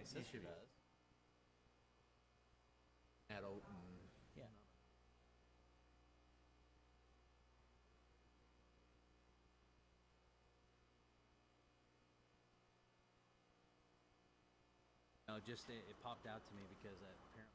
sister does. Adult and Yeah. no, just it popped out to me because apparently.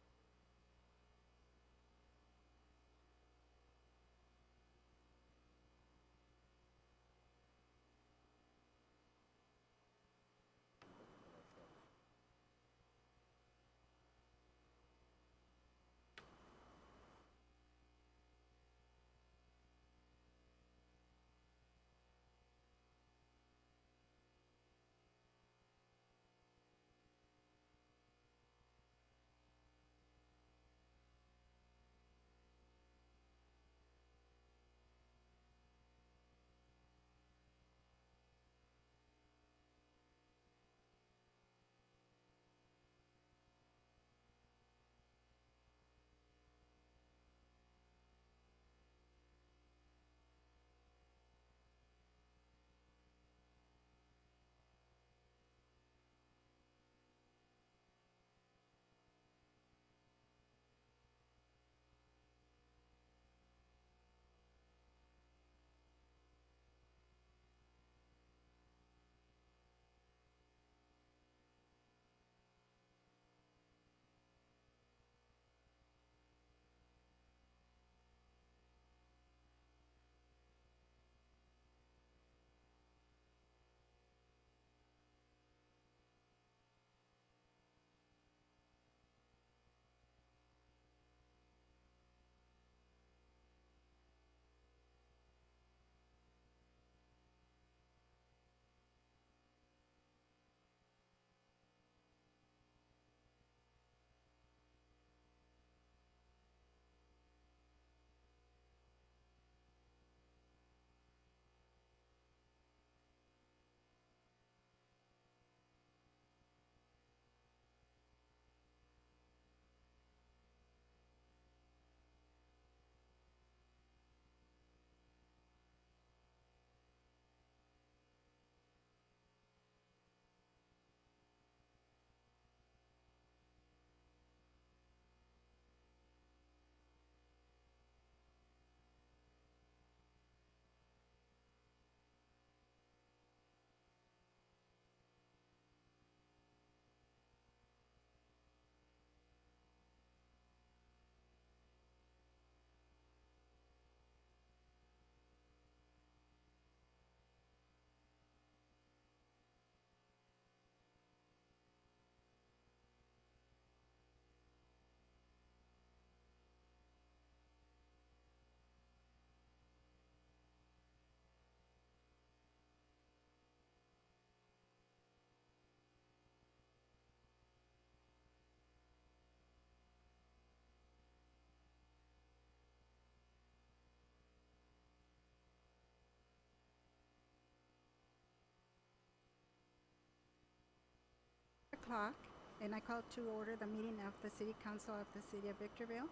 O'clock, and I call to order the meeting of the City Council of the City of Victorville.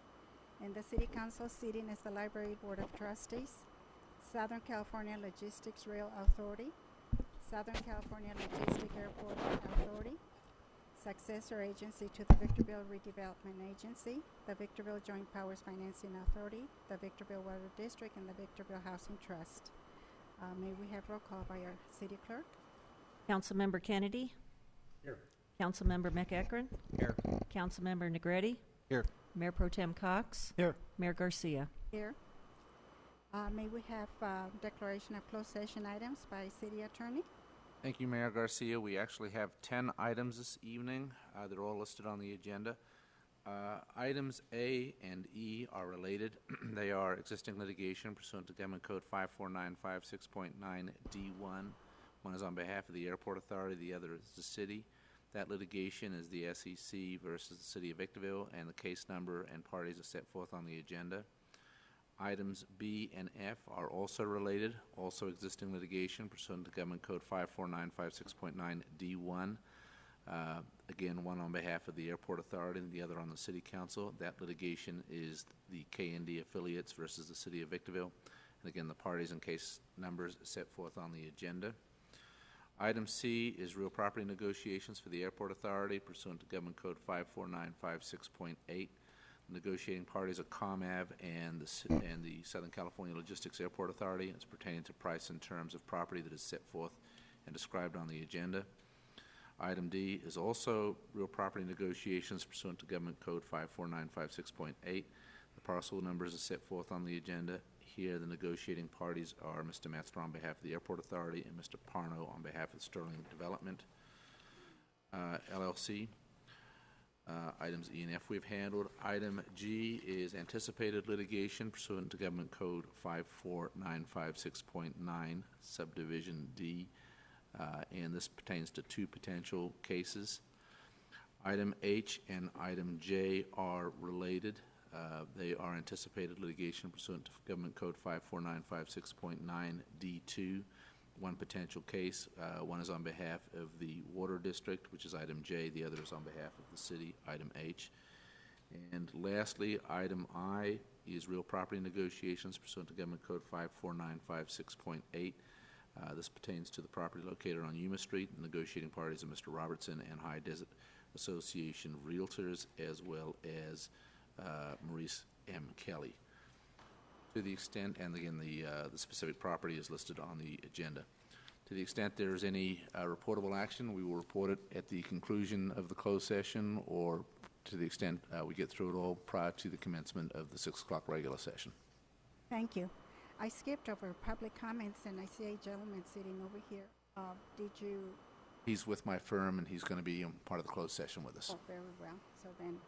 And the City Council seating is the Library Board of Trustees, Southern California Logistics Rail Authority, Southern California Logistic Airport Authority, successor agency to the Victorville Redevelopment Agency, the Victorville Joint Powers Financing Authority, the Victorville Water District, and the Victorville Housing Trust. May we have roll call by our City Clerk? Councilmember Kennedy. Here. Councilmember McEachron. Here. Councilmember Negretti. Here. Mayor Pro Tem Cox. Here. Mayor Garcia. Here. May we have declaration of closed session items by City Attorney? Thank you, Mayor Garcia. We actually have 10 items this evening. They're all listed on the agenda. Items A and E are related. They are existing litigation pursuant to Government Code 54956.9D1. One is on behalf of the Airport Authority, the other is the city. That litigation is the SEC versus the City of Victorville, and the case number and parties are set forth on the agenda. Items B and F are also related, also existing litigation pursuant to Government Code 54956.9D1. Again, one on behalf of the Airport Authority and the other on the City Council. That litigation is the K&D affiliates versus the City of Victorville. And again, the parties and case numbers set forth on the agenda. Item C is real property negotiations for the Airport Authority pursuant to Government Code 54956.8. Negotiating parties are ComAv and the Southern California Logistics Airport Authority. It's pertaining to price and terms of property that is set forth and described on the agenda. Item D is also real property negotiations pursuant to Government Code 54956.8. The parcel numbers are set forth on the agenda. Here, the negotiating parties are Mr. Metzler on behalf of the Airport Authority and Mr. Parno on behalf of Sterling Development LLC. Items E and F we've handled. Item G is anticipated litigation pursuant to Government Code 54956.9, Subdivision D, and this pertains to two potential cases. Item H and item J are related. They are anticipated litigation pursuant to Government Code 54956.9 D2. One potential case, one is on behalf of the Water District, which is item J. The other is on behalf of the city, item H. And lastly, item I is real property negotiations pursuant to Government Code 54956.8. This pertains to the property located on Yuma Street. The negotiating parties are Mr. Robertson and High Desert Association of Realtors, as well as Maurice M. Kelly. To the extent, and again, the specific property is listed on the agenda. To the extent there is any reportable action, we will report it at the conclusion of the closed session, or to the extent we get through it all prior to the commencement of the 6 o'clock regular session. Thank you. I skipped over public comments, and I see a gentleman sitting over here. Did you? He's with my firm, and he's going to be part of the closed session with us. Oh, very well. So then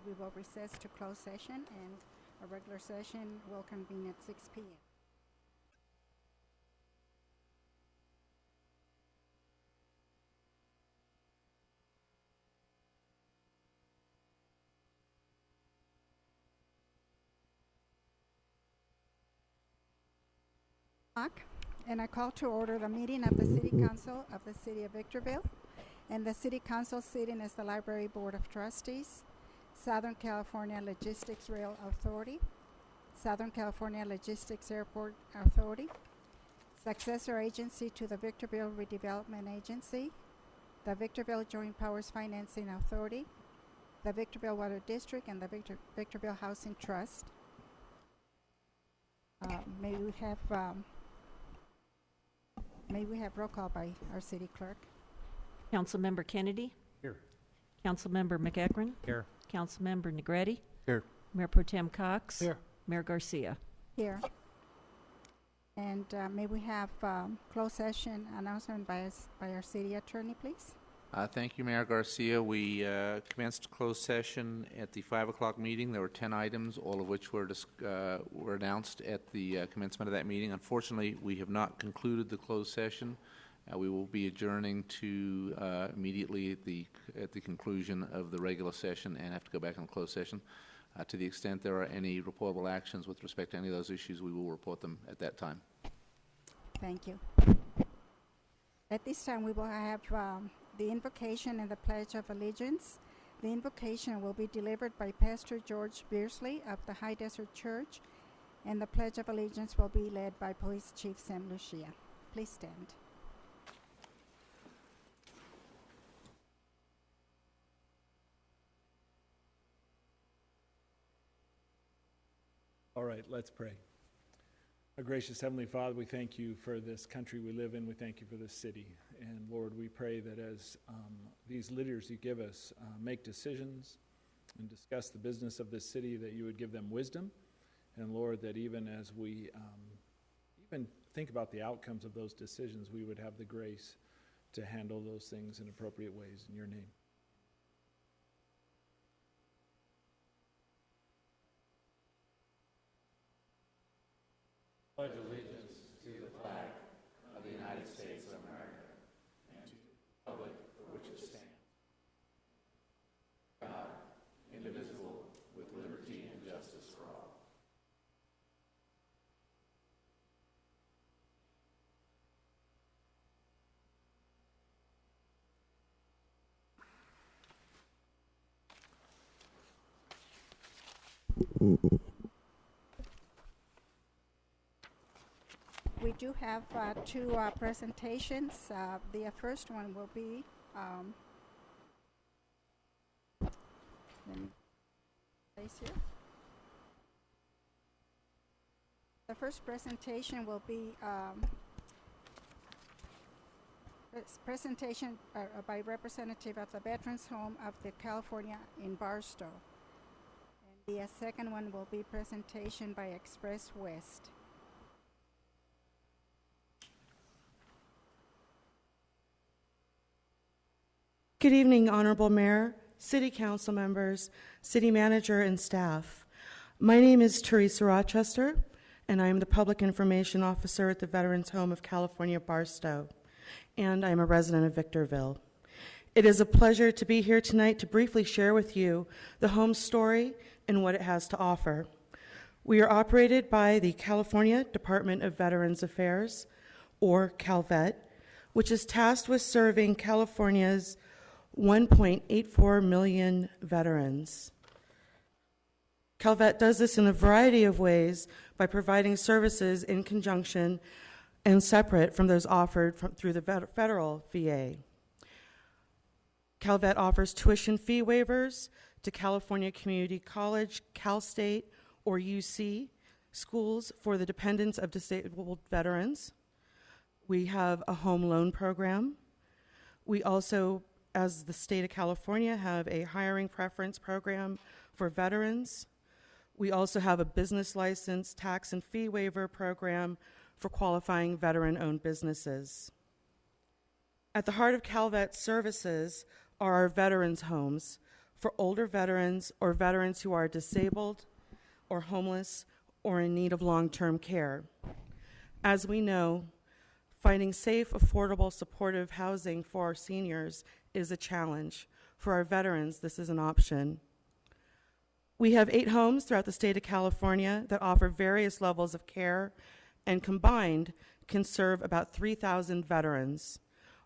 we will recess to closed session, and a regular session will convene at 6 p.m. And I call to order the meeting of the City Council of the City of Victorville. And the City Council sitting is the Library Board of Trustees, Southern California Logistics Rail Authority, Southern California Logistics Airport Authority, successor agency to the Victorville Redevelopment Agency, the Victorville Joint Powers Financing Authority, the Victorville Water District, and the Victorville Housing Trust. May we have roll call by our city clerk. Councilmember Kennedy? Here. Councilmember McEachron? Here. Councilmember Negretti? Here. Mayor Pro Tem Cox? Here. Mayor Garcia? Here. And may we have closed session announcement by our city attorney, please? Thank you, Mayor Garcia. We commenced closed session at the 5 o'clock meeting. There were 10 items, all of which were announced at the commencement of that meeting. Unfortunately, we have not concluded the closed session. We will be adjourning to immediately at the conclusion of the regular session and have to go back in closed session. To the extent there are any reportable actions with respect to any of those issues, we will report them at that time. Thank you. At this time, we will have the invocation and the Pledge of Allegiance. The invocation will be delivered by Pastor George Beersley of the High Desert Church, and the Pledge of Allegiance will be led by Police Chief Sam Lucia. Please stand. All right, let's pray. Our gracious Heavenly Father, we thank you for this country we live in. We thank you for this city. And Lord, we pray that as these leaders you give us make decisions and discuss the business of this city, that you would give them wisdom. And Lord, that even as we even think about the outcomes of those decisions, we would have the grace to handle those things in appropriate ways. In your name. Pledge allegiance to the flag of the United States of America and to the republic for which it stands, God, indivisible, with liberty and justice for all. We do have two presentations. The first one will be, let me place here. The first presentation will be presentation by representative of the Veterans Home of the California in Barstow. And the second one will be presentation by Express West. Good evening, Honorable Mayor, City Council members, City Manager, and staff. My name is Teresa Rochester, and I am the Public Information Officer at the Veterans Home of California, Barstow, and I am a resident of Victorville. It is a pleasure to be here tonight to briefly share with you the home story and what it has to offer. We are operated by the California Department of Veterans Affairs, or CalVet, which is tasked with serving California's 1.84 million veterans. CalVet does this in a variety of ways by providing services in conjunction and separate from those offered through the federal VA. CalVet offers tuition fee waivers to California Community College, Cal State, or UC schools for the dependents of disabled veterans. We have a home loan program. We also, as the state of California, have a hiring preference program for veterans. We also have a business license, tax and fee waiver program for qualifying veteran-owned businesses. At the heart of CalVet's services are our veterans' homes for older veterans or veterans who are disabled or homeless or in need of long-term care. As we know, finding safe, affordable, supportive housing for our seniors is a challenge. For our veterans, this is an option. We have 8 homes throughout the state of California that offer various levels of care and combined can serve about 3,000 veterans.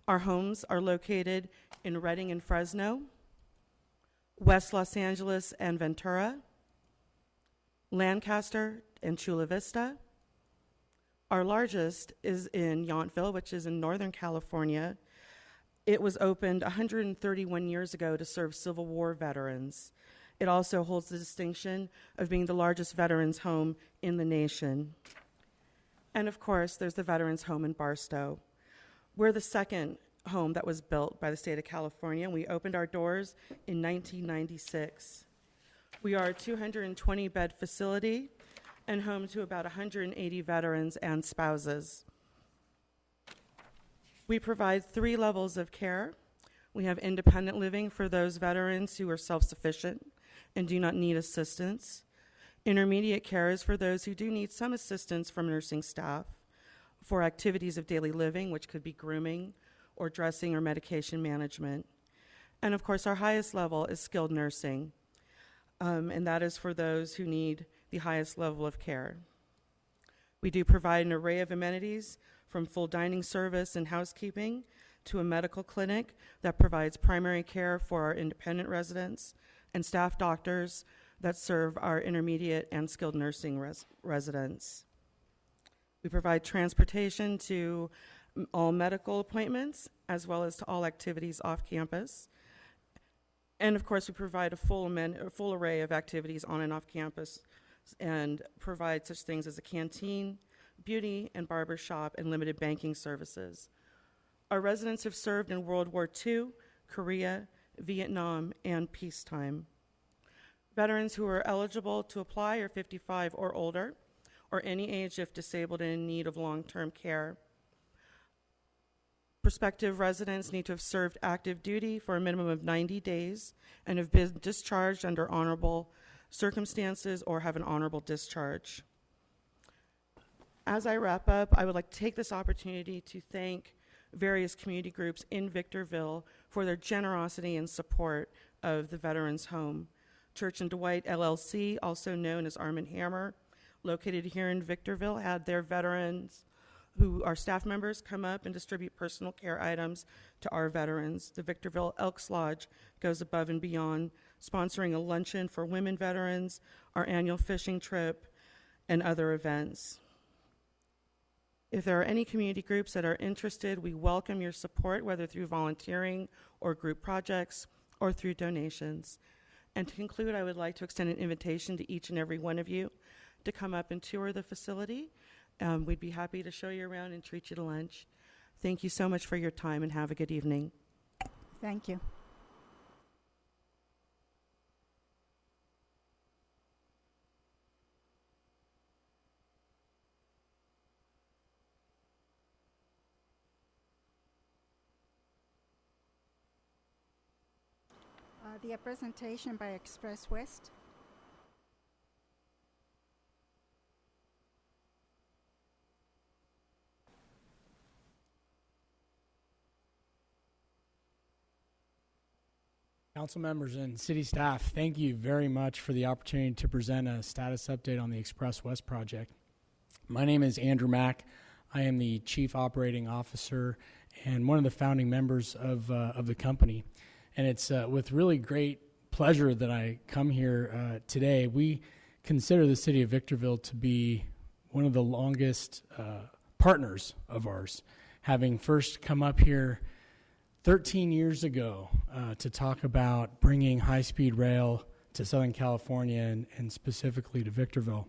Our homes are located in Redding and Fresno, West Los Angeles and Ventura, Lancaster and Chula Vista. Our largest is in Yountville, which is in Northern California. It was opened 131 years ago to serve Civil War veterans. It also holds the distinction of being the largest veterans home in the nation. And of course, there's the Veterans Home in Barstow. We're the second home that was built by the state of California. We opened our doors in 1996. We are a 220-bed facility and home to about 180 veterans and spouses. We provide 3 levels of care. We have independent living for those veterans who are self-sufficient and do not need assistance. Intermediate care is for those who do need some assistance from nursing staff for activities of daily living, which could be grooming or dressing or medication management. And of course, our highest level is skilled nursing, and that is for those who need the highest level of care. We do provide an array of amenities from full dining service and housekeeping to a medical clinic that provides primary care for our independent residents and staff doctors that serve our intermediate and skilled nursing residents. We provide transportation to all medical appointments as well as to all activities off campus. And of course, we provide a full array of activities on and off campus and provide such things as a canteen, beauty and barber shop, and limited banking services. Our residents have served in World War II, Korea, Vietnam, and peacetime. Veterans who are eligible to apply are 55 or older, or any age if disabled and in need of long-term care. Prospective residents need to have served active duty for a minimum of 90 days and have been discharged under honorable circumstances or have an honorable discharge. As I wrap up, I would like to take this opportunity to thank various community groups in Victorville for their generosity and support of the Veterans Home. Church and Dwight LLC, also known as Arm & Hammer, located here in Victorville, had their veterans who are staff members come up and distribute personal care items to our veterans. The Victorville Elks Lodge goes above and beyond, sponsoring a luncheon for women veterans, our annual fishing trip, and other events. If there are any community groups that are interested, we welcome your support, whether through volunteering or group projects or through donations. And to conclude, I would like to extend an invitation to each and every one of you to come up and tour the facility. We'd be happy to show you around and treat you to lunch. Thank you so much for your time, and have a good evening. Thank you. The presentation by Express West. Council members and city staff, thank you very much for the opportunity to present a status update on the Express West project. My name is Andrew Mack. I am the Chief Operating Officer and one of the founding members of the company. And it's with really great pleasure that I come here today. We consider the city of Victorville to be one of the longest partners of ours, having first come up here 13 years ago to talk about bringing high-speed rail to Southern California and specifically to Victorville.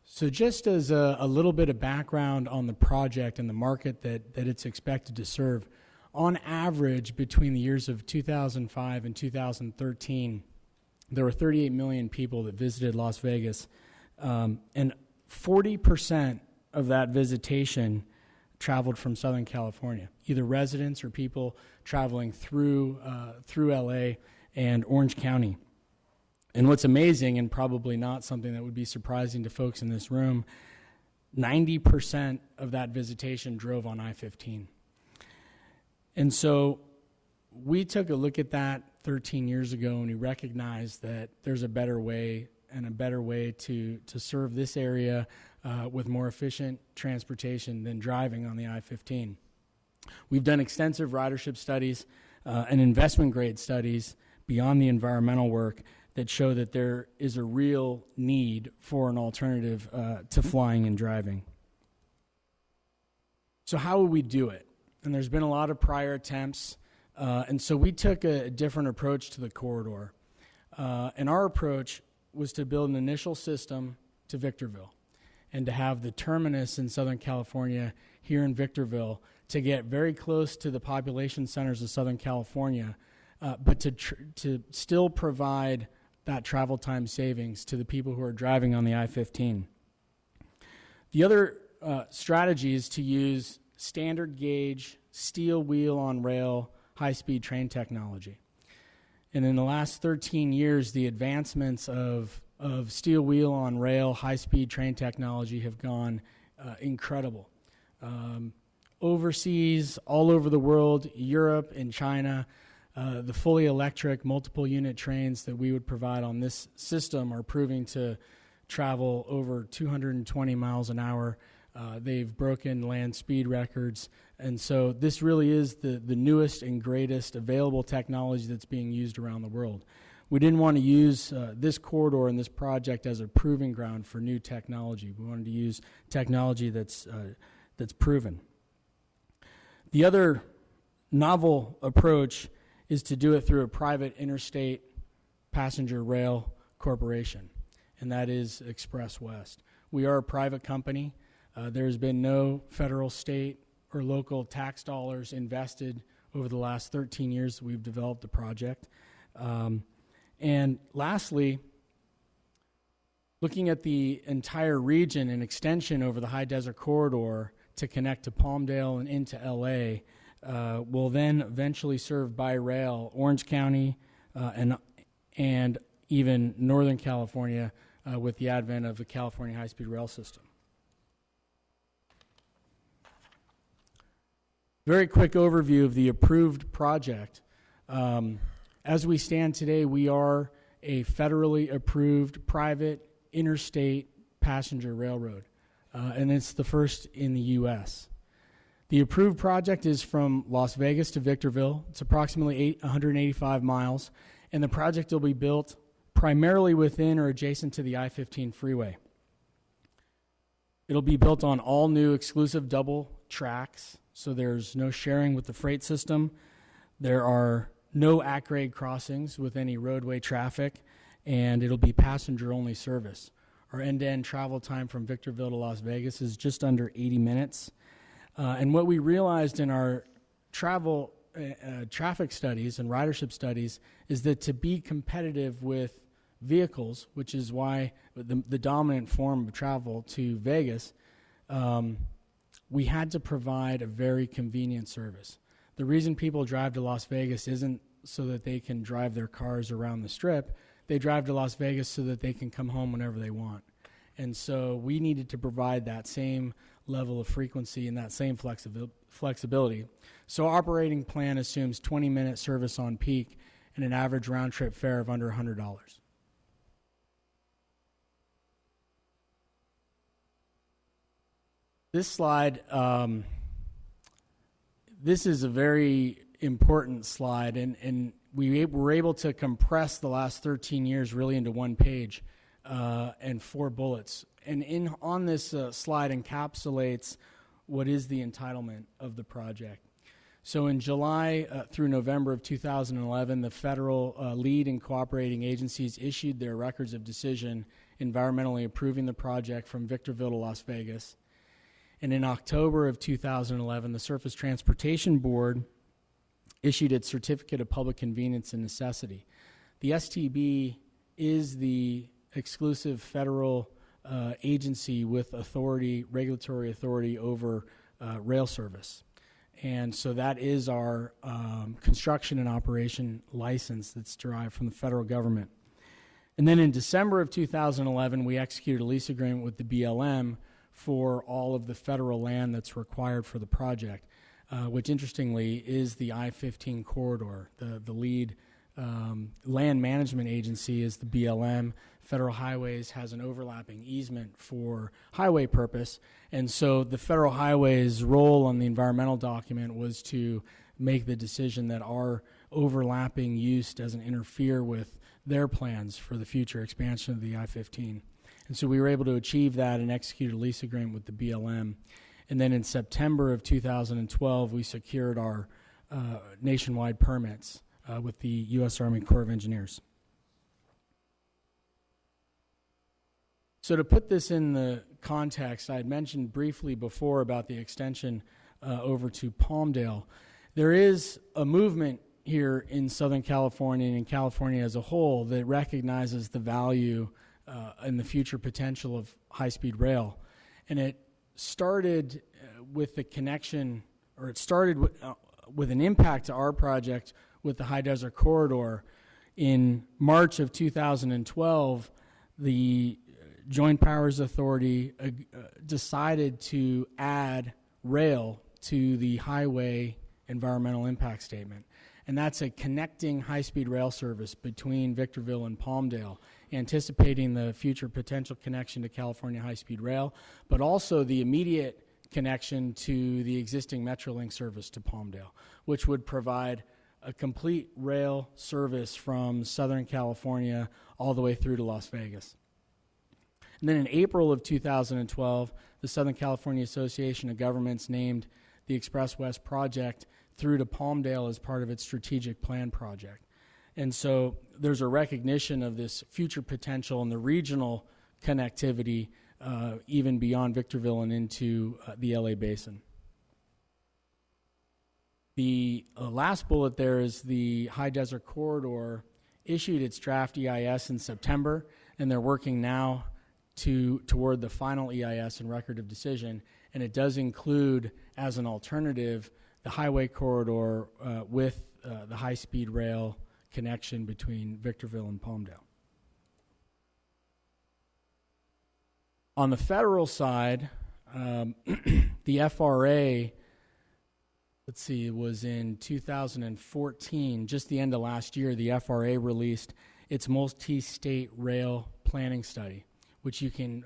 So just as a little bit of background on the project and the market that it's expected to serve, on average between the years of 2005 and 2013, there were 38 million people that visited Las Vegas, and 40% of that visitation traveled from Southern California, either residents or people traveling through LA and Orange County. And what's amazing, and probably not something that would be surprising to folks in this room, 90% of that visitation drove on I-15. And so we took a look at that 13 years ago, and we recognized that there's a better way to serve this area with more efficient transportation than driving on the I-15. We've done extensive ridership studies and investment grade studies beyond the environmental work that show that there is a real need for an alternative to flying and driving. So how would we do it? And there's been a lot of prior attempts, and so we took a different approach to the corridor. And our approach was to build an initial system to Victorville and to have the terminus in Southern California here in Victorville to get very close to the population centers of Southern California, but to still provide that travel time savings to the people who are driving on the I-15. The other strategy is to use standard gauge, steel wheel on rail, high-speed train technology. And in the last 13 years, the advancements of steel wheel on rail, high-speed train technology have gone incredible. Overseas, all over the world, Europe and China, the fully electric multiple unit trains that we would provide on this system are proving to travel over 220 miles an hour. They've broken land speed records. And so this really is the newest and greatest available technology that's being used around the world. We didn't want to use this corridor and this project as a proving ground for new technology. We wanted to use technology that's proven. The other novel approach is to do it through a private interstate passenger rail corporation, and that is Express West. We are a private company. There's been no federal, state, or local tax dollars invested over the last 13 years that we've developed the project. And lastly, looking at the entire region and extension over the High Desert Corridor to connect to Palmdale and into LA, will then eventually serve by rail Orange County and even Northern California with the advent of the California high-speed rail system. Very quick overview of the approved project. As we stand today, we are a federally approved private interstate passenger railroad, and it's the first in the U.S. The approved project is from Las Vegas to Victorville. It's approximately 185 miles, and the project will be built primarily within or adjacent to the I-15 freeway. It'll be built on all new exclusive double tracks, so there's no sharing with the freight system. There are no at-grade crossings with any roadway traffic, and it'll be passenger-only service. Our end-to-end travel time from Victorville to Las Vegas is just under 80 minutes. And what we realized in our traffic studies and ridership studies is that to be competitive with vehicles, which is why the dominant form of travel to Vegas, we had to provide a very convenient service. The reason people drive to Las Vegas isn't so that they can drive their cars around the Strip. They drive to Las Vegas so that they can come home whenever they want. And so we needed to provide that same level of frequency and that same flexibility. So our operating plan assumes 20-minute service on peak and an average round-trip fare of under $100. This slide, this is a very important slide, and we were able to compress the last 13 years really into one page and 4 bullets. And on this slide encapsulates what is the entitlement of the project. So in July through November of 2011, the federal lead and cooperating agencies issued their records of decision environmentally approving the project from Victorville to Las Vegas. And in October of 2011, the Surface Transportation Board issued its Certificate of Public Convenience and Necessity. The STB is the exclusive federal agency with regulatory authority over rail service. And so that is our construction and operation license that's derived from the federal government. And then in December of 2011, we executed a lease agreement with the BLM for all of the federal land that's required for the project, which interestingly is the I-15 corridor. The lead land management agency is the BLM. Federal Highways has an overlapping easement for highway purpose, and so the Federal Highways' role on the environmental document was to make the decision that our overlapping use doesn't interfere with their plans for the future expansion of the I-15. And so we were able to achieve that and execute a lease agreement with the BLM. And then in September of 2012, we secured our nationwide permits with the U.S. Army Corps of Engineers. So to put this in the context, I had mentioned briefly before about the extension over to Palmdale. There is a movement here in Southern California and in California as a whole that recognizes the value and the future potential of high-speed rail. And it started with the connection, or it started with an impact to our project with the High Desert Corridor. In March of 2012, the Joint Powers Authority decided to add rail to the highway environmental impact statement. And that's a connecting high-speed rail service between Victorville and Palmdale, anticipating the future potential connection to California high-speed rail, but also the immediate connection to the existing Metrolink service to Palmdale, which would provide a complete rail service from Southern California all the way through to Las Vegas. And then in April of 2012, the Southern California Association of Governments named the the Express West project through to Palmdale as part of its strategic plan project. And so there's a recognition of this future potential and the regional connectivity even beyond Victorville and into the LA Basin. The last bullet there is the High Desert Corridor issued its draft EIS in September, and they're working now toward the final EIS and record of decision, and it does include, as an alternative, the highway corridor with the high-speed rail connection between Victorville and Palmdale. On the federal side, the FRA, let's see, it was in 2014, just the end of last year, the FRA released its multi-state rail planning study, which you can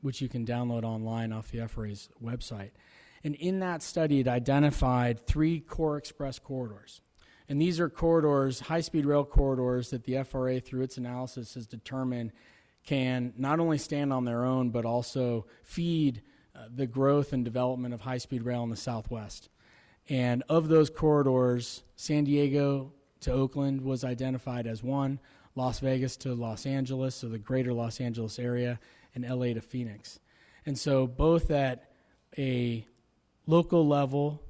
download online off the FRA's website. And in that study, it identified 3 core express corridors. And these are corridors, high-speed rail corridors, that the FRA, through its analysis, has determined can not only stand on their own, but also feed the growth and development of high-speed rail in the Southwest. And of those corridors, San Diego to Oakland was identified as one, Las Vegas to Los Angeles, so the greater Los Angeles area, and LA to Phoenix. And so both at a local level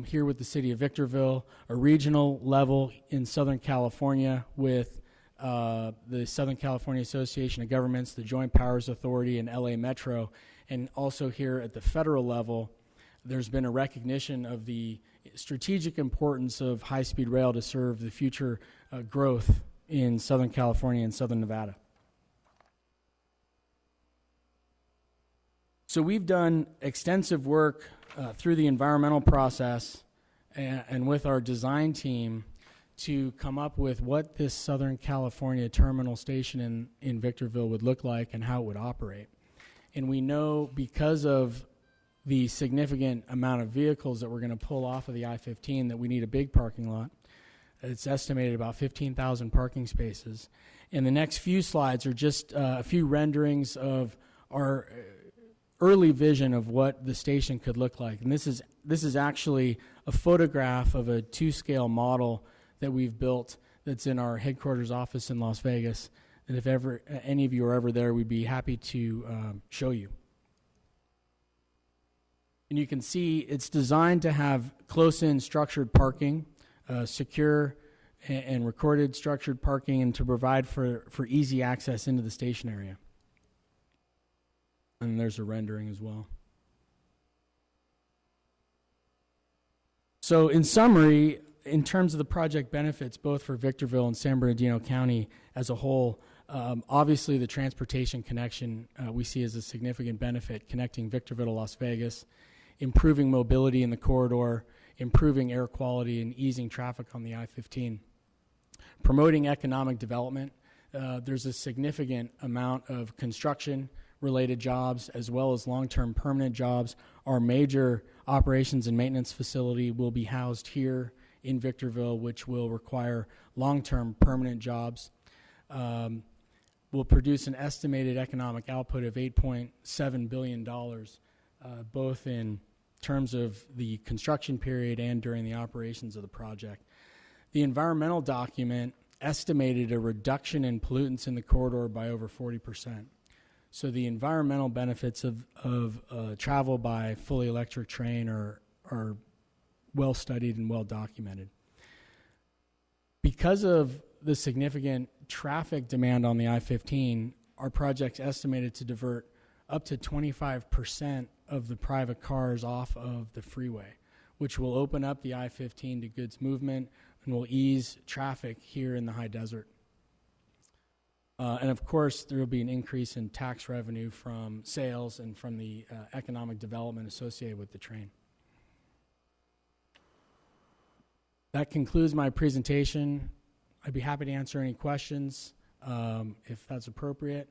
here with the city of Victorville, a regional level in Southern California with the Southern California Association of Governments, the Joint Powers Authority, and LA Metro, and also here at the federal level, there's been a recognition of the strategic importance of high-speed rail to serve the future growth in Southern California and Southern Nevada. So we've done extensive work through the environmental process and with our design team to come up with what this Southern California terminal station in Victorville would look like and how it would operate. And we know because of the significant amount of vehicles that we're going to pull off of the I-15 that we need a big parking lot. It's estimated about 15,000 parking spaces. And the next few slides are just a few renderings of our early vision of what the station could look like. And this is actually a photograph of a 2-scale model that we've built that's in our headquarters office in Las Vegas. And if ever any of you are ever there, we'd be happy to show you. And you can see it's designed to have close-in structured parking, secure and recorded structured parking, and to provide for easy access into the station area. And there's a rendering as well. So in summary, in terms of the project benefits, both for Victorville and San Bernardino County as a whole, obviously the transportation connection we see as a significant benefit, connecting Victorville to Las Vegas, improving mobility in the corridor, improving air quality, and easing traffic on the I-15. Promoting economic development. There's a significant amount of construction-related jobs as well as long-term permanent jobs. Our major operations and maintenance facility will be housed here in Victorville, which will require long-term permanent jobs. Will produce an estimated economic output of $8.7 billion, both in terms of the construction period and during the operations of the project. The environmental document estimated a reduction in pollutants in the corridor by over 40%. So the environmental benefits of travel by fully electric train are well studied and well documented. Because of the significant traffic demand on the I-15, our project's estimated to divert up to 25% of the private cars off of the freeway, which will open up the I-15 to goods movement and will ease traffic here in the high desert. And of course, there will be an increase in tax revenue from sales and from the economic development associated with the train. That concludes my presentation. I'd be happy to answer any questions if that's appropriate.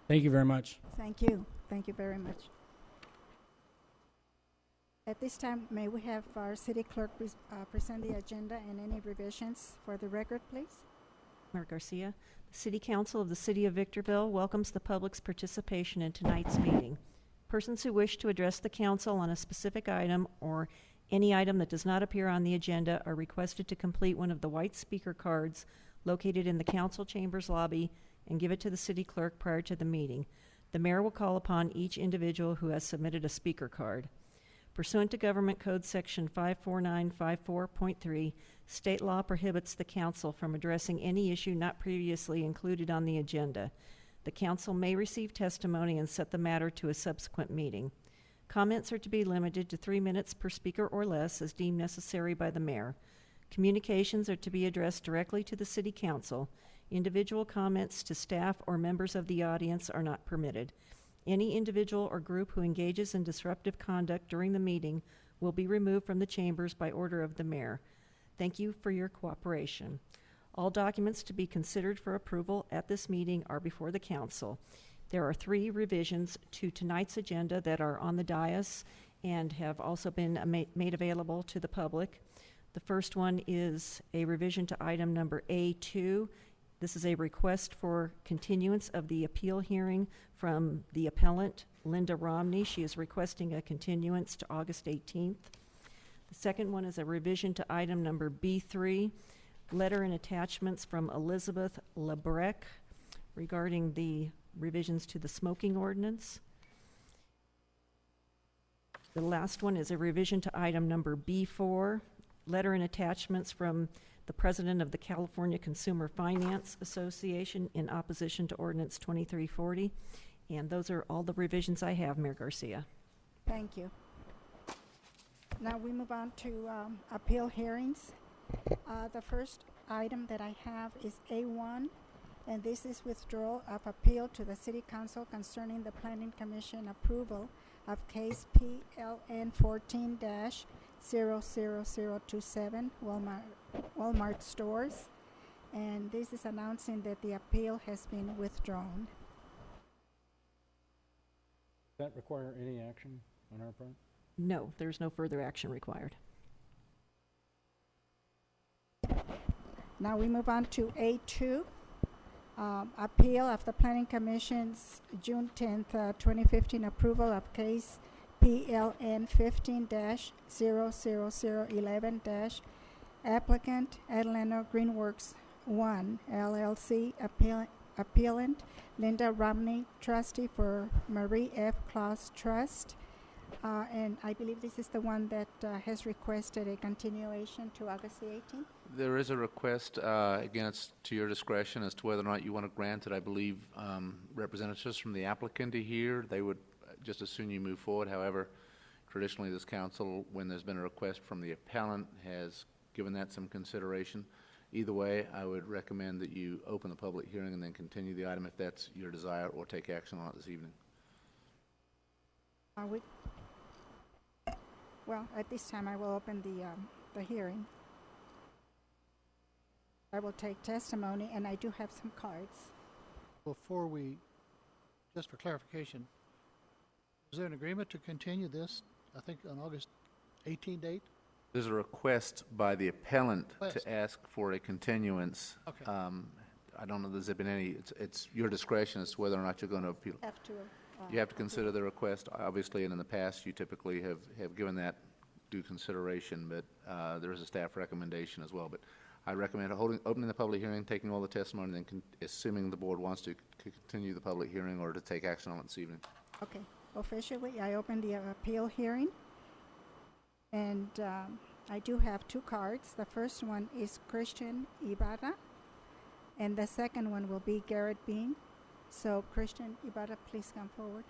Thank you very much. Thank you. Thank you very much. At this time, may we have our city clerk present the agenda and any revisions for the record, please? Mayor Garcia, the City Council of the City of Victorville welcomes the public's participation in tonight's meeting. Persons who wish to address the council on a specific item or any item that does not appear on the agenda are requested to complete one of the white speaker cards located in the council chambers lobby and give it to the city clerk prior to the meeting. The mayor will call upon each individual who has submitted a speaker card. Pursuant to Government Code Section 54954.3, state law prohibits the council from addressing any issue not previously included on the agenda. The council may receive testimony and set the matter to a subsequent meeting. Comments are to be limited to 3 minutes per speaker or less as deemed necessary by the mayor. Communications are to be addressed directly to the city council. Individual comments to staff or members of the audience are not permitted. Any individual or group who engages in disruptive conduct during the meeting will be removed from the chambers by order of the mayor. Thank you for your cooperation. All documents to be considered for approval at this meeting are before the council. There are 3 revisions to tonight's agenda that are on the dais and have also been made available to the public. The first one is a revision to item number A2. This is a request for continuance of the appeal hearing from the appellant, Linda Romney. She is requesting a continuance to August 18th. The second one is a revision to item number B3, letter and attachments from Elizabeth Lebrec regarding the revisions to the smoking ordinance. The last one is a revision to item number B4, letter and attachments from the president of the California Consumer Finance Association in opposition to Ordinance 2340. And those are all the revisions I have, Mayor Garcia. Thank you. Now we move on to appeal hearings. The first item that I have is A1, and this is withdrawal of appeal to the City Council concerning the Planning Commission approval of case PLN 14-00027 Walmart stores, and this is announcing that the appeal has been withdrawn. Does that require any action on our part? No, there's no further action required. Now we move on to A2, appeal of the Planning Commission's June 10th, 2015 approval of case PLN 15-00011- applicant Atlanta Greenworks 1 LLC, appellant Linda Romney, trustee for Marie F. Claus Trust. And I believe this is the one that has requested a continuation to August the 18th. There is a request, again, it's to your discretion as to whether or not you want to grant it. I believe representatives from the applicant are here. They would just as soon you move forward. However, traditionally this council, when there's been a request from the appellant, has given that some consideration. Either way, I would recommend that you open the public hearing and then continue the item if that's your desire, or take action on it this evening. Well, at this time, I will open the hearing. I will take testimony, and I do have some cards. Before we, just for clarification, is there an agreement to continue this, I think, on August 18 date? There's a request by the appellant Request. to ask for a continuance. Okay. I don't know if there's been any, it's your discretion as to whether or not you're going to appeal. Have to. You have to consider the request, obviously, and in the past, you typically have given that due consideration, but there is a staff recommendation as well. But I recommend opening the public hearing, taking all the testimony, and then assuming the board wants to continue the public hearing or to take action on it this evening. Okay. Officially, I open the appeal hearing, and I do have two cards. The first one is Christian Ibarra, and the second one will be Garrett Bean. So, Christian Ibarra, please come forward.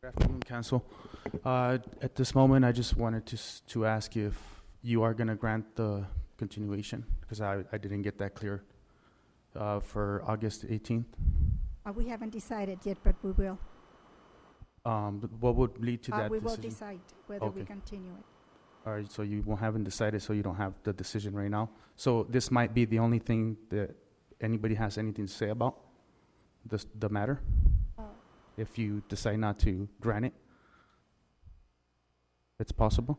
Good afternoon, Council. At this moment, I just wanted to ask you if you are going to grant the continuation, because I didn't get that clear, for August 18th. We haven't decided yet, but we will. But what would lead to that We will decision? decide whether we Okay. continue it. All right, so you haven't decided, so you don't have the decision right now. So this might be the only thing that anybody has anything to say about the matter, if you decide not to grant it. It's possible.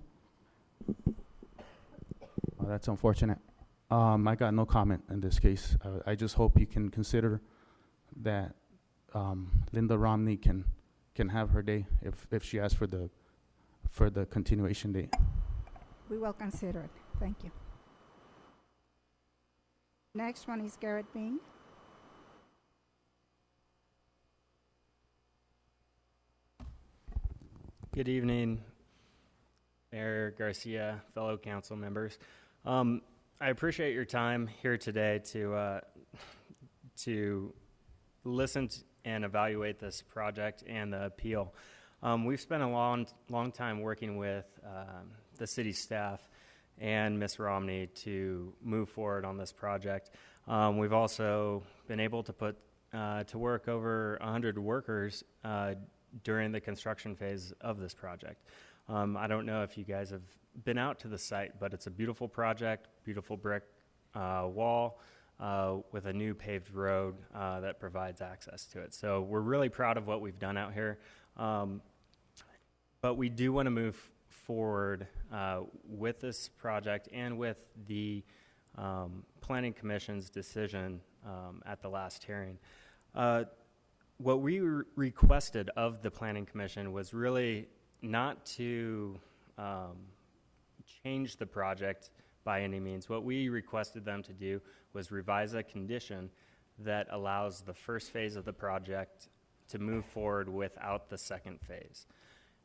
Oh, that's unfortunate. I got no comment in this case. I just hope you can consider that Linda Romney can have her day if she asks for the continuation date. We will consider it. Thank you. Next one is Garrett Bean. Good evening, Mayor Garcia, fellow council members. I appreciate your time here today to listen and evaluate this project and the appeal. We've spent a long time working with the city staff and Ms. Romney to move forward on this project. We've also been able to put to work over 100 workers during the construction phase of this project. I don't know if you guys have been out to the site, but it's a beautiful project, beautiful brick wall with a new paved road that provides access to it. So we're really proud of what we've done out here. But we do want to move forward with this project and with the Planning Commission's decision at the last hearing. What we requested of the Planning Commission was really not to change the project by any means. What we requested them to do was revise a condition that allows the first phase of the project to move forward without the second phase.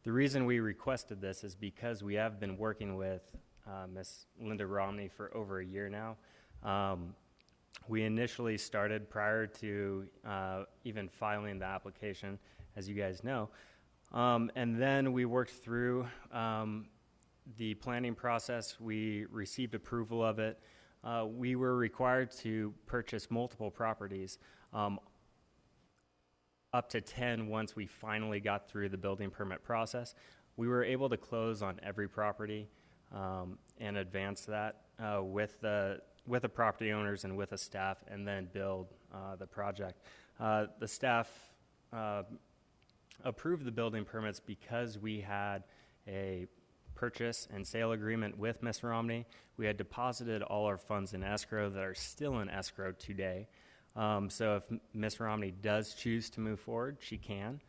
The reason we requested this is because we have been working with Ms. Linda Romney for over a year now. We initially started prior to even filing the application, as you guys know. And then we worked through the planning process. We received approval of it. We were required to purchase multiple properties, up to 10 once we finally got through the building permit process. We were able to close on every property and advance that with the property owners and with the staff, and then build the project. The staff approved the building permits because we had a purchase and sale agreement with Ms. Romney. We had deposited all our funds in escrow that are still in escrow today. So if Ms. Romney does choose to move forward, she can.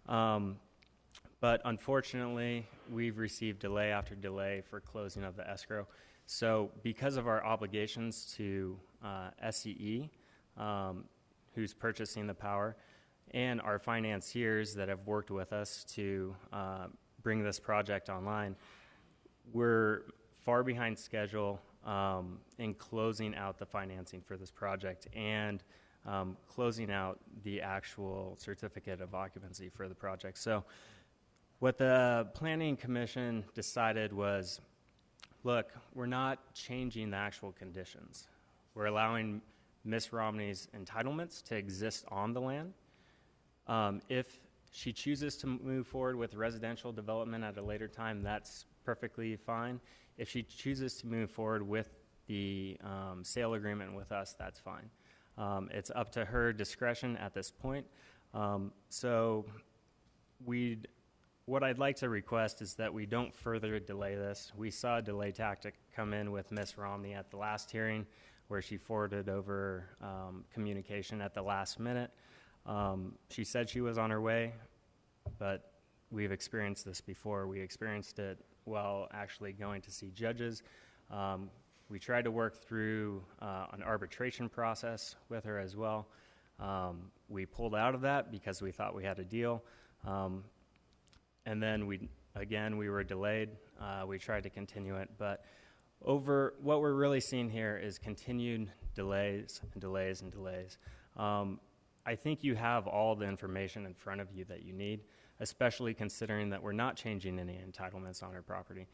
But unfortunately, we've received delay after delay for closing of the escrow. So because of our obligations to SCE, who's purchasing the power, and our financiers that have worked with us to bring this project online, we're far behind schedule in closing out the financing for this project and closing out the actual certificate of occupancy for the project. So what the Planning Commission decided was, look, we're not changing the actual conditions. We're allowing Ms. Romney's entitlements to exist on the land. If she chooses to move forward with residential development at a later time, that's perfectly fine. If she chooses to move forward with the sale agreement with us, that's fine. It's up to her discretion at this point. So what I'd like to request is that we don't further delay this. We saw a delay tactic come in with Ms. Romney at the last hearing, where she forwarded over communication at the last minute. She said she was on her way, but we've experienced this before. We experienced it while actually going to see judges. We tried to work through an arbitration process with her as well. We pulled out of that because we thought we had a deal. And then we were delayed. We tried to continue it, but what we're really seeing here is continued delays and delays and delays. I think you have all the information in front of you that you need, especially considering that we're not changing any entitlements on our property.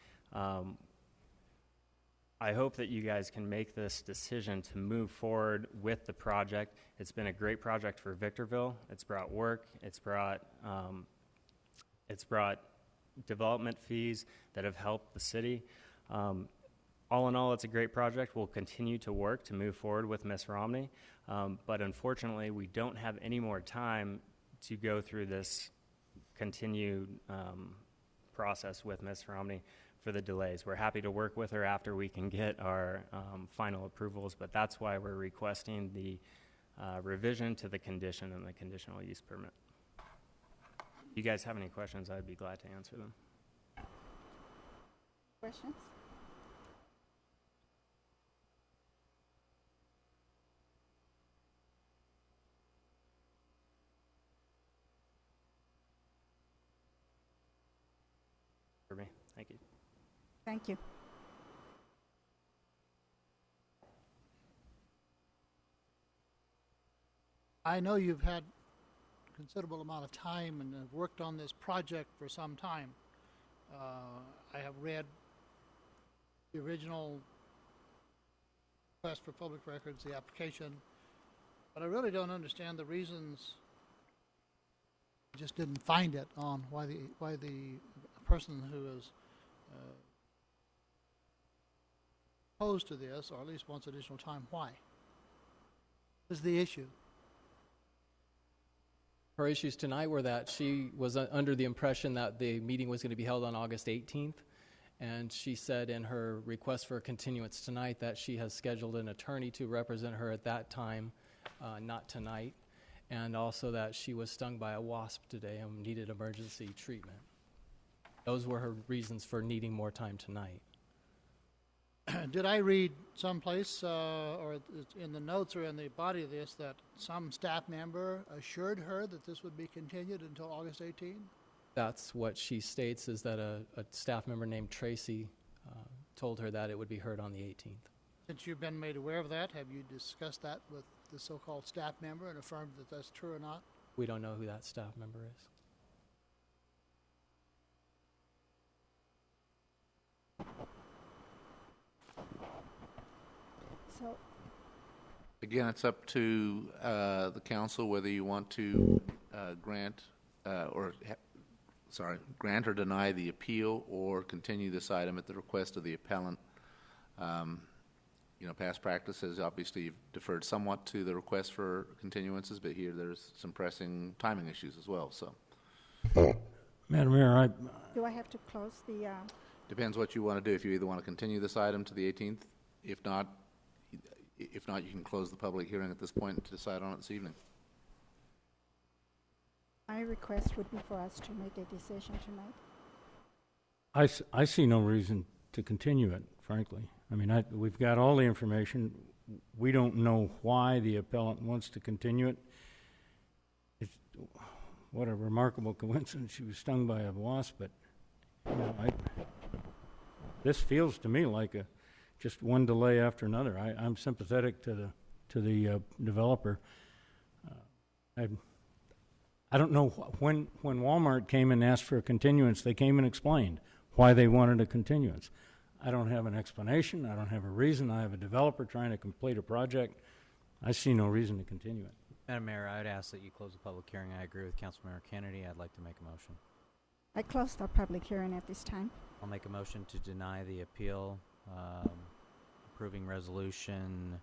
I hope that you guys can make this decision to move forward with the project. It's been a great project for Victorville. It's brought work. It's brought development fees that have helped the city. All in all, it's a great project. We'll continue to work to move forward with Ms. Romney, but unfortunately, we don't have any more time to go through this continued process with Ms. Romney for the delays. We're happy to work with her after we can get our final approvals, but that's why we're requesting the revision to the condition and the conditional use permit. If you guys have any questions, I'd be glad to answer them. Questions? For me, thank you. Thank you. I know you've had a considerable amount of time and have worked on this project for some time. I have read the original request for public records, the application, but I really don't understand the reasons. I just didn't find it on why the person who is opposed to this, or at least wants additional time. Why? What is the issue? Her issues tonight were that she was under the impression that the meeting was going to be held on August 18th, and she said in her request for a continuance tonight that she has scheduled an attorney to represent her at that time, not tonight, and also that she was stung by a wasp today and needed emergency treatment. Those were her reasons for needing more time tonight. Did I read someplace, or in the notes or in the body of this, that some staff member assured her that this would be continued until August 18th? That's what she states, is that a staff member named Tracy told her that it would be heard on the 18th. Since you've been made aware of that, have you discussed that with the so-called staff member and affirmed that that's true or not? We don't know who that staff member is. So, Again, it's up to the council whether you want to grant grant or deny the appeal, or continue this item at the request of the appellant. Past practice has obviously deferred somewhat to the request for continuances, but here there's some pressing timing issues as well. So, Madam Mayor, do I have to close the, depends what you want to do. If you either want to continue this item to the 18th, if not, you can close the public hearing at this point to decide on it this evening. my request would be for us to make a decision tonight. I see no reason to continue it, frankly. I mean, we've got all the information. We don't know why the appellant wants to continue it. What a remarkable coincidence. She was stung by a wasp, but this feels to me like just one delay after another. I'm sympathetic to the developer. I don't know when Walmart came and asked for a continuance, they came and explained why they wanted a continuance. I don't have an explanation. I don't have a reason. I have a developer trying to complete a project. I see no reason to continue it. Madam Mayor, I would ask that you close the public hearing. I agree with Councilmember Kennedy. I'd like to make a motion. I close the public hearing at this time. I'll make a motion to deny the appeal, approving resolution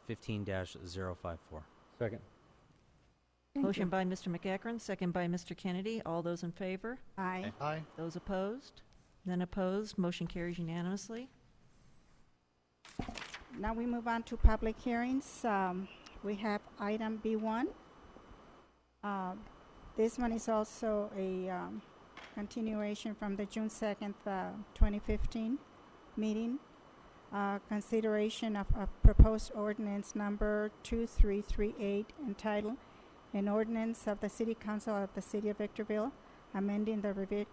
15-054. Second. Thank Motion you. by Mr. McEachran, second by Mr. Kennedy. All those in favor? Aye. Aye. Those opposed? None opposed. Motion carries unanimously. Now we move on to public hearings. We have item B1. This one is also a continuation from the June 2nd, 2015 meeting. Consideration of a proposed ordinance number 2338 entitled An Ordinance of the City Council of the City of Victorville amending the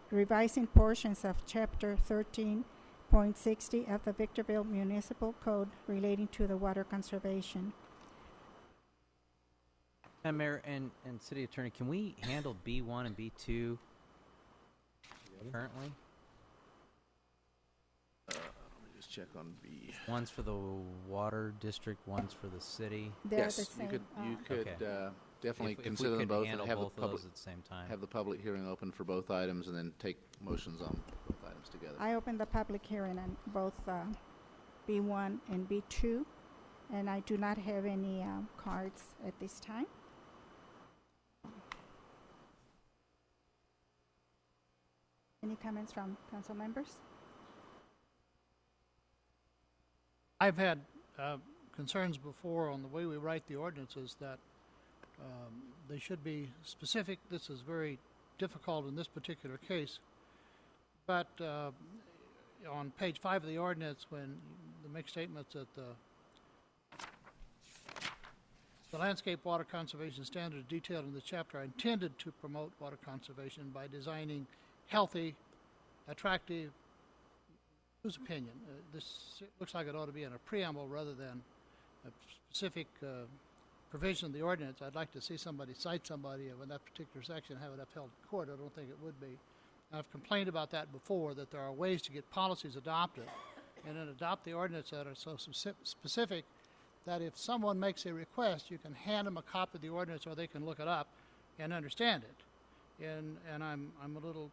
revising portions of Chapter 13.60 of the Victorville Municipal Code relating to the water conservation. Madam Mayor and City Attorney, can we handle B1 and B2 currently? Let me just check on B. One's for the water district, one's for the city. They're Yes, the same. you could Okay. Definitely If consider we them could both and handle have both the of public those at the same time. have the public hearing open for both items, and then take motions on both items together. I opened the public hearing on both B1 and B2, and I do not have any cards at this time. Any comments from council members? I've had concerns before on the way we write the ordinances that they should be specific. This is very difficult in this particular case. But on page 5 of the ordinance, when they make statements that the landscape water conservation standards detailed in the chapter are intended to promote water conservation by designing healthy, attractive, whose opinion? This looks like it ought to be in a preamble rather than a specific provision of the ordinance. I'd like to see somebody cite somebody in that particular section and have it upheld in court. I don't think it would be. I've complained about that before, that there are ways to get policies adopted and then adopt the ordinance that are so specific that if someone makes a request, you can hand them a copy of the ordinance or they can look it up and understand it. And I'm a little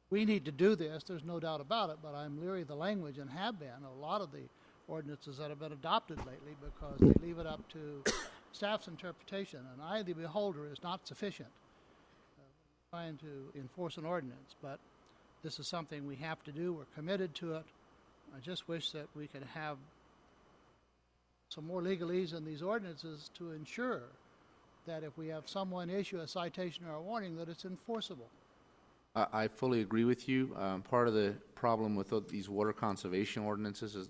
we need to do this, there's no doubt about it, but I'm leery of the language, and have been, a lot of the ordinances that have been adopted lately, because they leave it up to staff's interpretation, and eye of the beholder is not sufficient trying to enforce an ordinance, but this is something we have to do. We're committed to it. I just wish that we could have some more legalese in these ordinances to ensure that if we have someone issue a citation or a warning, that it's enforceable. I fully agree with you. Part of the problem with these water conservation ordinances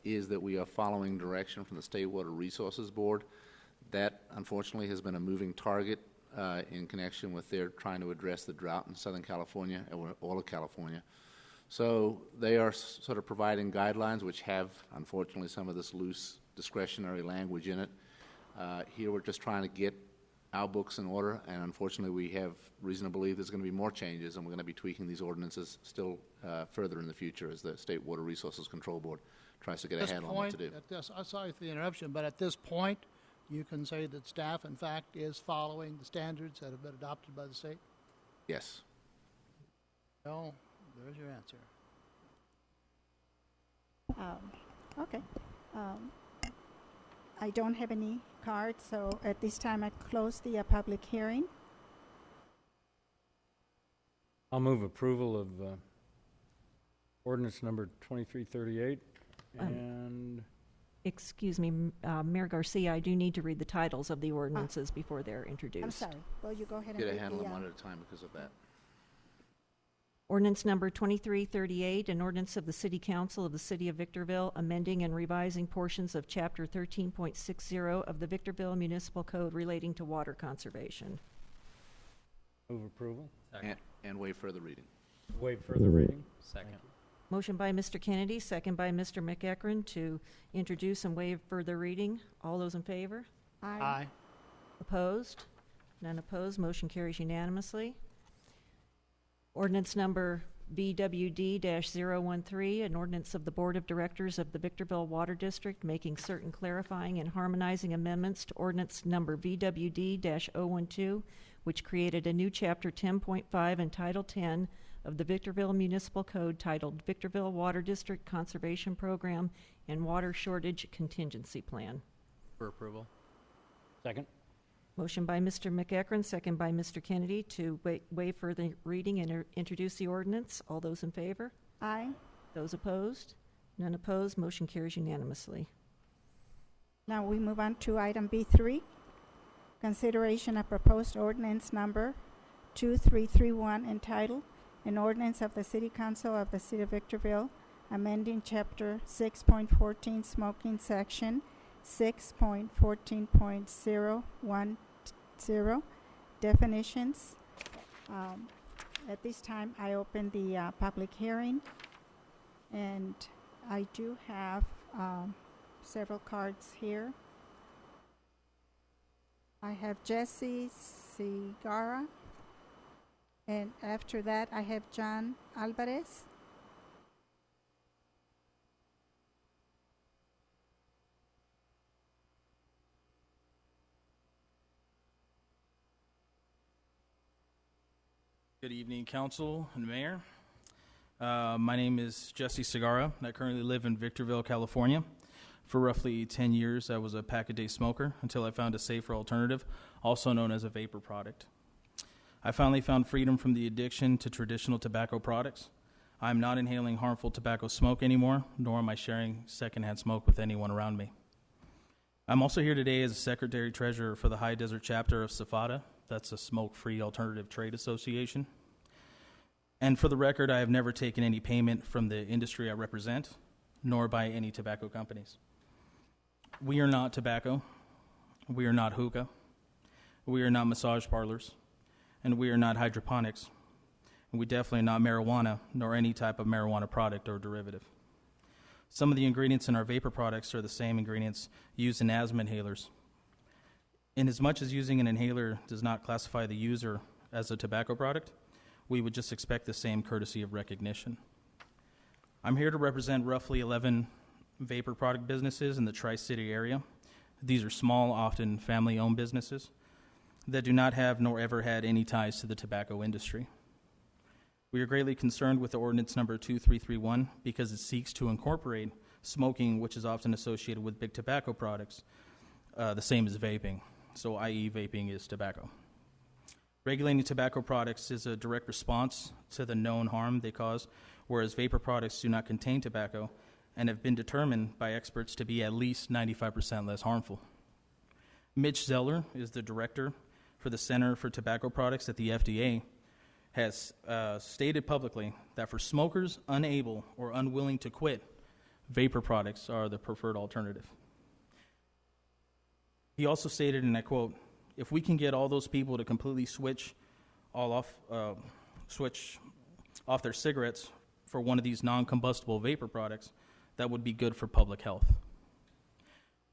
is that we are following direction from the State Water Resources Board. That, unfortunately, has been a moving target in connection with their trying to address the drought in Southern California, or all of California. So they are sort of providing guidelines which have, unfortunately, some of this loose discretionary language in it. Here we're just trying to get our books in order, and unfortunately we have reason to believe there's going to be more changes, and we're going to be tweaking these ordinances still further in the future as the State Water Resources Control Board tries to get ahead on what to do. I'm sorry for the interruption, but at this point, you can say that staff, in fact, is following the standards that have been adopted by the state? Yes. No, there's your answer. Okay. I don't have any cards, so at this time I close the public hearing. I'll move approval of ordinance number 2338 and... Excuse me, Mayor Garcia, I do need to read the titles of the ordinances before they're introduced. I'm sorry. Well, you go ahead and Get a read handle the, them one at a time because of that. Ordinance number 2338, an ordinance of the City Council of the City of Victorville amending and revising portions of Chapter 13.60 of the Victorville Municipal Code relating to water conservation. Move approval. And waive further reading. Waive further reading. Second. Motion by Mr. Kennedy, second by Mr. McEachran to introduce and waive further reading. All those in favor? Aye. Opposed? None opposed. Motion carries unanimously. Ordinance number BWD-013, an ordinance of the Board of Directors of the Victorville Water District making certain clarifying and harmonizing amendments to ordinance number VWD-012, which created a new Chapter 10.5 and Title 10 of the Victorville Municipal Code titled Victorville Water District Conservation Program and Water Shortage Contingency Plan. For approval. Second. Motion by Mr. McEachran, second by Mr. Kennedy to waive further reading and introduce the ordinance. All those in favor? Aye. Those opposed? None opposed. Motion carries unanimously. Now we move on to item B3, consideration of proposed ordinance number 2331 entitled An Ordinance of the City Council of the City of Victorville amending Chapter 6.14 Smoking Section 6.14.010 definitions. At this time, I open the public hearing, and I do have several cards here. I have Jesse Segarra, and after that, I have John Alvarez. Good evening, Council and Mayor. My name is Jesse Segarra, and I currently live in Victorville, California. For roughly 10 years, I was a pack-a-day smoker until I found a safer alternative, also known as a vapor product. I finally found freedom from the addiction to traditional tobacco products. I am not inhaling harmful tobacco smoke anymore, nor am I sharing secondhand smoke with anyone around me. I'm also here today as a Secretary-Treasurer for the High Desert Chapter of SFATA. That's a Smoke-Free Alternative Trade Association. And for the record, I have never taken any payment from the industry I represent, nor by any tobacco companies. We are not tobacco. We are not hookah. We are not massage parlors. And we are not hydroponics. And we definitely are not marijuana, nor any type of marijuana product or derivative. Some of the ingredients in our vapor products are the same ingredients used in asthma inhalers. Inasmuch as using an inhaler does not classify the user as a tobacco product, we would just expect the same courtesy of recognition. I'm here to represent roughly 11 vapor product businesses in the Tri-City area. These are small, often family-owned businesses that do not have nor ever had any ties to the tobacco industry. We are greatly concerned with the ordinance number 2331 because it seeks to incorporate smoking, which is often associated with big tobacco products, the same as vaping. So, i.e., vaping is tobacco. Regulating tobacco products is a direct response to the known harm they cause, whereas vapor products do not contain tobacco and have been determined by experts to be at least 95% less harmful. Mitch Zeller is the director for the Center for Tobacco Products at the FDA, has stated publicly that for smokers unable or unwilling to quit, vapor products are the preferred alternative. He also stated, and I quote, "If we can get all those people to completely switch off their cigarettes for one of these non-combustible vapor products, that would be good for public health."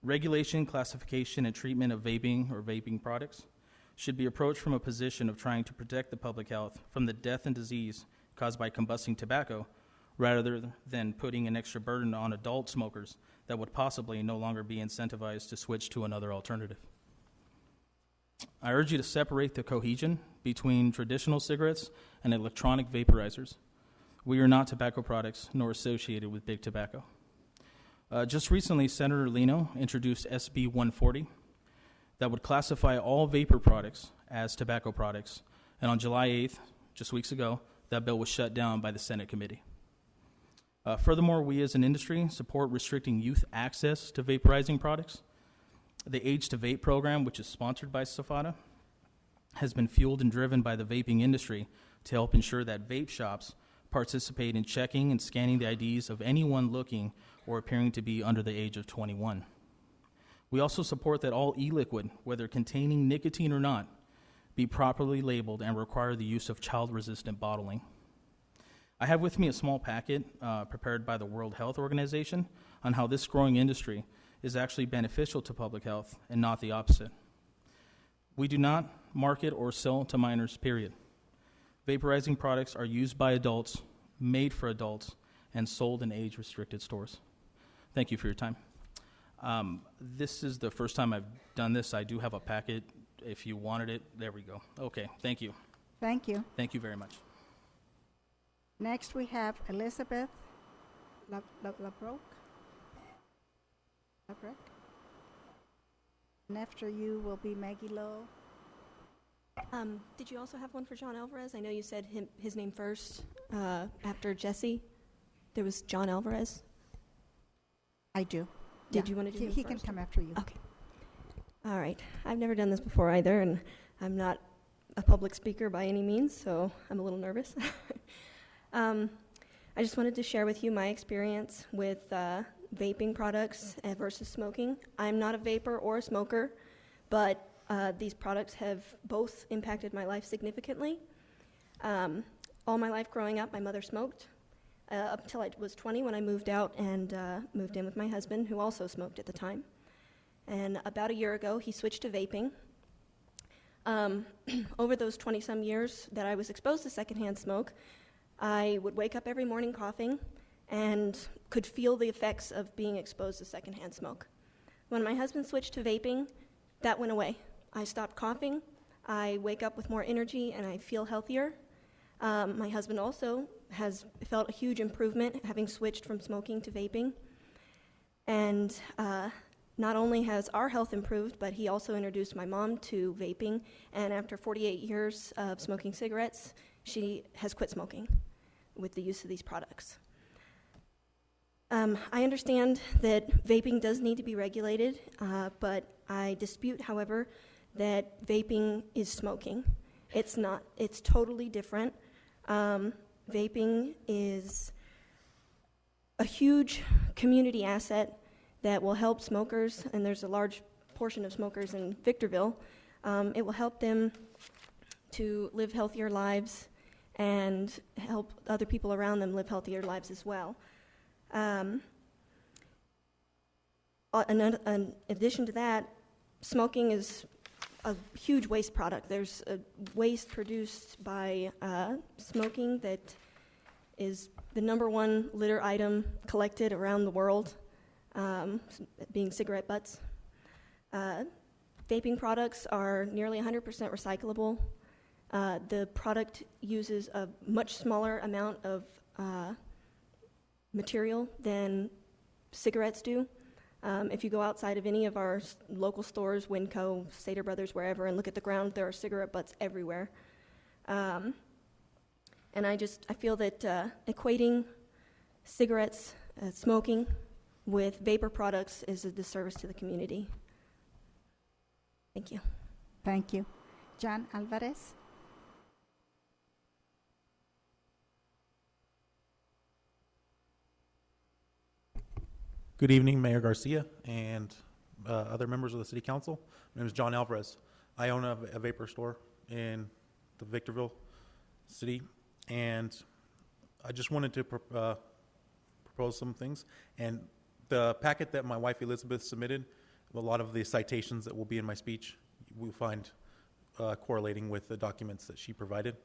Regulation, classification, and treatment of vaping or vaping products should be approached from a position of trying to protect the public health from the death and disease caused by combusting tobacco, rather than putting an extra burden on adult smokers that would possibly no longer be incentivized to switch to another alternative. I urge you to separate the cohesion between traditional cigarettes and electronic vaporizers. We are not tobacco products nor associated with big tobacco. Just recently, Senator Lino introduced SB 140 that would classify all vapor products as tobacco products, and on July 8th, just weeks ago, that bill was shut down by the Senate committee. Furthermore, we as an industry support restricting youth access to vaporizing products. The Age to Vape program, which is sponsored by SFATA, has been fueled and driven by the vaping industry to help ensure that vape shops participate in checking and scanning the IDs of anyone looking or appearing to be under the age of 21. We also support that all e-liquid, whether containing nicotine or not, be properly labeled and require the use of child-resistant bottling. I have with me a small packet prepared by the World Health Organization on how this growing industry is actually beneficial to public health and not the opposite. We do not market or sell to minors, period. Vaporizing products are used by adults, made for adults, and sold in age-restricted stores. Thank you for your time. This is the first time I've done this. I do have a packet. If you wanted it, there we go. Okay, thank you. Thank you. Thank you very much. Next, we have Elizabeth LaBroque. And after you will be Maggie Lowe. Did you also have one for John Alvarez? I know you said his name first after Jesse. There was John Alvarez. I do. Did you want to do him He first? can come after you. Okay. All right. I've never done this before either, and I'm not a public speaker by any means, so I'm a little nervous. I just wanted to share with you my experience with vaping products versus smoking. I'm not a vapor or a smoker, but these products have both impacted my life significantly. All my life growing up, my mother smoked up until I was 20 when I moved out and moved in with my husband, who also smoked at the time. And about a year ago, he switched to vaping. Over those 20-some years that I was exposed to secondhand smoke, I would wake up every morning coughing and could feel the effects of being exposed to secondhand smoke. When my husband switched to vaping, that went away. I stopped coughing, I wake up with more energy, and I feel healthier. My husband also has felt a huge improvement having switched from smoking to vaping. And not only has our health improved, but he also introduced my mom to vaping, and after 48 years of smoking cigarettes, she has quit smoking with the use of these products. I understand that vaping does need to be regulated, but I dispute, however, that vaping is smoking. It's not. It's totally different. Vaping is a huge community asset that will help smokers, and there's a large portion of smokers in Victorville. It will help them to live healthier lives and help other people around them live healthier lives as well. In addition to that, smoking is a huge waste product. There's a waste produced by smoking that is the #1 litter item collected around the world, being cigarette butts. Vaping products are nearly 100% recyclable. The product uses a much smaller amount of material than cigarettes do. If you go outside of any of our local stores, Winco, Sater Brothers, wherever, and look at the ground, there are cigarette butts everywhere. And I feel that equating cigarettes, smoking, with vapor products is a disservice to the community. Thank you. Thank you. John Alvarez. Good evening, Mayor Garcia and other members of the City Council. My name is John Alvarez. I own a vapor store in the Victorville city, and I just wanted to propose some things. And the packet that my wife Elizabeth submitted, a lot of the citations that will be in my speech, we'll find correlating with the documents that she provided.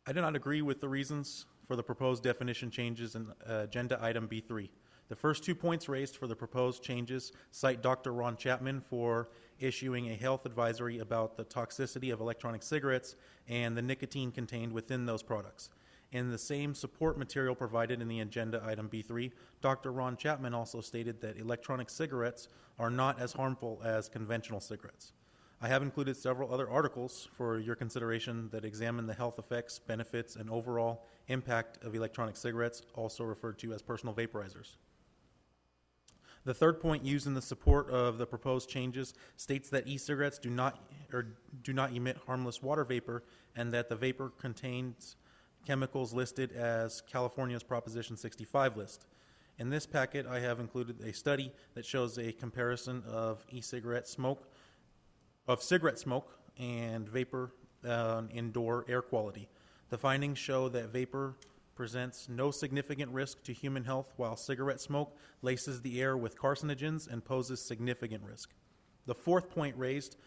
I do not agree with the reasons for the proposed definition changes in agenda item B3. The first 2 points raised for the proposed changes cite Dr. Ron Chapman for issuing a health advisory about the toxicity of electronic cigarettes and the nicotine contained within those products. In the same support material provided in the agenda item B3, Dr. Ron Chapman also stated that electronic cigarettes are not as harmful as conventional cigarettes. I have included several other articles for your consideration that examine the health effects, benefits, and overall impact of electronic cigarettes, also referred to as personal vaporizers. The third point used in the support of the proposed changes states that e-cigarettes do not emit harmless water vapor, and that the vapor contains chemicals listed as California's Proposition 65 list. In this packet, I have included a study that shows a comparison of cigarette smoke and vapor indoor air quality. The findings show that vapor presents no significant risk to human health, while cigarette smoke laces the air with carcinogens and poses significant risk. The fourth point raised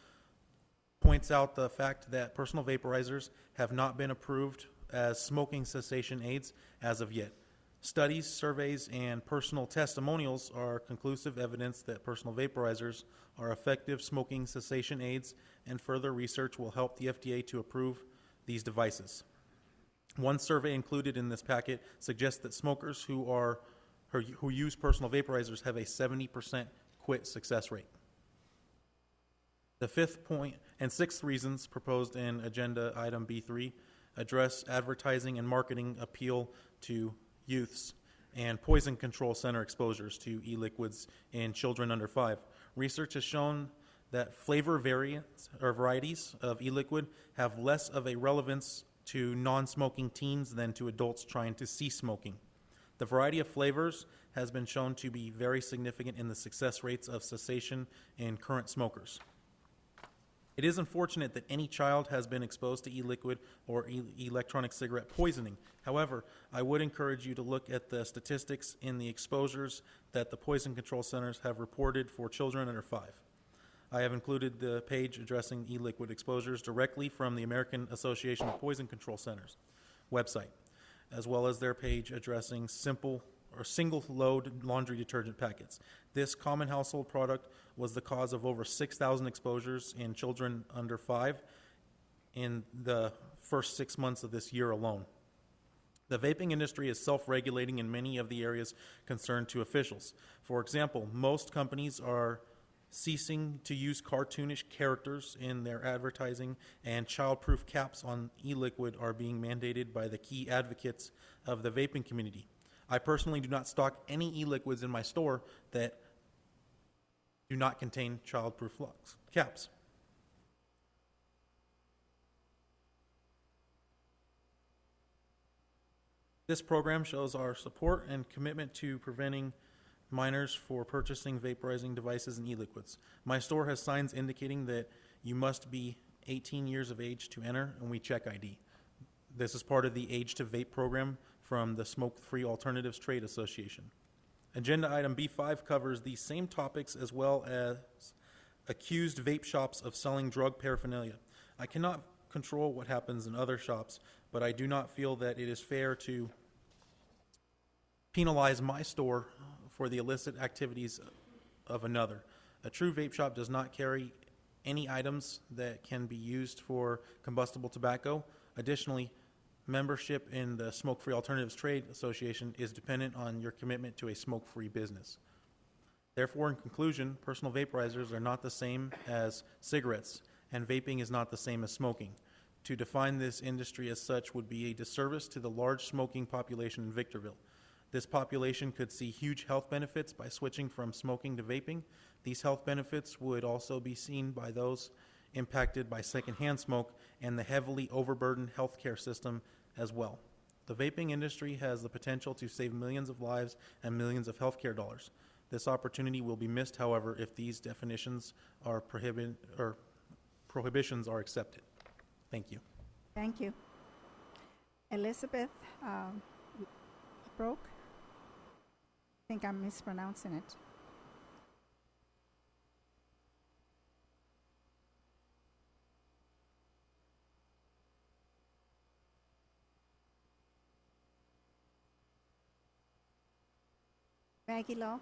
points out the fact that personal vaporizers have not been approved as smoking cessation aids as of yet. Studies, surveys, and personal testimonials are conclusive evidence that personal vaporizers are effective smoking cessation aids, and further research will help the FDA to approve these devices. One survey included in this packet suggests that smokers who use personal vaporizers have a 70% quit success rate. The fifth point and sixth reasons proposed in agenda item B3 address advertising and marketing appeal to youths and poison control center exposures to e-liquids in children under 5. Research has shown that flavor variants or varieties of e-liquid have less of a relevance to non-smoking teens than to adults trying to cease smoking. The variety of flavors has been shown to be very significant in the success rates of cessation in current smokers. It is unfortunate that any child has been exposed to e-liquid or electronic cigarette poisoning. However, I would encourage you to look at the statistics in the exposures that the poison control centers have reported for children under 5. I have included the page addressing e-liquid exposures directly from the American Association of Poison Control Centers website, as well as their page addressing simple or single-load laundry detergent packets. This common household product was the cause of over 6,000 exposures in children under 5 in the first 6 months of this year alone. The vaping industry is self-regulating in many of the areas concerned to officials. For example, most companies are ceasing to use cartoonish characters in their advertising, and child-proof caps on e-liquid are being mandated by the key advocates of the vaping community. I personally do not stock any e-liquids in my store that do not contain child-proof caps. This program shows our support and commitment to preventing minors for purchasing vaporizing devices and e-liquids. My store has signs indicating that you must be 18 years of age to enter, and we check ID. This is part of the Age to Vape program from the Smoke-Free Alternatives Trade Association. Agenda item B5 covers these same topics as well as accused vape shops of selling drug paraphernalia. I cannot control what happens in other shops, but I do not feel that it is fair to penalize my store for the illicit activities of another. A true vape shop does not carry any items that can be used for combustible tobacco. Additionally, membership in the Smoke-Free Alternatives Trade Association is dependent on your commitment to a smoke-free business. Therefore, in conclusion, personal vaporizers are not the same as cigarettes, and vaping is not the same as smoking. To define this industry as such would be a disservice to the large smoking population in Victorville. This population could see huge health benefits by switching from smoking to vaping. These health benefits would also be seen by those impacted by secondhand smoke and the heavily overburdened healthcare system as well. The vaping industry has the potential to save millions of lives and millions of healthcare dollars. This opportunity will be missed, however, if these definitions are prohibitions are accepted. Thank you. Thank you. Elizabeth Broke. I think I'm mispronouncing it. Maggie Law.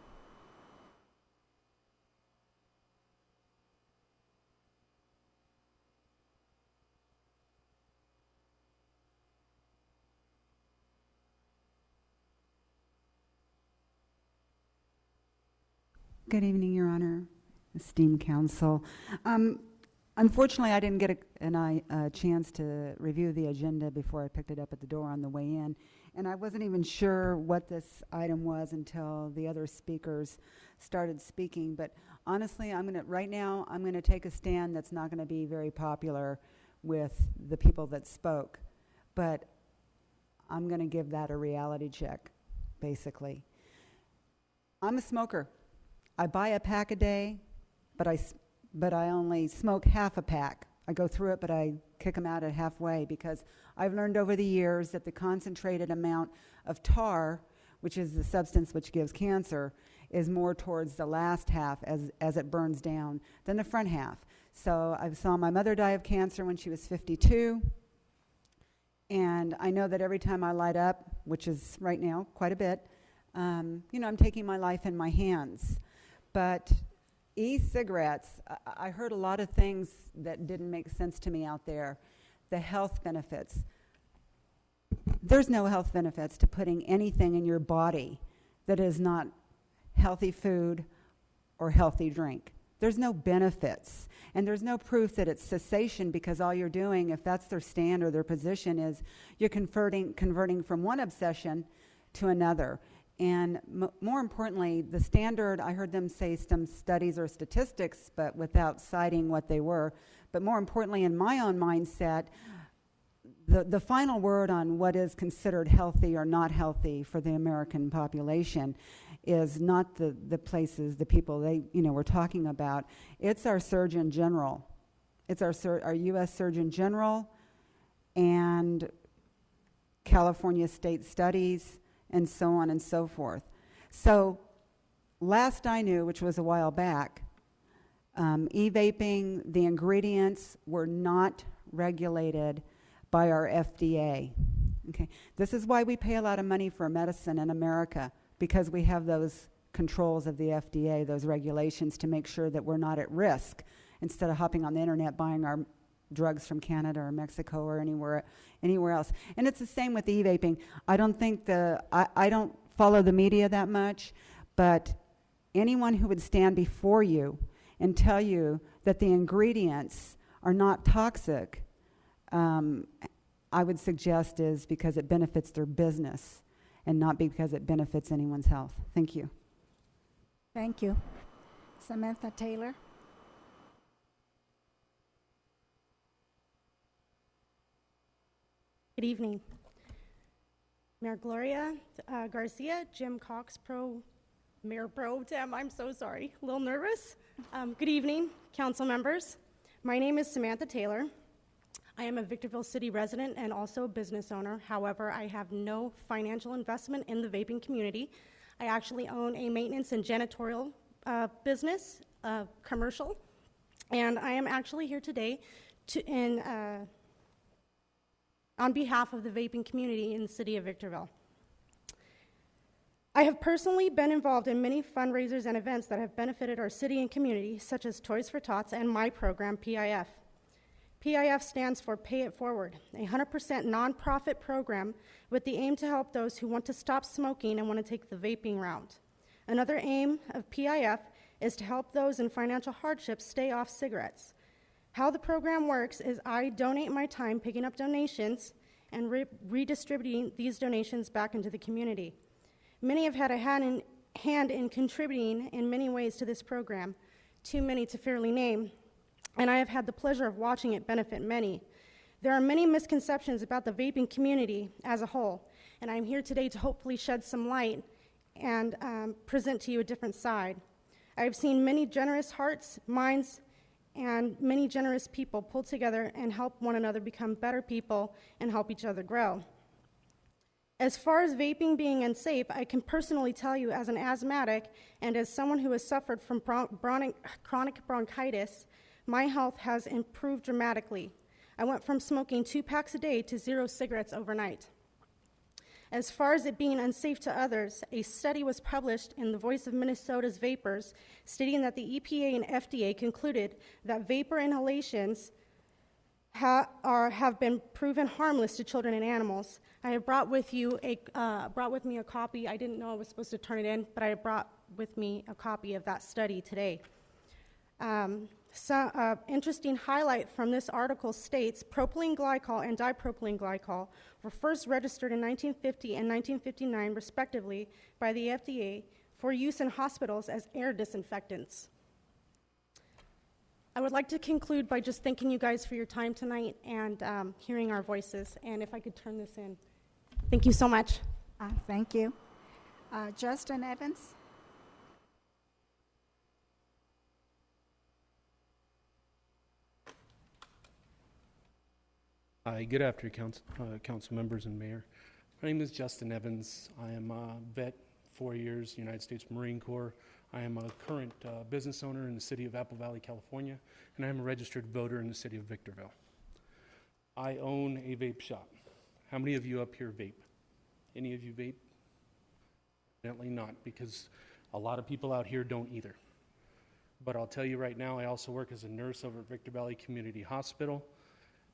Good evening, Your Honor, esteemed counsel. Unfortunately, I didn't get a chance to review the agenda before I picked it up at the door on the way in, and I wasn't even sure what this item was until the other speakers started speaking. But honestly, right now I'm gonna take a stand that's not gonna be very popular with the people that spoke, but I'm gonna give that a reality check, basically. I'm a smoker. I buy a pack a day, but I only smoke half a pack. I go through it, but I kick them out at halfway, because I've learned over the years that the concentrated amount of tar, which is the substance which gives cancer, is more towards the last half as it burns down than the front half. So I saw my mother die of cancer when she was 52, and I know that every time I light up, which is right now quite a bit, I'm taking my life in my hands. But e-cigarettes, I heard a lot of things that didn't make sense to me out there. The health benefits. There's no health benefits to putting anything in your body that is not healthy food or healthy drink. There's no benefits. And there's no proof that it's cessation, because all you're doing, if that's their stand or their position, is you're converting from one obsession to another. And more importantly, the standard, I heard them say some studies or statistics, but without citing what they were. But more importantly, in my own mindset, the final word on what is considered healthy or not healthy for the American population is not the places, the people we're talking about. It's our Surgeon General. It's our U.S. Surgeon General and California State Studies, and so on and so forth. So last I knew, which was a while back, e-vaping, the ingredients were not regulated by our FDA. Okay, this is why we pay a lot of money for medicine in America, because we have those controls of the FDA, those regulations, to make sure that we're not at risk, instead of hopping on the internet buying our drugs from Canada or Mexico or anywhere else. And it's the same with e-vaping. I don't follow the media that much, but anyone who would stand before you and tell you that the ingredients are not toxic, I would suggest is because it benefits their business and not because it benefits anyone's health. Thank you. Thank you. Samantha Taylor. Good evening. Mayor Gloria Garcia, Jim Cox, Mayor Pro Tem, I'm so sorry, a little nervous. Good evening, council members. My name is Samantha Taylor. I am a Victorville City resident and also a business owner. However, I have no financial investment in the vaping community. I actually own a maintenance and janitorial business, commercial, and I am actually here today on behalf of the vaping community in the city of Victorville. I have personally been involved in many fundraisers and events that have benefited our city and community, such as Toys for Tots and my program, PIF. PIF stands for Pay It Forward, a 100% nonprofit program with the aim to help those who want to stop smoking and want to take the vaping route. Another aim of PIF is to help those in financial hardship stay off cigarettes. How the program works is I donate my time picking up donations and redistributing these donations back into the community. Many have had a hand in contributing in many ways to this program, too many to fairly name, and I have had the pleasure of watching it benefit many. There are many misconceptions about the vaping community as a whole, and I'm here today to hopefully shed some light and present to you a different side. I've seen many generous hearts, minds, and many generous people pull together and help one another become better people and help each other grow. As far as vaping being unsafe, I can personally tell you as an asthmatic and as someone who has suffered from chronic bronchitis, my health has improved dramatically. I went from smoking 2 packs a day to 0 cigarettes overnight. As far as it being unsafe to others, a study was published in the Voice of Minnesota's Vapors stating that the EPA and FDA concluded that vapor inhalations have been proven harmless to children and animals. I have brought with me a copy. I didn't know I was supposed to turn it in, but I brought with me a copy of that study today. Interesting highlight from this article states propylene glycol and dipropylene glycol were first registered in 1950 and 1959, respectively, by the FDA for use in hospitals as air disinfectants. I would like to conclude by just thanking you guys for your time tonight and hearing our voices. And if I could turn this in. Thank you so much. Thank you. Justin Evans? Hi, good afternoon, council members and mayor. My name is Justin Evans. I am a vet, 4 years, United States Marine Corps. I am a current business owner in the city of Apple Valley, California, and I am a registered voter in the city of Victorville. I own a vape shop. How many of you up here vape? Any of you vape? Evidently not, because a lot of people out here don't either. But I'll tell you right now, I also work as a nurse over at Victor Valley Community Hospital,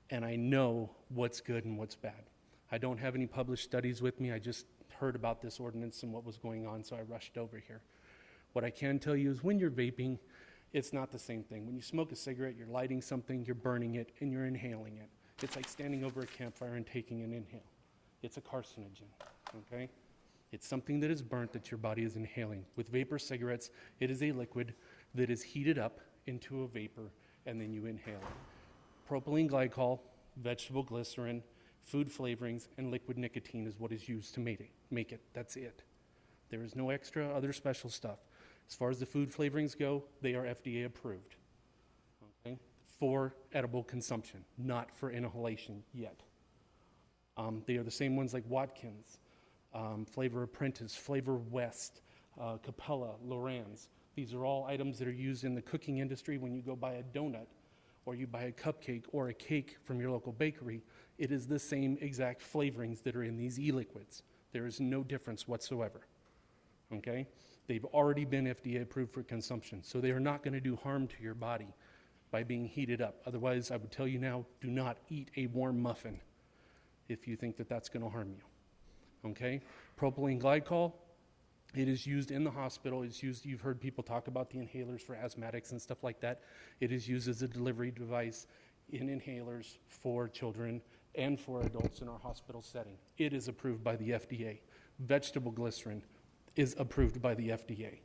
and I know what's good and what's bad. I don't have any published studies with me. I just heard about this ordinance and what was going on, so I rushed over here. What I can tell you is when you're vaping, it's not the same thing. When you smoke a cigarette, you're lighting something, you're burning it, and you're inhaling it. It's like standing over a campfire and taking an inhale. It's a carcinogen, okay? It's something that is burnt that your body is inhaling. With vapor cigarettes, it is a liquid that is heated up into a vapor, and then you inhale it. Propylene glycol, vegetable glycerin, food flavorings, and liquid nicotine is what is used to make it. That's it. There is no extra other special stuff. As far as the food flavorings go, they are FDA approved, okay, for edible consumption, not for inhalation yet. They are the same ones like Watkins, Flavor Apprentice, Flavor West, Capella, Loran's. These are all items that are used in the cooking industry. When you go buy a donut or you buy a cupcake or a cake from your local bakery, it is the same exact flavorings that are in these e-liquids. There is no difference whatsoever, okay? They've already been FDA approved for consumption, so they are not going to do harm to your body by being heated up. Otherwise, I would tell you now, do not eat a warm muffin if you think that that's going to harm you, okay? Propylene glycol, it is used in the hospital. It's used, you've heard people talk about the inhalers for asthmatics and stuff like that. It is used as a delivery device in inhalers for children and for adults in our hospital setting. It is approved by the FDA. Vegetable glycerin is approved by the FDA,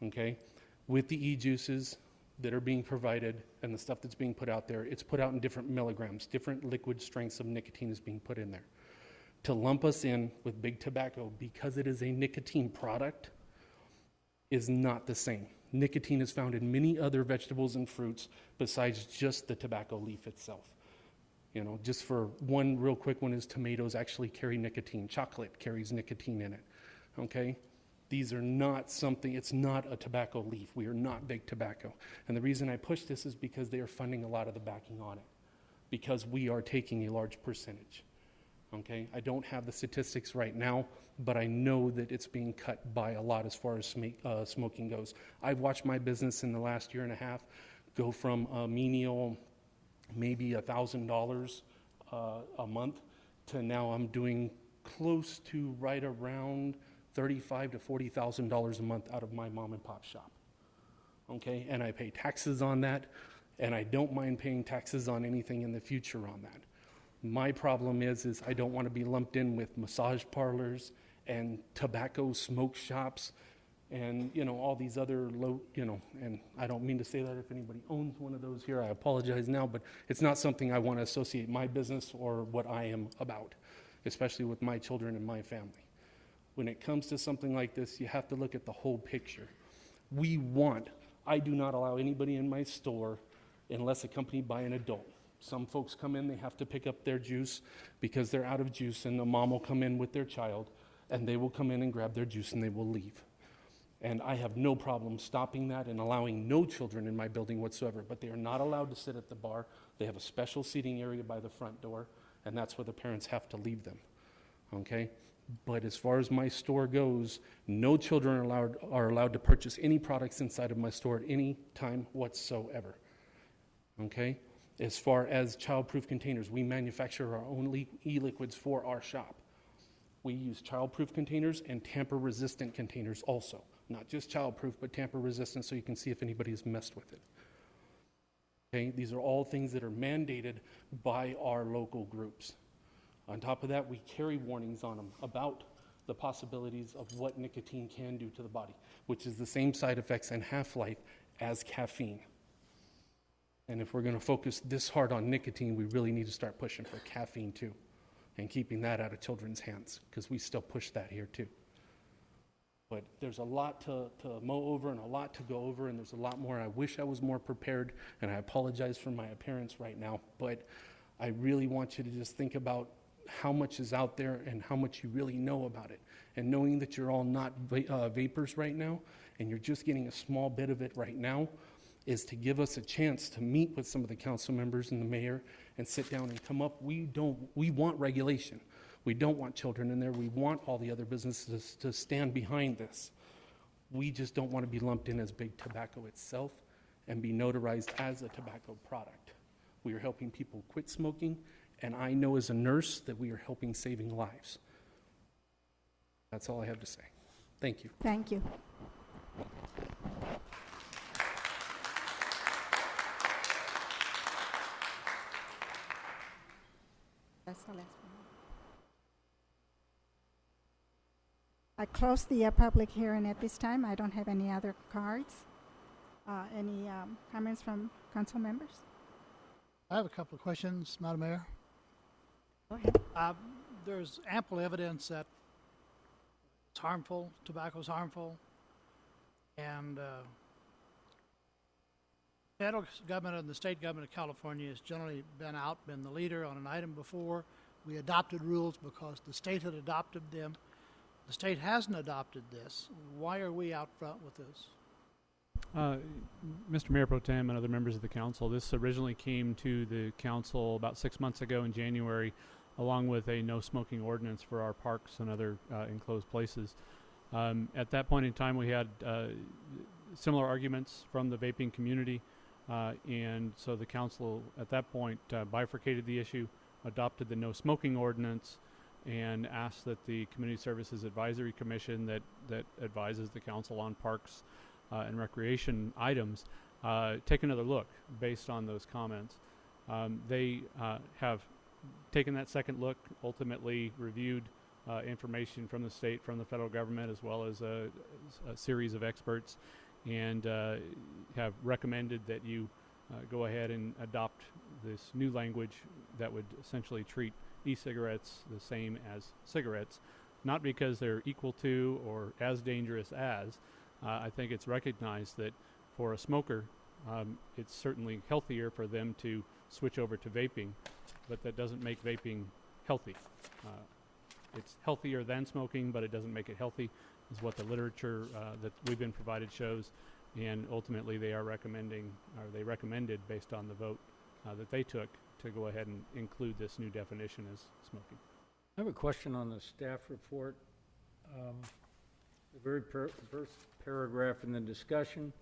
okay? With the e-juices that are being provided and the stuff that's being put out there, it's put out in different milligrams, different liquid strengths of nicotine is being put in there. To lump us in with big tobacco because it is a nicotine product is not the same. Nicotine is found in many other vegetables and fruits besides just the tobacco leaf itself. You know, just for one real quick one is tomatoes actually carry nicotine. Chocolate carries nicotine in it, okay? These are not something, it's not a tobacco leaf. We are not big tobacco. And the reason I push this is because they are funding a lot of the backing on it, because we are taking a large percentage. Okay, I don't have the statistics right now, but I know that it's being cut by a lot as far as smoking goes. I've watched my business in the last year and a half go from a menial, maybe $1,000 a month, to now I'm doing close to right around $35,000 to $40,000 a month out of my mom and pop shop. Okay, and I pay taxes on that, and I don't mind paying taxes on anything in the future on that. My problem is I don't want to be lumped in with massage parlors and tobacco smoke shops and, all these other low, and I don't mean to say that if anybody owns one of those here, I apologize now, but it's not something I want to associate my business or what I am about, especially with my children and my family. When it comes to something like this, you have to look at the whole picture. I do not allow anybody in my store unless accompanied by an adult. Some folks come in, they have to pick up their juice because they're out of juice, and the mom will come in with their child, and they will come in and grab their juice, and they will leave. And I have no problem stopping that and allowing no children in my building whatsoever, but they are not allowed to sit at the bar. They have a special seating area by the front door, and that's where the parents have to leave them, okay? But as far as my store goes, no children are allowed to purchase any products inside of my store at any time whatsoever, okay? As far as child-proof containers, we manufacture our own e-liquids for our shop. We use child-proof containers and tamper-resistant containers also. Not just child-proof, but tamper-resistant, so you can see if anybody has messed with it. Okay, these are all things that are mandated by our local groups. On top of that, we carry warnings on them about the possibilities of what nicotine can do to the body, which is the same side effects and half-life as caffeine. And if we're going to focus this hard on nicotine, we really need to start pushing for caffeine too, and keeping that out of children's hands, because we still push that here too. But there's a lot to mow over and a lot to go over, and there's a lot more. I wish I was more prepared, and I apologize for my appearance right now, but I really want you to just think about how much is out there and how much you really know about it. And knowing that you're all not vapors right now, and you're just getting a small bit of it right now, is to give us a chance to meet with some of the council members and the mayor and sit down and come up. We want regulation. We don't want children in there. We want all the other businesses to stand behind this. We just don't want to be lumped in as big tobacco itself and be notarized as a tobacco product. We are helping people quit smoking, and I know as a nurse that we are helping saving lives. That's all I have to say. Thank you. Thank you. That's the last one. I close the public hearing at this time. I don't have any other cards. Any comments from council members? I have a couple of questions, Madam Mayor. Go ahead. There's ample evidence that it's harmful, tobacco is harmful, and federal government and the state government of California has generally been the leader on an item before. We adopted rules because the state had adopted them. The state hasn't adopted this. Why are we out front with this? Mr. Mayor Pro Tem and other members of the council, this originally came to the council about 6 months ago in January, along with a no smoking ordinance for our parks and other enclosed places. At that point in time, we had similar arguments from the vaping community, and so the council at that point bifurcated the issue, adopted the no smoking ordinance, and asked that the Community Services Advisory Commission that advises the council on parks and recreation items take another look based on those comments. They have taken that second look, ultimately reviewed information from the state, from the federal government, as well as a series of experts, and have recommended that you go ahead and adopt this new language that would essentially treat e-cigarettes the same as cigarettes, not because they're equal to or as dangerous as. I think it's recognized that for a smoker, it's certainly healthier for them to switch over to vaping, but that doesn't make vaping healthy. It's healthier than smoking, but it doesn't make it healthy, is what the literature that we've been provided shows, and ultimately they recommended based on the vote that they took to go ahead and include this new definition as smoking. I have a question on the staff report. The very first paragraph in the discussion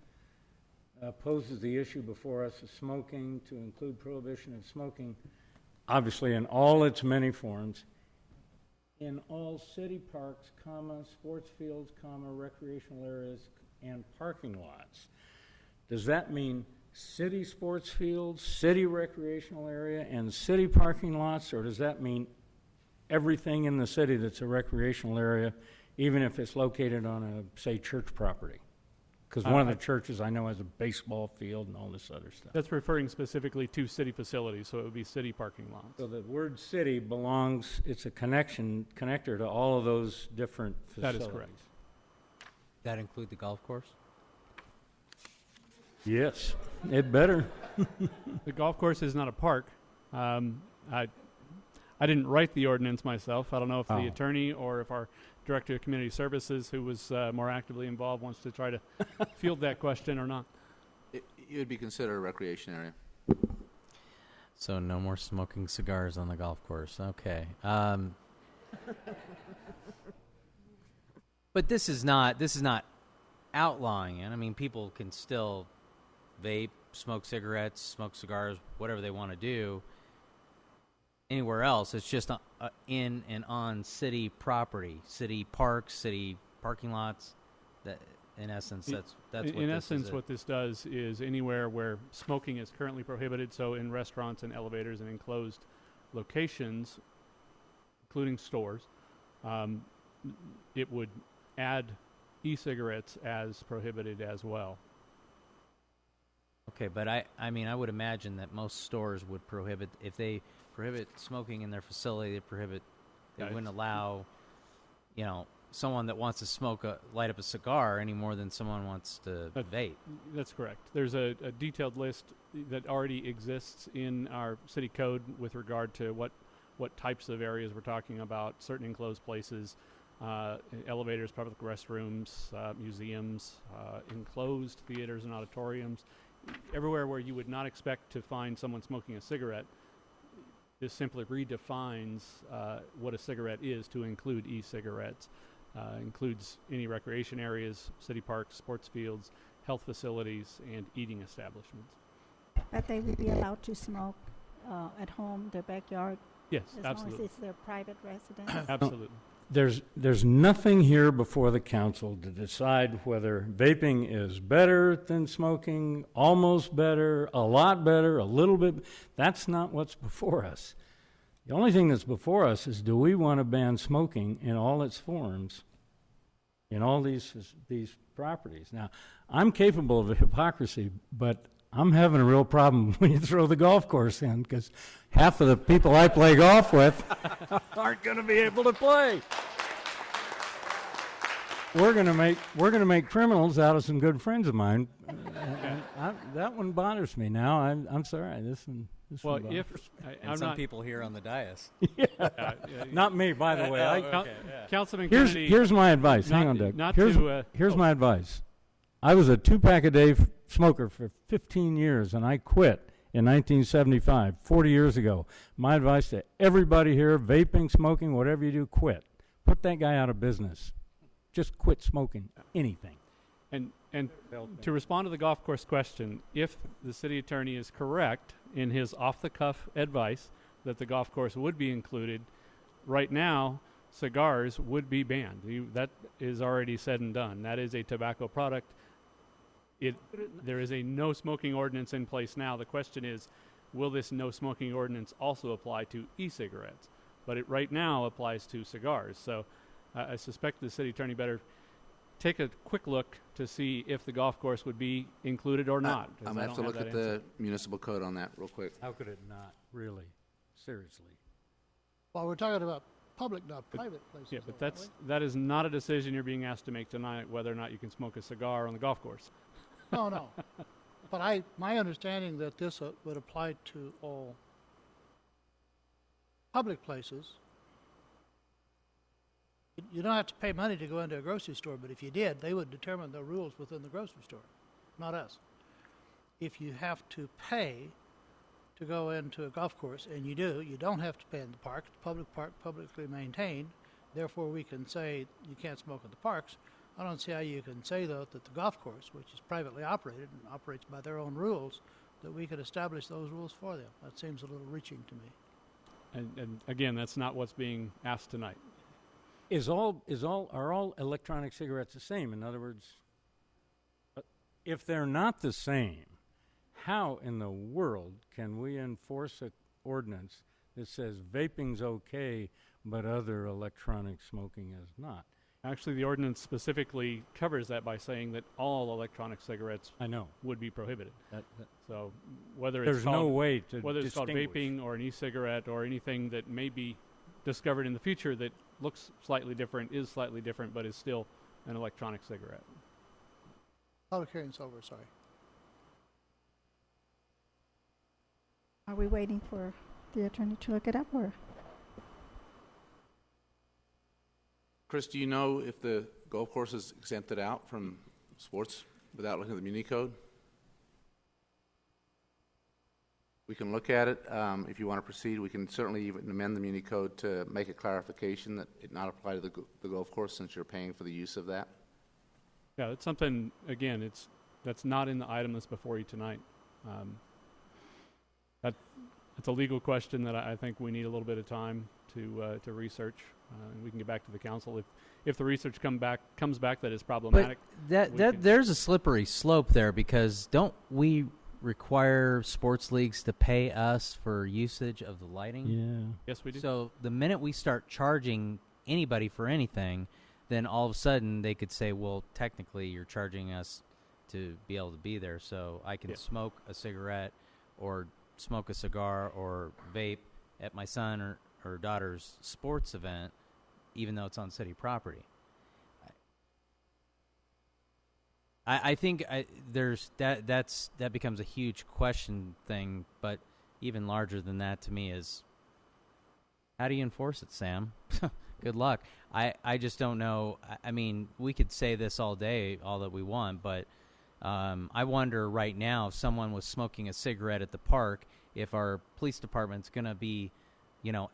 poses the issue before us of smoking to include prohibition of smoking, obviously in all its many forms, in all city parks, sports fields, recreational areas, and parking lots. Does that mean city sports fields, city recreational area, and city parking lots, or does that mean everything in the city that's a recreational area, even if it's located on a, say, church property? Because one of the churches I know has a baseball field and all this other stuff. That's referring specifically to city facilities, so it would be city parking lots. So the word city belongs, it's a connector to all of those different facilities. That is correct. That include the golf course? Yes, it better. The golf course is not a park. I didn't write the ordinance myself. I don't know if the attorney or if our Director of Community Services, who was more actively involved, wants to try to field that question or not. It would be considered a recreation area. So no more smoking cigars on the golf course. Okay. But this is not outlawing it. I mean, people can still vape, smoke cigarettes, smoke cigars, whatever they want to do. Anywhere else, it's just in and on city property, city parks, city parking lots. That, in essence, that's what in this essence, is. what this does is anywhere where smoking is currently prohibited, so in restaurants and elevators and enclosed locations, including stores, it would add e-cigarettes as prohibited as well. Okay, but I mean, I would imagine that most stores would prohibit, if they prohibit smoking in their facility, they wouldn't allow, someone that wants to light up a cigar any more than someone wants to vape. That's correct. There's a detailed list that already exists in our city code with regard to what types of areas we're talking about, certain enclosed places, elevators, public restrooms, museums, enclosed theaters and auditoriums. Everywhere where you would not expect to find someone smoking a cigarette, this simply redefines what a cigarette is to include e-cigarettes. Includes any recreation areas, city parks, sports fields, health facilities, and eating establishments. But they would be allowed to smoke at home, their backyard? Yes, as absolutely. long as it's their private residence? Absolutely. There's nothing here before the council to decide whether vaping is better than smoking, almost better, a lot better, a little bit. That's not what's before us. The only thing that's before us is, do we want to ban smoking in all its forms in all these properties? Now, I'm capable of hypocrisy, but I'm having a real problem when you throw the golf course in, because half of the people I play golf with aren't going to be able to play. We're going to make criminals out of some good friends of mine. That one bothers me now. I'm sorry. This one bothers me. And some people here on the dais. Not me, by the way. Councilman Kennedy. Here's my advice. Hang on, Doug. Here's my advice. I was a 2-pack-a-day smoker for 15 years, and I quit in 1975, 40 years ago. My advice to everybody here, vaping, smoking, whatever you do, quit. Put that guy out of business. Just quit smoking anything. And to respond to the golf course question, if the city attorney is correct in his off-the-cuff advice that the golf course would be included, right now, cigars would be banned. That is already said and done. That is a tobacco product. There is a no smoking ordinance in place now. The question is, will this no smoking ordinance also apply to e-cigarettes? But it right now applies to cigars. So I suspect the city attorney better take a quick look to see if the golf course would be included or not. I'm going to have to look at the municipal code on that real quick. How could it not? Really? Seriously? Well, we're talking about public, not private places. Yeah, but that is not a decision you're being asked to make tonight, whether or not you can smoke a cigar on the golf course. No. But my understanding that this would apply to all public places. You don't have to pay money to go into a grocery store, but if you did, they would determine the rules within the grocery store, not us. If you have to pay to go into a golf course, and you don't have to pay in the park. The public park publicly maintained. Therefore, we can say you can't smoke in the parks. I don't see how you can say, though, that the golf course, which is privately operated and operates by their own rules, that we could establish those rules for them. That seems a little reaching to me. And again, that's not what's being asked tonight. Are all electronic cigarettes the same? In other words, if they're not the same, how in the world can we enforce an ordinance that says vaping's okay, but other electronic smoking is not? Actually, the ordinance specifically covers that by saying that all electronic cigarettes would be prohibited. So whether it's There's no way to whether it's called distinguish. vaping or an e-cigarette or anything that may be discovered in the future that looks slightly different, is slightly different, but is still an electronic cigarette. Public hearing's over, sorry. Are we waiting for the attorney to look it up, or? Chris, do you know if the golf course is exempted out from sports without looking at the Muni Code? We can look at it. If you want to proceed, we can certainly even amend the Muni Code to make a clarification that it not apply to the golf course, since you're paying for the use of that. Yeah, it's something, again, that's not in the item that's before you tonight. It's a legal question that I think we need a little bit of time to research, and we can get back to the council if the research comes back that is problematic. But there's a slippery slope there, because don't we require sports leagues to pay us for usage of the lighting? Yeah. Yes, we do. So the minute we start charging anybody for anything, then all of a sudden they could say, well, technically you're charging us to be able to be there, so I can smoke a cigarette or smoke a cigar or vape at my son or daughter's sports event, even though it's on city property. I think there's that becomes a huge question thing, but even larger than that to me is, how do you enforce it, Sam? Good luck. I just don't know. I mean, we could say this all day, all that we want, but I wonder right now, if someone was smoking a cigarette at the park, if our police department's going to be,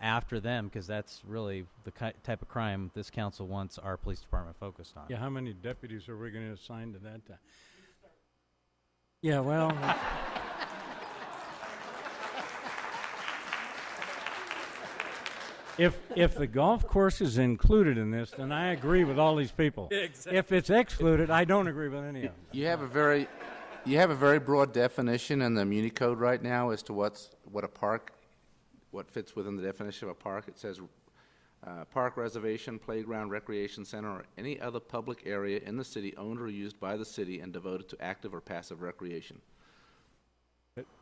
after them, because that's really the type of crime this council wants our police department focused on. Yeah, how many deputies are we going to assign to that? Yeah, well... If the golf course is included in this, then I agree with all these people. Exactly. If it's excluded, I don't agree with any of them. You have a very broad definition in the Muni Code right now as to what a park, what fits within the definition of a park. It says park, reservation, playground, recreation center, or any other public area in the city owned or used by the city and devoted to active or passive recreation.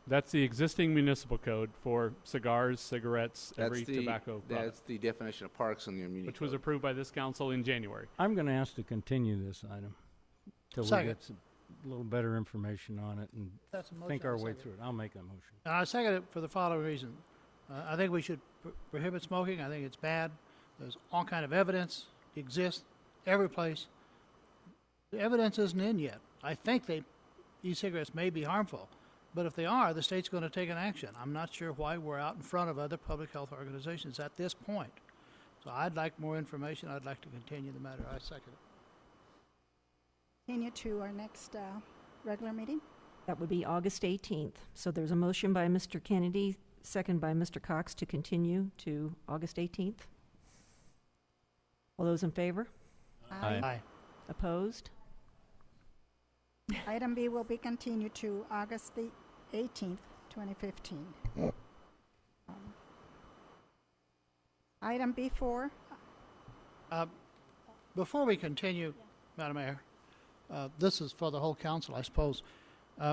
That's the existing municipal code for cigars, cigarettes, every tobacco product. That's the definition of parks in the Muni Code. Which was approved by this council in January. I'm going to ask to continue this item till we get a little better information on it and think our way through it. I'll make that motion. And I second it for the following reason. I think we should prohibit smoking. I think it's bad. There's all kind of evidence exists every place. The evidence isn't in yet. I think e-cigarettes may be harmful. But if they are, the state's going to take an action. I'm not sure why we're out in front of other public health organizations at this point. So I'd like more information. I'd like to continue the matter. I second it. Continue to our next regular meeting. That would be August 18th. So there's a motion by Mr. Kennedy, second by Mr. Cox, to continue to August 18th. All those in favor? Aye. Aye. Opposed? Item B will be continued to August the 18th, 2015. Item B4. Before we continue, Madam Mayor, this is for the whole council, I suppose.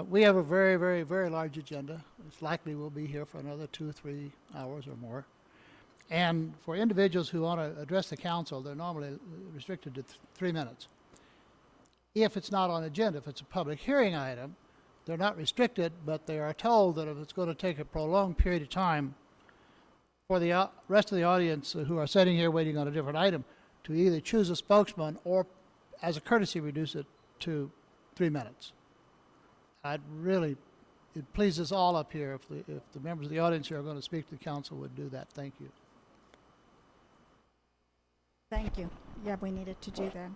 We have a very, very, very large agenda. It's likely we'll be here for another 2 or 3 hours or more. And for individuals who want to address the council, they're normally restricted to 3 minutes. If it's not on agenda, if it's a public hearing item, they're not restricted, but they are told that if it's going to take a prolonged period of time for the rest of the audience who are sitting here waiting on a different item to either choose a spokesman or, as a courtesy, reduce it to 3 minutes. I'd really, it pleases all up here if the members of the audience here are going to speak to the council would do that. Thank you. Thank you. Yeah, we needed to do that,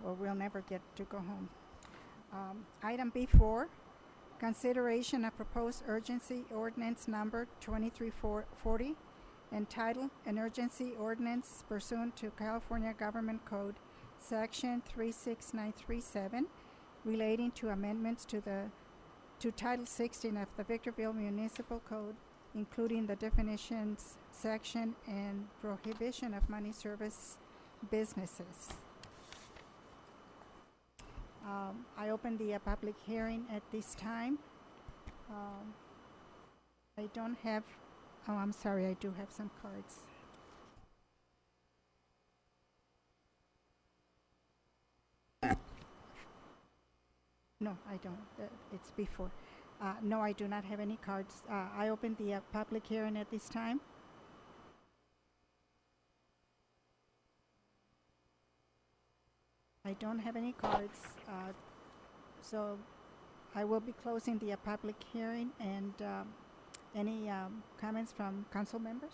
or we'll never get to go home. Item B4, consideration of proposed urgency ordinance number 2340, entitled An Urgency Ordinance Pursuant to California Government Code, Section 36937, relating to amendments to Title 16 of the Victorville Municipal Code, including the definitions section and prohibition of money service businesses. I open the public hearing at this time. I don't have, oh, I'm sorry, I do have some cards. No, I don't. It's before. No, I do not have any cards. I open the public hearing at this time. I don't have any cards, so I will be closing the public hearing. And any comments from council members?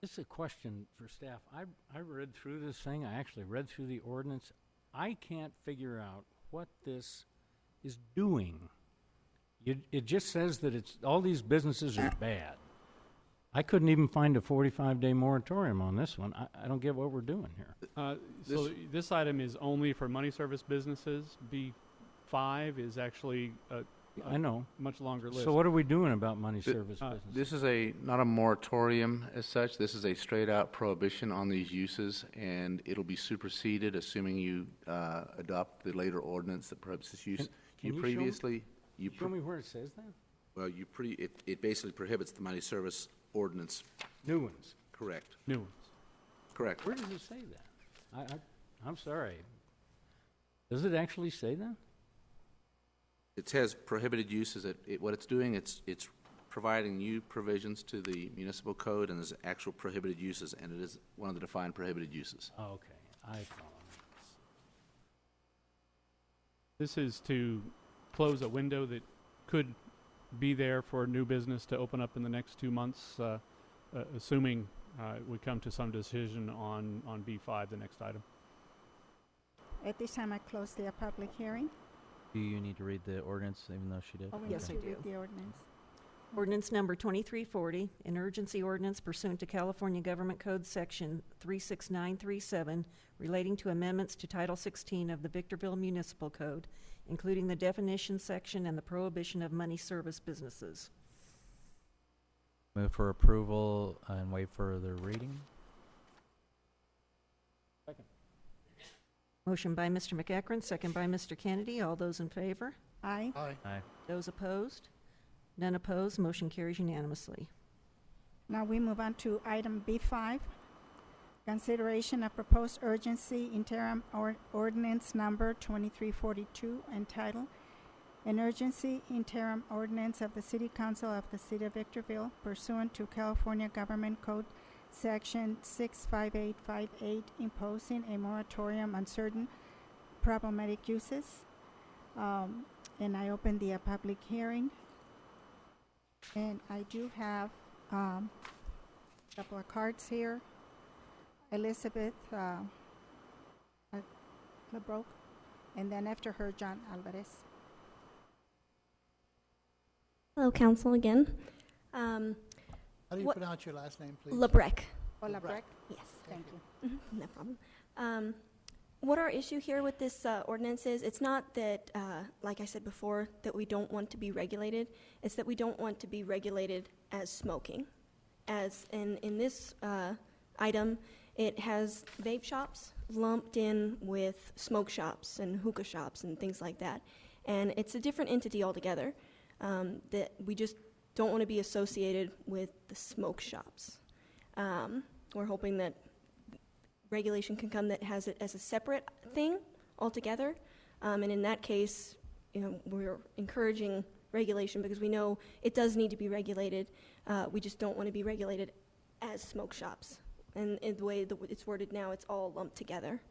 This is a question for staff. I read through this thing. I actually read through the ordinance. I can't figure out what this is doing. It just says that it's all these businesses are bad. I couldn't even find a 45-day moratorium on this one. I don't get what we're doing here. So this item is only for money service businesses. B5 is actually I know. Much longer list. So what are we doing about money service businesses? This is not a moratorium as such. This is a straight-out prohibition on these uses, and it'll be superseded assuming you adopt the later ordinance that prohibits this use. Can you previously show me where it says that? Well, it basically prohibits the money service ordinance. New ones. Correct. New ones. Correct. Where does it say that? I'm sorry. Does it actually say that? It says prohibited uses. What it's doing, it's providing new provisions to the municipal code, and there's actual prohibited uses, and it is one of the defined prohibited uses. Oh, okay. I follow. This is to close a window that could be there for a new business to open up in the next 2 months, assuming we come to some decision on B5, the next item. At this time, I close the public hearing. Do you need to read the ordinance, even though she did? Oh, we Yes, need I to read do. the ordinance. Ordinance number 2340, an urgency ordinance pursuant to California Government Code Section 36937, relating to amendments to Title 16 of the Victorville Municipal Code, including the definition section and the prohibition of money service businesses. Move for approval and wait for the reading. Second. Motion by Mr. McEachran, second by Mr. Kennedy. All those in favor? Aye. Aye. Aye. Those opposed? None opposed. Motion carries unanimously. Now we move on to item B5, consideration of proposed urgency interim ordinance number 2342, entitled An Urgency Interim Ordinance of the City Council of the City of Victorville pursuant to California Government Code Section 65858, imposing a moratorium on certain problematic uses. And I open the public hearing. And I do have a couple of cards here. Elizabeth LeBroke, and then after her, John Alvarez. Hello, council again. How do you pronounce your last name, please? Lebrec. Oh, Lebrec? Yes. Thank you. No problem. What our issue here with this ordinance is, it's not that, like I said before, that we don't want to be regulated. It's that we don't want to be regulated as smoking. As in this item, it has vape shops lumped in with smoke shops and hookah shops and things like that. And it's a different entity altogether that we just don't want to be associated with the smoke shops. We're hoping that regulation can come that has it as a separate thing altogether. And in that case, we're encouraging regulation because we know it does need to be regulated. We just don't want to be regulated as smoke shops. And in the way it's worded now, it's all lumped together.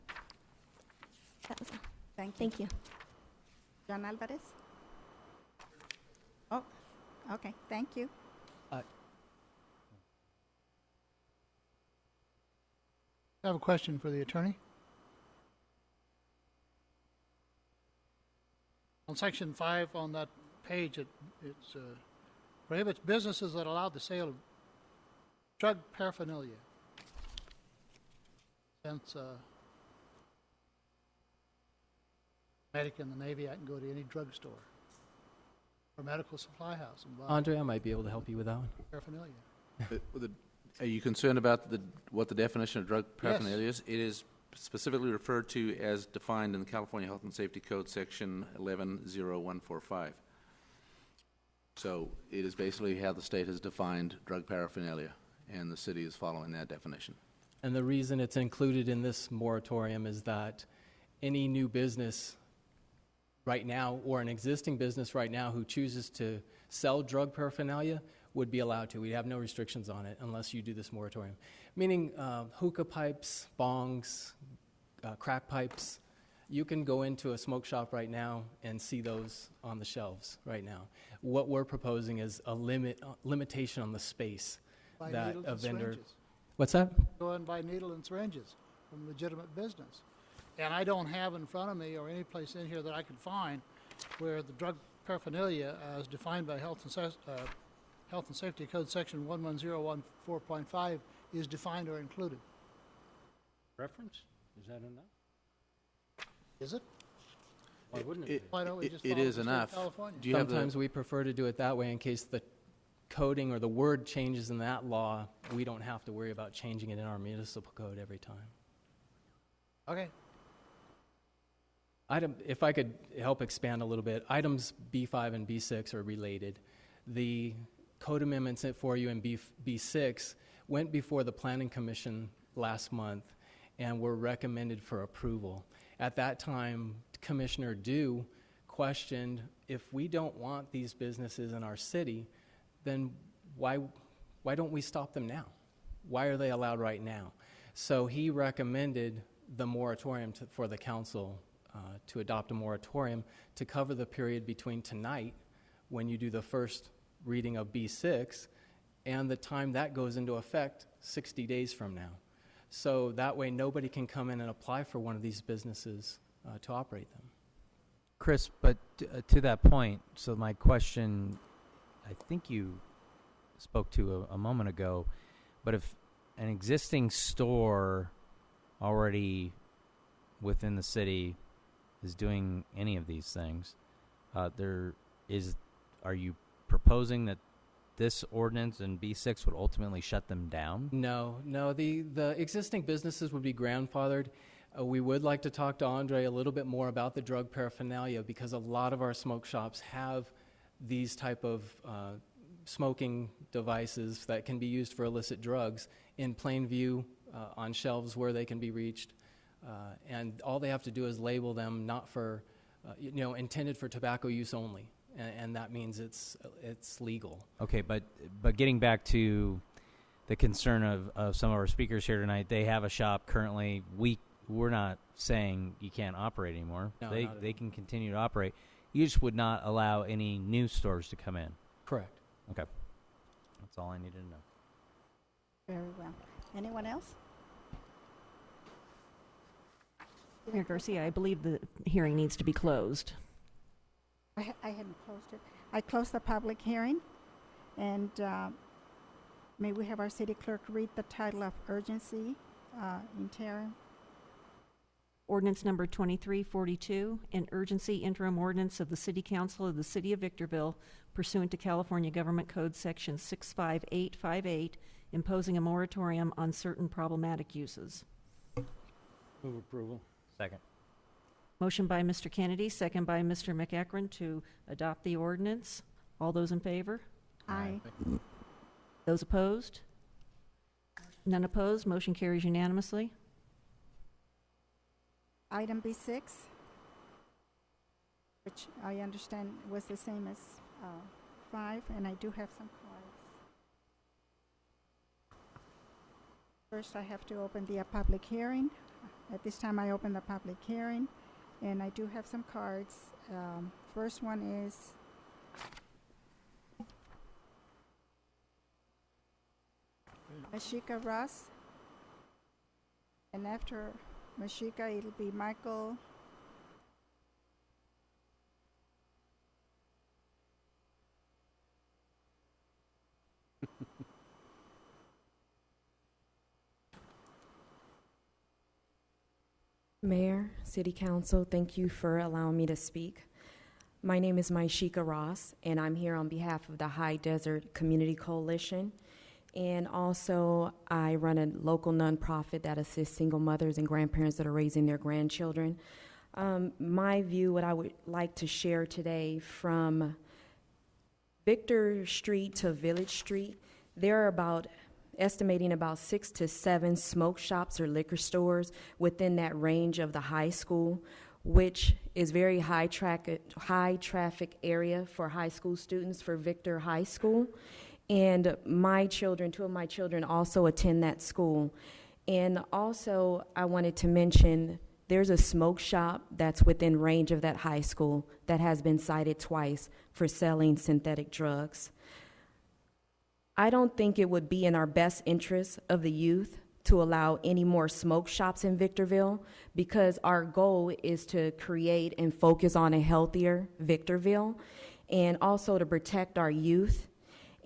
That was all. Thank you. Thank you. John Alvarez? Oh, okay, thank you. I have a question for the attorney. On section 5 on that page, it prohibits businesses that allow the sale of drug paraphernalia. Since medic in the Navy, I can go to any drugstore or medical supply house and buy Andre, I might be able to help you with that one. paraphernalia. Are you concerned about what the definition of drug paraphernalia is? It is specifically referred to as defined in the California Health and Safety Code, section 110145. So it is basically how the state has defined drug paraphernalia, and the city is following that definition. And the reason it's included in this moratorium is that any new business right now, or an existing business right now, who chooses to sell drug paraphernalia would be allowed to. We have no restrictions on it unless you do this moratorium. Meaning hookah pipes, bongs, crack pipes. You can go into a smoke shop right now and see those on the shelves right now. What we're proposing is a limitation on the space Buy that needles a and vendor. syringes. What's that? Go and buy needle and syringes from legitimate business. And I don't have in front of me or any place in here that I can find where the drug paraphernalia as defined by Health and Safety Code section 11014.5 is defined or included. Reference? Is that enough? Is it? Why wouldn't it be? Why don't we just It follow is the state of enough. California? Do you have Sometimes we prefer to do it that way in case the coding or the word changes in that law. We don't have to worry about changing it in our municipal code every time. Okay. If I could help expand a little bit, items B5 and B6 are related. The code amendments for you in B6 went before the Planning Commission last month and were recommended for approval. At that time, Commissioner Dew questioned, if we don't want these businesses in our city, then why don't we stop them now? Why are they allowed right now? So he recommended the moratorium for the council to adopt a moratorium to cover the period between tonight, when you do the first reading of B6, and the time that goes into effect 60 days from now. So that way nobody can come in and apply for one of these businesses to operate them. Chris, but to that point, so my question, I think you spoke to a moment ago, but if an existing store already within the city is doing any of these things, are you proposing that this ordinance in B6 would ultimately shut them down? No. The existing businesses would be grandfathered. We would like to talk to Andre a little bit more about the drug paraphernalia, because a lot of our smoke shops have these type of smoking devices that can be used for illicit drugs in plain view on shelves where they can be reached. And all they have to do is label them not for, intended for tobacco use only. And that means it's legal. Okay, but getting back to the concern of some of our speakers here tonight, they have a shop currently. We're not saying you can't operate anymore. No, they can continue to operate. You just would not allow any new stores to come in. Correct. Okay. That's all I needed to know. Very well. Anyone else? Mayor Garcia, I believe the hearing needs to be closed. I hadn't closed it. I closed the public hearing, and may we have our city clerk read the title of urgency interim? Ordinance number 2342, an urgency interim ordinance of the City Council of the City of Victorville pursuant to California Government Code Section 65858, imposing a moratorium on certain problematic uses. Move approval. Second. Motion by Mr. Kennedy, second by Mr. McEachran to adopt the ordinance. All those in favor? Aye. Those opposed? None opposed. Motion carries unanimously. Item B6, which I understand was the same as 5, and I do have some cards. First, I have to open the public hearing. At this time, I open the public hearing, and I do have some cards. First one is Mashika Ross. And after Mashika, it'll be Michael. Mayor, City Council, thank you for allowing me to speak. My name is Maishika Ross, and I'm here on behalf of the High Desert Community Coalition. And also, I run a local nonprofit that assists single mothers and grandparents that are raising their grandchildren. My view, what I would like to share today, from Victor Street to Village Street, there are estimating about 6 to 7 smoke shops or liquor stores within that range of the high school, which is very high traffic area for high school students for Victor High School. And my children, 2 of my children, also attend that school. And also, I wanted to mention there's a smoke shop that's within range of that high school that has been cited twice for selling synthetic drugs. I don't think it would be in our best interest of the youth to allow any more smoke shops in Victorville, because our goal is to create and focus on a healthier Victorville, and also to protect our youth.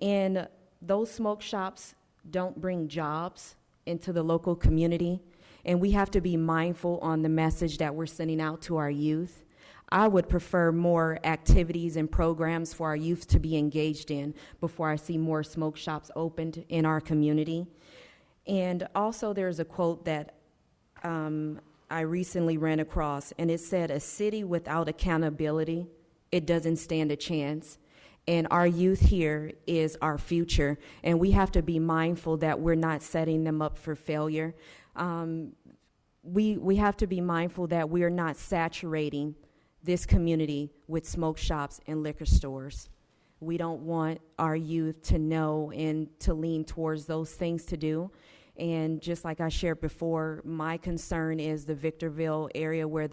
And those smoke shops don't bring jobs into the local community, and we have to be mindful on the message that we're sending out to our youth. I would prefer more activities and programs for our youth to be engaged in before I see more smoke shops opened in our community. And also, there's a quote that I recently ran across, and it said, "A city without accountability, it doesn't stand a chance." And our youth here is our future, and we have to be mindful that we're not setting them up for failure. We have to be mindful that we are not saturating this community with smoke shops and liquor stores. We don't want our youth to know and to lean towards those things to do. And just like I shared before, my concern is the Victorville area where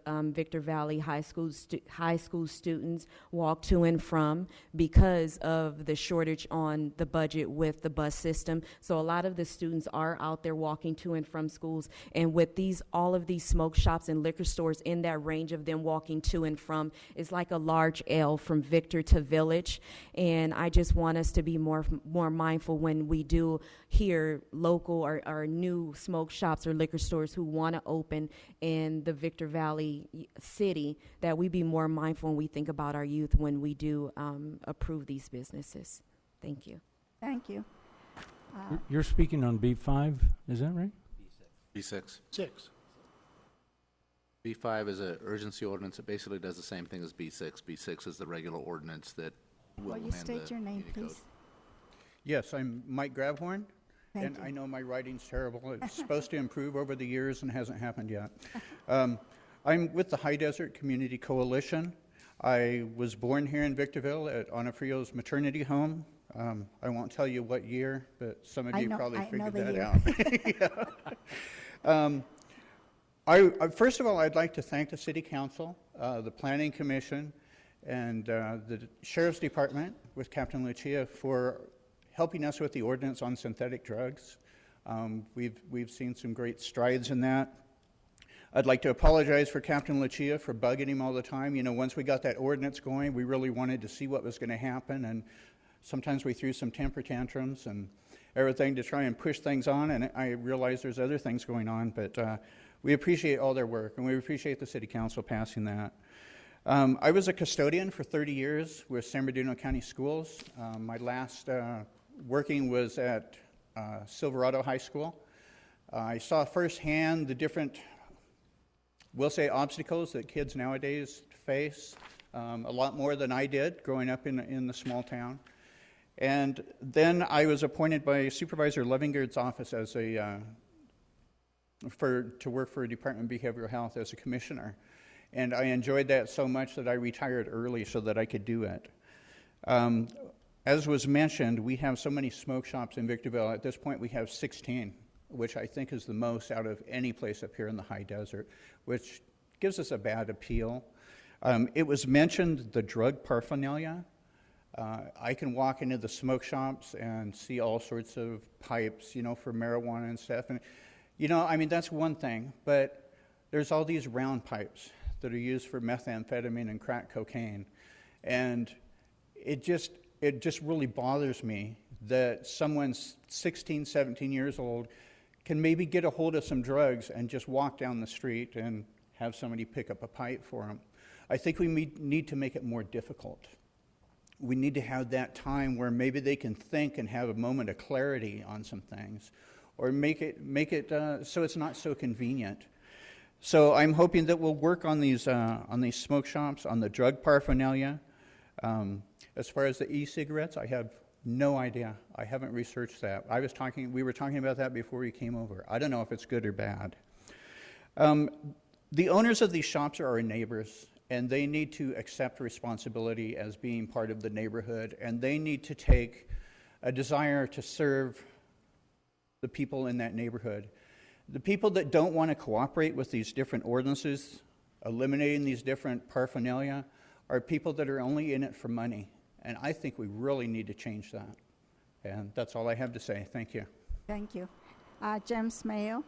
Victor Valley High School students walk to and from because of the shortage on the budget with the bus system. So a lot of the students are out there walking to and from schools, and with all of these smoke shops and liquor stores in that range of them walking to and from, is like a large L from Victor to Village. And I just want us to be more mindful when we do hear local or new smoke shops or liquor stores who want to open in the Victor Valley city, that we be more mindful when we think about our youth when we do approve these businesses. Thank you. Thank you. You're speaking on B5, is that right? B6. 6. B5 is an urgency ordinance. It basically does the same thing as B6. B6 is the regular ordinance that will Will you amend state the your name, community code. please? Yes, I'm Mike Grabhorn, Thank and you. I know my writing's terrible. It's supposed to improve over the years and hasn't happened yet. I'm with the High Desert Community Coalition. I was born here in Victorville at Onofrio's maternity home. I won't tell you what year, but some of you probably figured that out. First of all, I'd like to thank the City Council, the Planning Commission, and the Sheriff's Department with Captain Lucia for helping us with the ordinance on synthetic drugs. We've seen some great strides in that. I'd like to apologize for Captain Lucia for bugging him all the time. You know, once we got that ordinance going, we really wanted to see what was going to happen, and sometimes we threw some temper tantrums and everything to try and push things on, and I realize there's other things going on, but we appreciate all their work, and we appreciate the City Council passing that. I was a custodian for 30 years with San Bernardino County Schools. My last working was at Silverado High School. I saw firsthand the different, we'll say, obstacles that kids nowadays face, a lot more than I did growing up in the small town. And then I was appointed by Supervisor Levingard's office as to work for Department of Behavioral Health as a commissioner. And I enjoyed that so much that I retired early so that I could do it. As was mentioned, we have so many smoke shops in Victorville. At this point, we have 16, which I think is the most out of any place up here in the high desert, which gives us a bad appeal. It was mentioned the drug paraphernalia. I can walk into the smoke shops and see all sorts of pipes, for marijuana and stuff. And, I mean, that's one thing, but there's all these round pipes that are used for methamphetamine and crack cocaine. And it just really bothers me that someone 16, 17 years old can maybe get a hold of some drugs and just walk down the street and have somebody pick up a pipe for them. I think we need to make it more difficult. We need to have that time where maybe they can think and have a moment of clarity on some things, or make it so it's not so convenient. So I'm hoping that we'll work on these smoke shops, on the drug paraphernalia. As far as the e-cigarettes, I have no idea. I haven't researched that. We were talking about that before we came over. I don't know if it's good or bad. The owners of these shops are our neighbors, and they need to accept responsibility as being part of the neighborhood, and they need to take a desire to serve the people in that neighborhood. The people that don't want to cooperate with these different ordinances, eliminating these different paraphernalia, are people that are only in it for money. And I think we really need to change that. And that's all I have to say. Thank you. Thank you. James Mayo.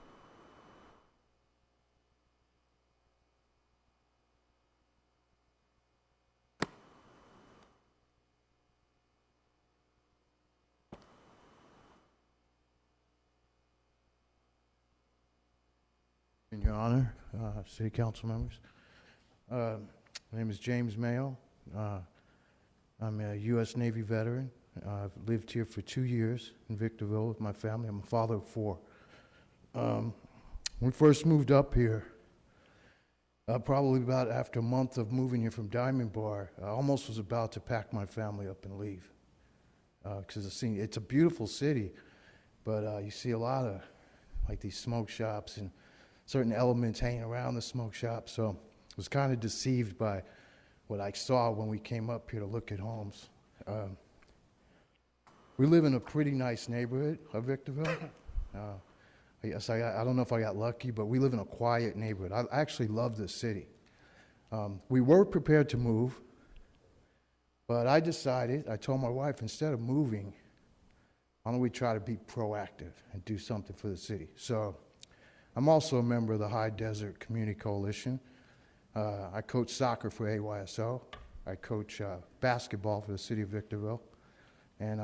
In your honor, city council members. My name is James Mayo. I'm a U.S. Navy veteran. I've lived here for 2 years in Victorville with my family. I'm a father of 4. When we first moved up here, probably about after a month of moving here from Diamond Bar, I almost was about to pack my family up and leave. Because it's a beautiful city, but you see a lot of like these smoke shops and certain elements hanging around the smoke shop. So I was kind of deceived by what I saw when we came up here to look at homes. We live in a pretty nice neighborhood of Victorville. I don't know if I got lucky, but we live in a quiet neighborhood. I actually love this city. We were prepared to move, but I told my wife, instead of moving, why don't we try to be proactive and do something for the city? So I'm also a member of the High Desert Community Coalition. I coach soccer for AYSO. I coach basketball for the city of Victorville. And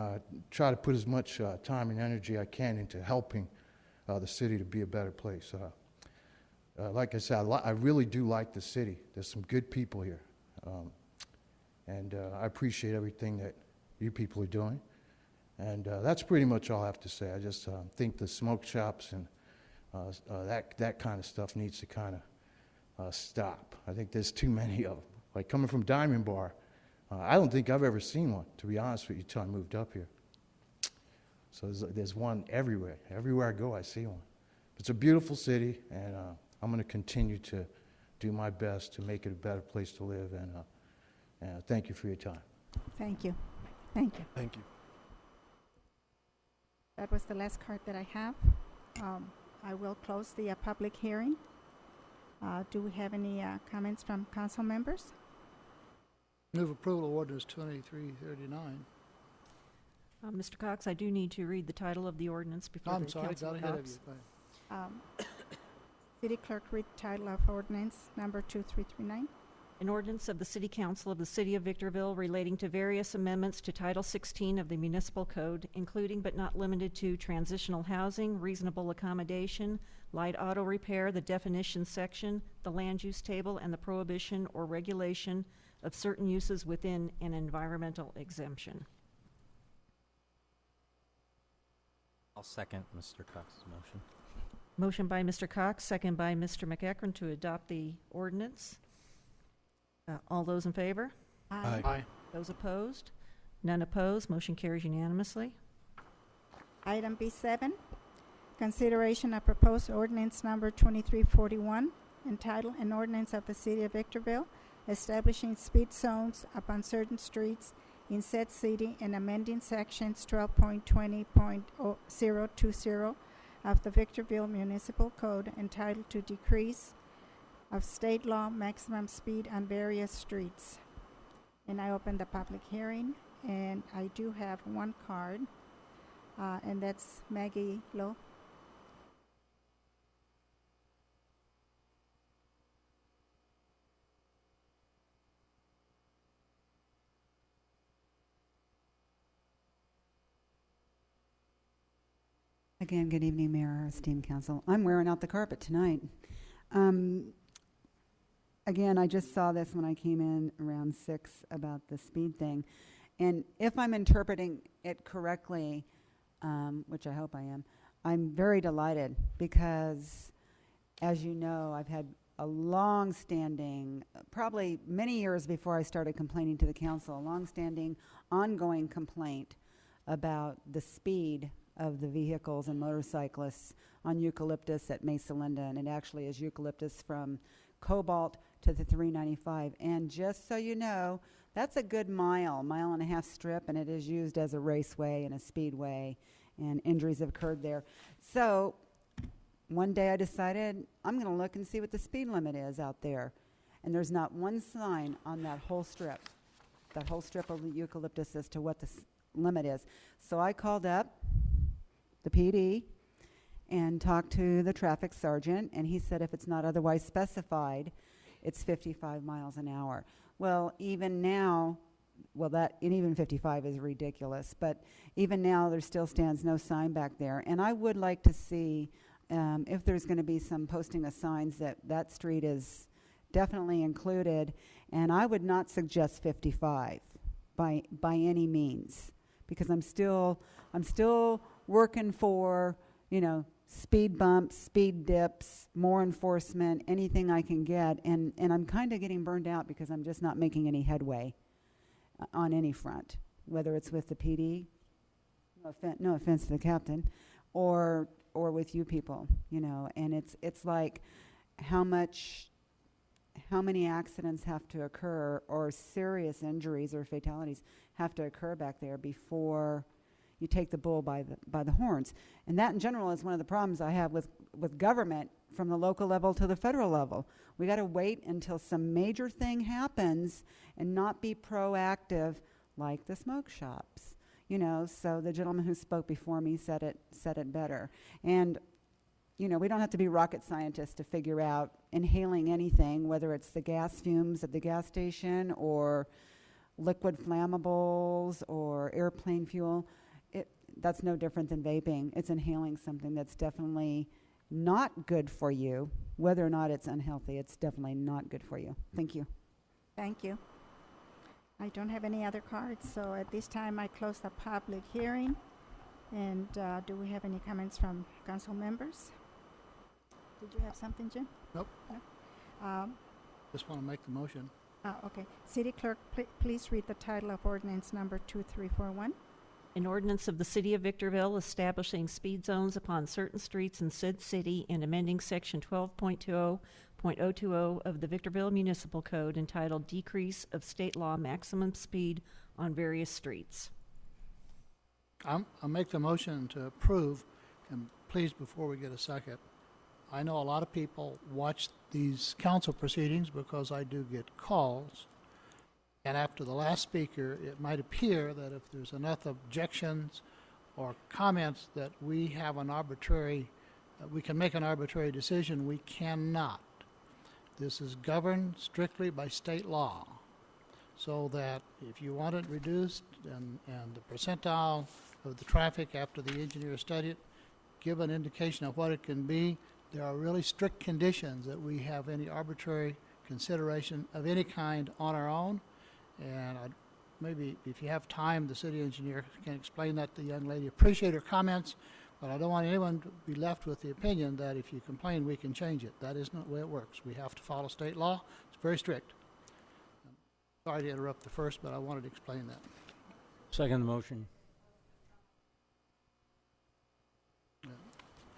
try to put as much time and energy I can into helping the city to be a better place. Like I said, I really do like the city. There's some good people here. And I appreciate everything that you people are doing. And that's pretty much all I have to say. I just think the smoke shops and that kind of stuff needs to kind of stop. I think there's too many of them. Like coming from Diamond Bar, I don't think I've ever seen one, to be honest with you, until I moved up here. So there's one everywhere. Everywhere I go, I see one. It's a beautiful city, and I'm going to continue to do my best to make it a better place to live. And thank you for your time. Thank you. Thank you. Thank you. That was the last card that I have. I will close the public hearing. Do we have any comments from council members? Move approval of ordinance 2339. Mr. Cox, I do need to read the title of the ordinance before I'm the sorry, council got ahead of adopts. you. Go ahead. City clerk, read the title of ordinance number 2339. An ordinance of the City Council of the City of Victorville relating to various amendments to Title 16 of the Municipal Code, including but not limited to transitional housing, reasonable accommodation, light auto repair, the definition section, the land use table, and the prohibition or regulation of certain uses within an environmental exemption. I'll second Mr. Cox's motion. Motion by Mr. Cox, second by Mr. McEachron to adopt the ordinance. All those in favor? Aye. Aye. Those opposed? None opposed. Motion carries unanimously. Item B7, consideration of proposed ordinance number 2341, entitled An Ordinance of the City of Victorville establishing speed zones upon certain streets in said city and amending sections 12.20.020 of the Victorville Municipal Code entitled to decrease of state law maximum speed on various streets. And I open the public hearing, and I do have one card, and that's Maggie Lowe. Again, good evening, Mayor, esteemed council. I'm wearing out the carpet tonight. Again, I just saw this when I came in around 6 about the speed thing. And if I'm interpreting it correctly, which I hope I am, I'm very delighted because, as you know, I've had a long-standing, probably many years before I started complaining to the council, a long-standing, ongoing complaint about the speed of the vehicles and motorcyclists on Eucalyptus at Mesa Linda, and it actually is Eucalyptus from Cobalt to the 395. And just so you know, that's a good mile and a half strip, and it is used as a raceway and a speedway, and injuries have occurred there. So one day I decided I'm going to look and see what the speed limit is out there. And there's not one sign on that whole strip of the Eucalyptus as to what the limit is. So I called up the PD and talked to the traffic sergeant, and he said if it's not otherwise specified, it's 55 miles an hour. Well, even now, and even 55 is ridiculous, but even now there still stands no sign back there. And I would like to see if there's going to be some posting of signs that that street is definitely included, and I would not suggest 55 by any means, because I'm still working for, speed bumps, speed dips, more enforcement, anything I can get. And I'm kind of getting burned out because I'm just not making any headway on any front, whether it's with the PD, no offense to the captain, or with you people, And it's like how many accidents have to occur, or serious injuries or fatalities have to occur back there before you take the bull by the horns. And that in general is one of the problems I have with government from the local level to the federal level. We got to wait until some major thing happens and not be proactive like the smoke shops. So the gentleman who spoke before me said it better. And we don't have to be rocket scientists to figure out inhaling anything, whether it's the gas fumes at the gas station or liquid flammables or airplane fuel. That's no different than vaping. It's inhaling something that's definitely not good for you. Whether or not it's unhealthy, it's definitely not good for you. Thank you. Thank you. I don't have any other cards, so at this time I close the public hearing. And do we have any comments from council members? Did you have something, Jim? Nope. No? Just want to make the motion. Okay. City Clerk, please read the title of ordinance number 2341. An ordinance of the City of Victorville establishing speed zones upon certain streets in said city and amending Section 12.20.020 of the Victorville Municipal Code entitled Decrease of State Law Maximum Speed on Various Streets. I'll make the motion to approve, and please, before we get a second, I know a lot of people watch these council proceedings because I do get calls. And after the last speaker, it might appear that if there's enough objections or comments that we have we can make an arbitrary decision. We cannot. This is governed strictly by state law. So that if you want it reduced and the percentile of the traffic after the engineer studied it, give an indication of what it can be. There are really strict conditions that we have any arbitrary consideration of any kind on our own. And maybe if you have time, the city engineer can explain that to the young lady. Appreciate her comments, but I don't want anyone to be left with the opinion that if you complain, we can change it. That isn't the way it works. We have to follow state law. It's very strict. Sorry to interrupt the first, but I wanted to explain that. Second motion.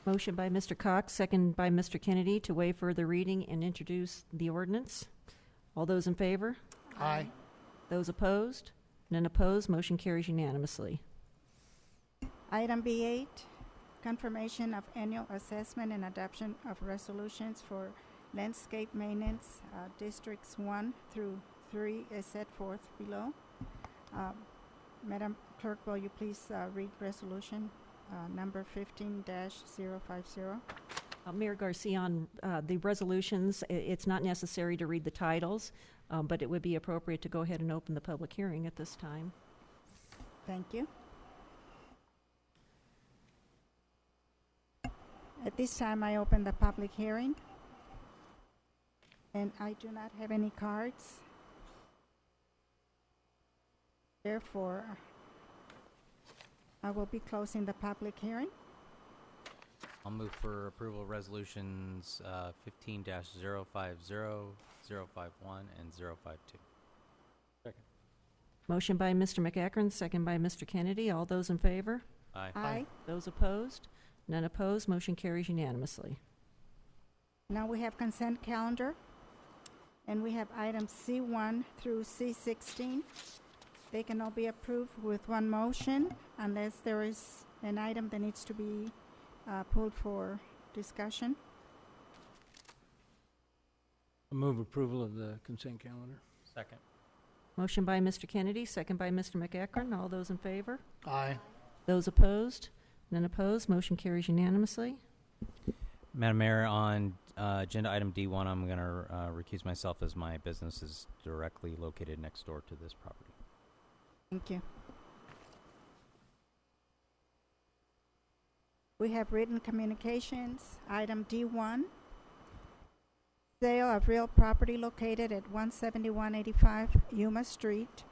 Motion by Mr. Cox, second by Mr. Kennedy to waive further reading and introduce the ordinance. All those in favor? Aye. Those opposed? None opposed. Motion carries unanimously. Item B8, confirmation of annual assessment and adoption of resolutions for landscape maintenance, districts 1 through 3 is set forth below. Madam Clerk, will you please read resolution number 15-050? Mayor Garcia, on the resolutions, it's not necessary to read the titles, but it would be appropriate to go ahead and open the public hearing at this time. Thank you. At this time, I open the public hearing, and I do not have any cards. Therefore, I will be closing the public hearing. I'll move for approval of resolutions 15-050, 051, and 052. Second. Motion by Mr. McEachern, second by Mr. Kennedy. All those in favor? Aye. Aye. Those opposed? None opposed. Motion carries unanimously. Now we have consent calendar, and we have items C1 through C16. They can all be approved with one motion unless there is an item that needs to be pulled for discussion. I move approval of the consent calendar. Second. Motion by Mr. Kennedy, second by Mr. McEachern. All those in favor? Aye. Those opposed? None opposed. Motion carries unanimously. Madam Mayor, on agenda item D1, I'm going to recuse myself as my business is directly located next door to this property. Thank you. We have written communications. Item D1, sale of real property located at 17185 Yuma Street,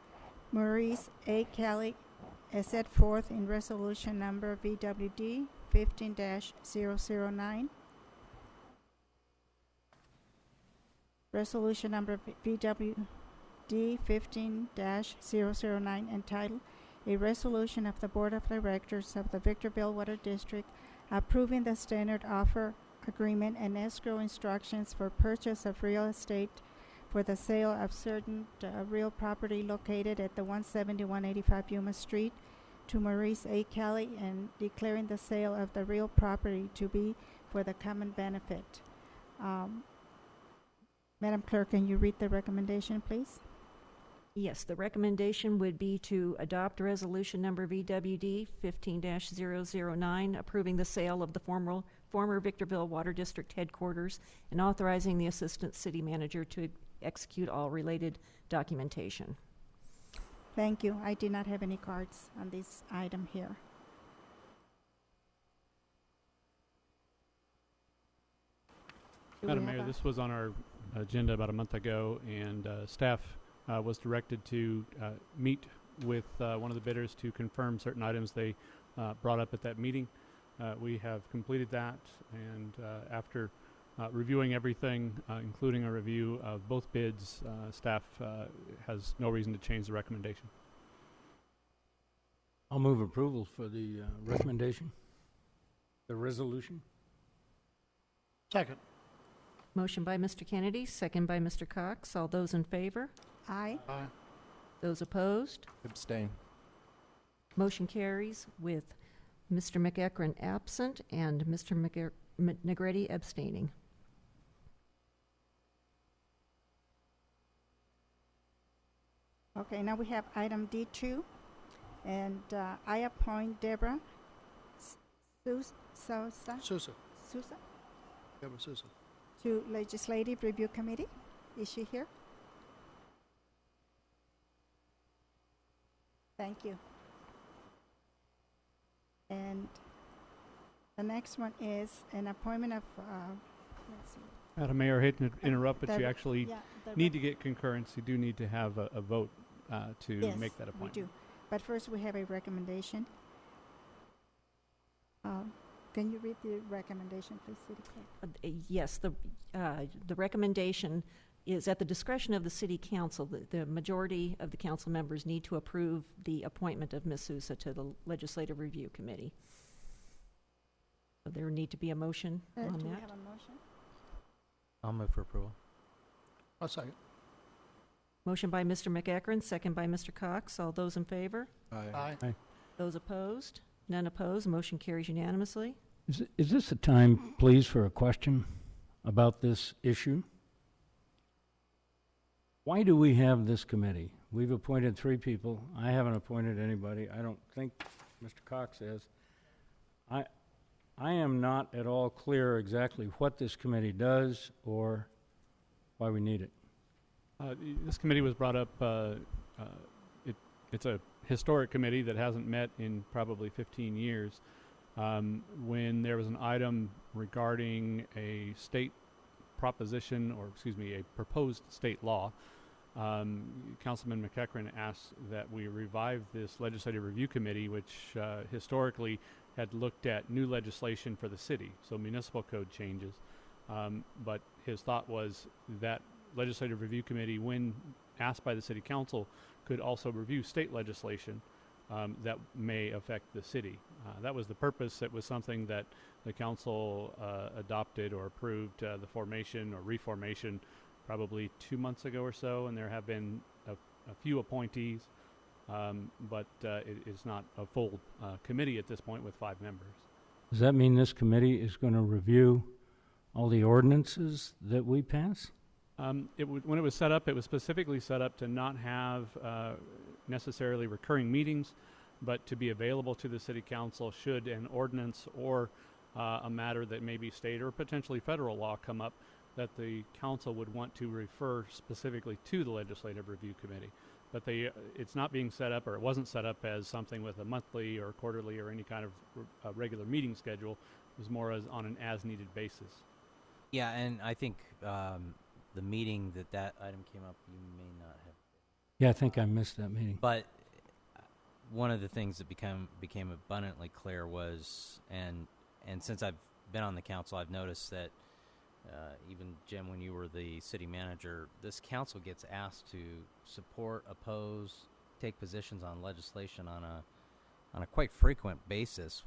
Maurice A. Kelly, as set forth in resolution number VWD 15-009. Resolution number VWD 15-009 entitled A Resolution of the Board of Directors of the Victorville Water District approving the standard offer agreement and escrow instructions for purchase of real estate for the sale of certain real property located at the 17185 Yuma Street to Maurice A. Kelly and declaring the sale of the real property to be for the common benefit. Madam Clerk, can you read the recommendation, please? Yes, the recommendation would be to adopt resolution number VWD 15-009, approving the sale of the former Victorville Water District headquarters and authorizing the Assistant City Manager to execute all related documentation. Thank you. I did not have any cards on this item here. Madam Mayor, this was on our agenda about a month ago, and staff was directed to meet with one of the bidders to confirm certain items they brought up at that meeting. We have completed that, and after reviewing everything, including a review of both bids, staff has no reason to change the recommendation. I'll move approval for the recommendation, the resolution. Second. Motion by Mr. Kennedy, second by Mr. Cox. All those in favor? Aye. Aye. Those opposed? Abstain. Motion carries with Mr. McEachern absent and Mr. Negretti abstaining. Okay, now we have item D2, and I appoint Deborah Sousa Sousa. Deborah Sousa to Legislative Review Committee. Is she here? Thank you. And the next one is an appointment of, let's see. Madam Mayor, I hate to interrupt, but you the- actually yeah, the need to get concurrence. You do need to have a vote to Yes, make that appointment. we do. But first, we have a recommendation. Can you read the recommendation, please, City Clerk? Yes, the recommendation is at the discretion of the City Council. The majority of the council members need to approve the appointment of Ms. Sousa to the Legislative Review Committee. So there need to be a motion on Do we that. have a motion? I'll move for approval. I'll second. Motion by Mr. McEachern, second by Mr. Cox. All those in favor? Aye. Aye. Those opposed? None opposed. Motion carries unanimously. Is this a time, please, for a question about this issue? Why do we have this committee? We've appointed 3 people. I haven't appointed anybody. I don't think Mr. Cox has. I am not at all clear exactly what this committee does or why we need it. This committee was brought up, it's a historic committee that hasn't met in probably 15 years. When there was an item regarding a state proposition, or excuse me, a proposed state law, Councilman McEachran asked that we revive this legislative review committee, which historically had looked at new legislation for the city, so municipal code changes. But his thought was that legislative review committee, when asked by the city council, could also review state legislation that may affect the city. That was the purpose. It was something that the council adopted or approved the formation or reformation probably 2 months ago or so, and there have been a few appointees, but it is not a full committee at this point with 5 members. Does that mean this committee is going to review all the ordinances that we pass? When it was set up, it was specifically set up to not have necessarily recurring meetings, but to be available to the city council should an ordinance or a matter that may be state or potentially federal law come up that the council would want to refer specifically to the legislative review committee. But it's not being set up, or it wasn't set up as something with a monthly or quarterly or any kind of regular meeting schedule. It was more on an as-needed basis. Yeah, and I think the meeting that item came up, you may not have. Yeah, I think I missed that meeting. But one of the things that became abundantly clear was, and since I've been on the council, I've noticed that even Jim, when you were the city manager, this council gets asked to support, oppose, take positions on legislation on a quite frequent basis,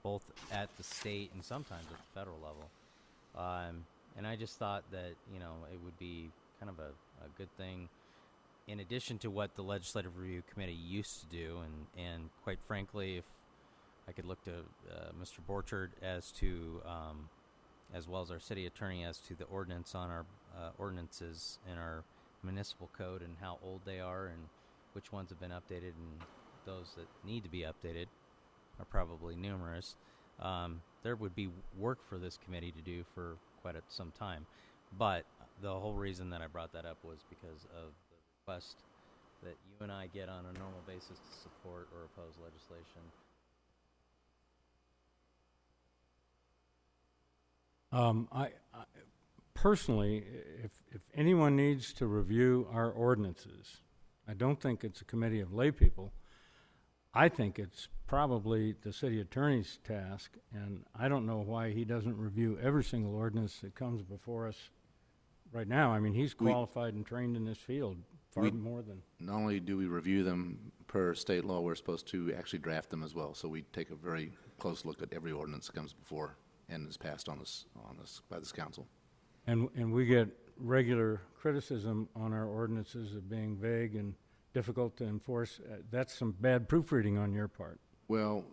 both at the state and sometimes at the federal level. And I just thought that, it would be kind of a good thing, in addition to what the Legislative Review Committee used to do, and quite frankly, if I could look to Mr. Borchard as to, as well as our city attorney, as to the ordinance on our ordinances in our municipal code and how old they are and which ones have been updated, and those that need to be updated are probably numerous. There would be work for this committee to do for quite some time. But the whole reason that I brought that up was because of the request that you and I get on a normal basis to support or oppose legislation. I personally, if anyone needs to review our ordinances, I don't think it's a committee of lay people. I think it's probably the city attorney's task, and I don't know why he doesn't review every single ordinance that comes before us right now. I mean, he's qualified and trained in this field far more than... Not only do we review them per state law, we're supposed to actually draft them as well. So we take a very close look at every ordinance that comes before and is passed on this by this council. And we get regular criticism on our ordinances of being vague and difficult to enforce. That's some bad proofreading on your part. Well,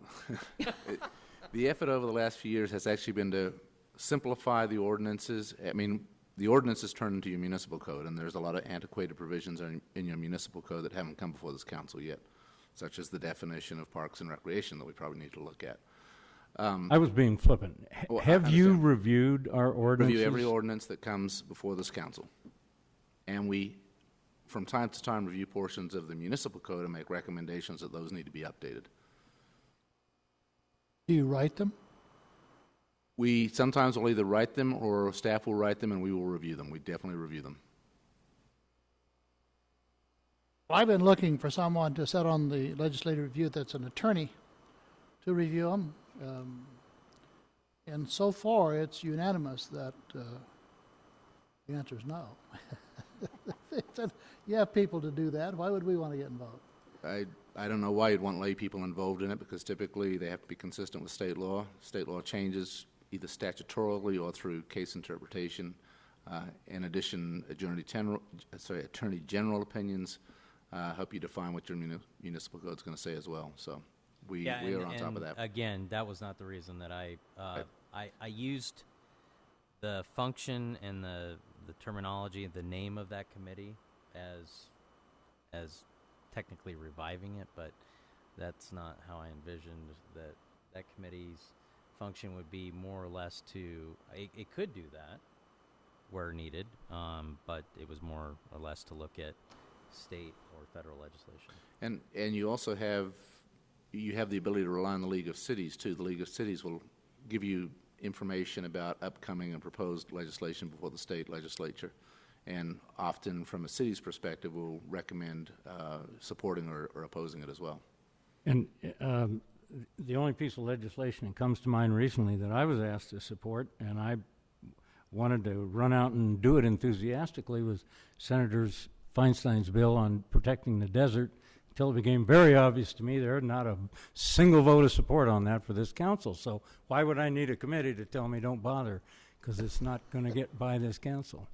the effort over the last few years has actually been to simplify the ordinances. I mean, the ordinances turn into your municipal code, and there's a lot of antiquated provisions in your municipal code that haven't come before this council yet, such as the definition of parks and recreation that we probably need to look at. I was being flippant. Have you reviewed our ordinances? Review every ordinance that comes before this council. And we, from time to time, review portions of the municipal code and make recommendations that those need to be updated. Do you write them? We sometimes will either write them or staff will write them, and we will review them. We definitely review them. Well, I've been looking for someone to sit on the legislative review that's an attorney to review them. And so far, it's unanimous that the answer is no. You have people to do that. Why would we want to get involved? I don't know why you'd want lay people involved in it, because typically they have to be consistent with state law. State law changes either statutorily or through case interpretation. In addition, Attorney General opinions help you define what your municipal code is going to say as well. So we are on top of that. Again, that was not the reason that I used the function and the terminology, the name of that committee as as technically reviving it, but that's not how I envisioned that committee's function would be. More or less to, it could do that where needed, but it was more or less to look at state or federal legislation. And you also have the ability to rely on the League of Cities too. The League of Cities will give you information about upcoming and proposed legislation before the state legislature, and often from a city's perspective will recommend supporting or opposing it as well. And the only piece of legislation that comes to mind recently that I was asked to support, and I wanted to run out and do it enthusiastically, was Senator Feinstein's bill on protecting the desert, until it became very obvious to me there's not a single vote of support on that for this council. So why would I need a committee to tell me don't bother, because it's not going to get by this council?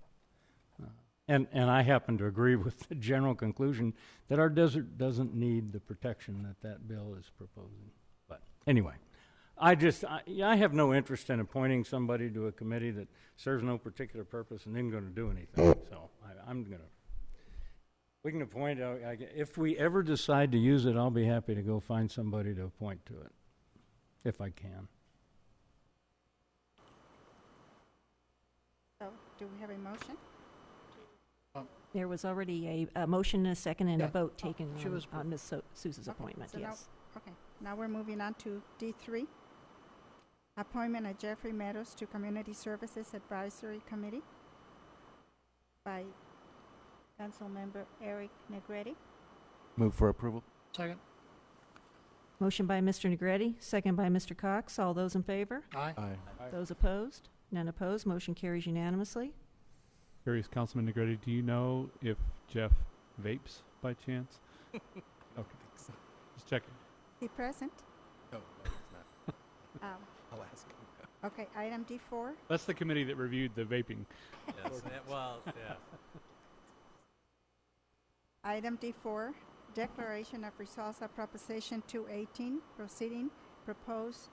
And I happen to agree with the general conclusion that our desert doesn't need the protection that bill is proposing. But anyway, I have no interest in appointing somebody to a committee that serves no particular purpose and isn't going to do anything. So we can appoint, if we ever decide to use it, I'll be happy to go find somebody to appoint to it, if I can. So, do we have a motion? There was already a motion, a second, and a vote taken she was on Ms. Sousa's appointment, So yes. Now we're moving on to D3. Appointment of Jeffrey Meadows to Community Services Advisory Committee by Councilmember Eric Negretti. Move for approval. Second. Motion by Mr. Negretti, second by Mr. Cox. All those in favor? Aye. Those opposed? None opposed. Motion carries unanimously. Curious, Councilman Negretti, do you know if Jeff vapes by chance? Okay. Just checking. Is he present? No, he's not. I'll ask him. Okay, item D4. That's the committee that reviewed the vaping. Yes, well, yeah. Item D4, declaration of results of Proposition 218, proceeding, proposed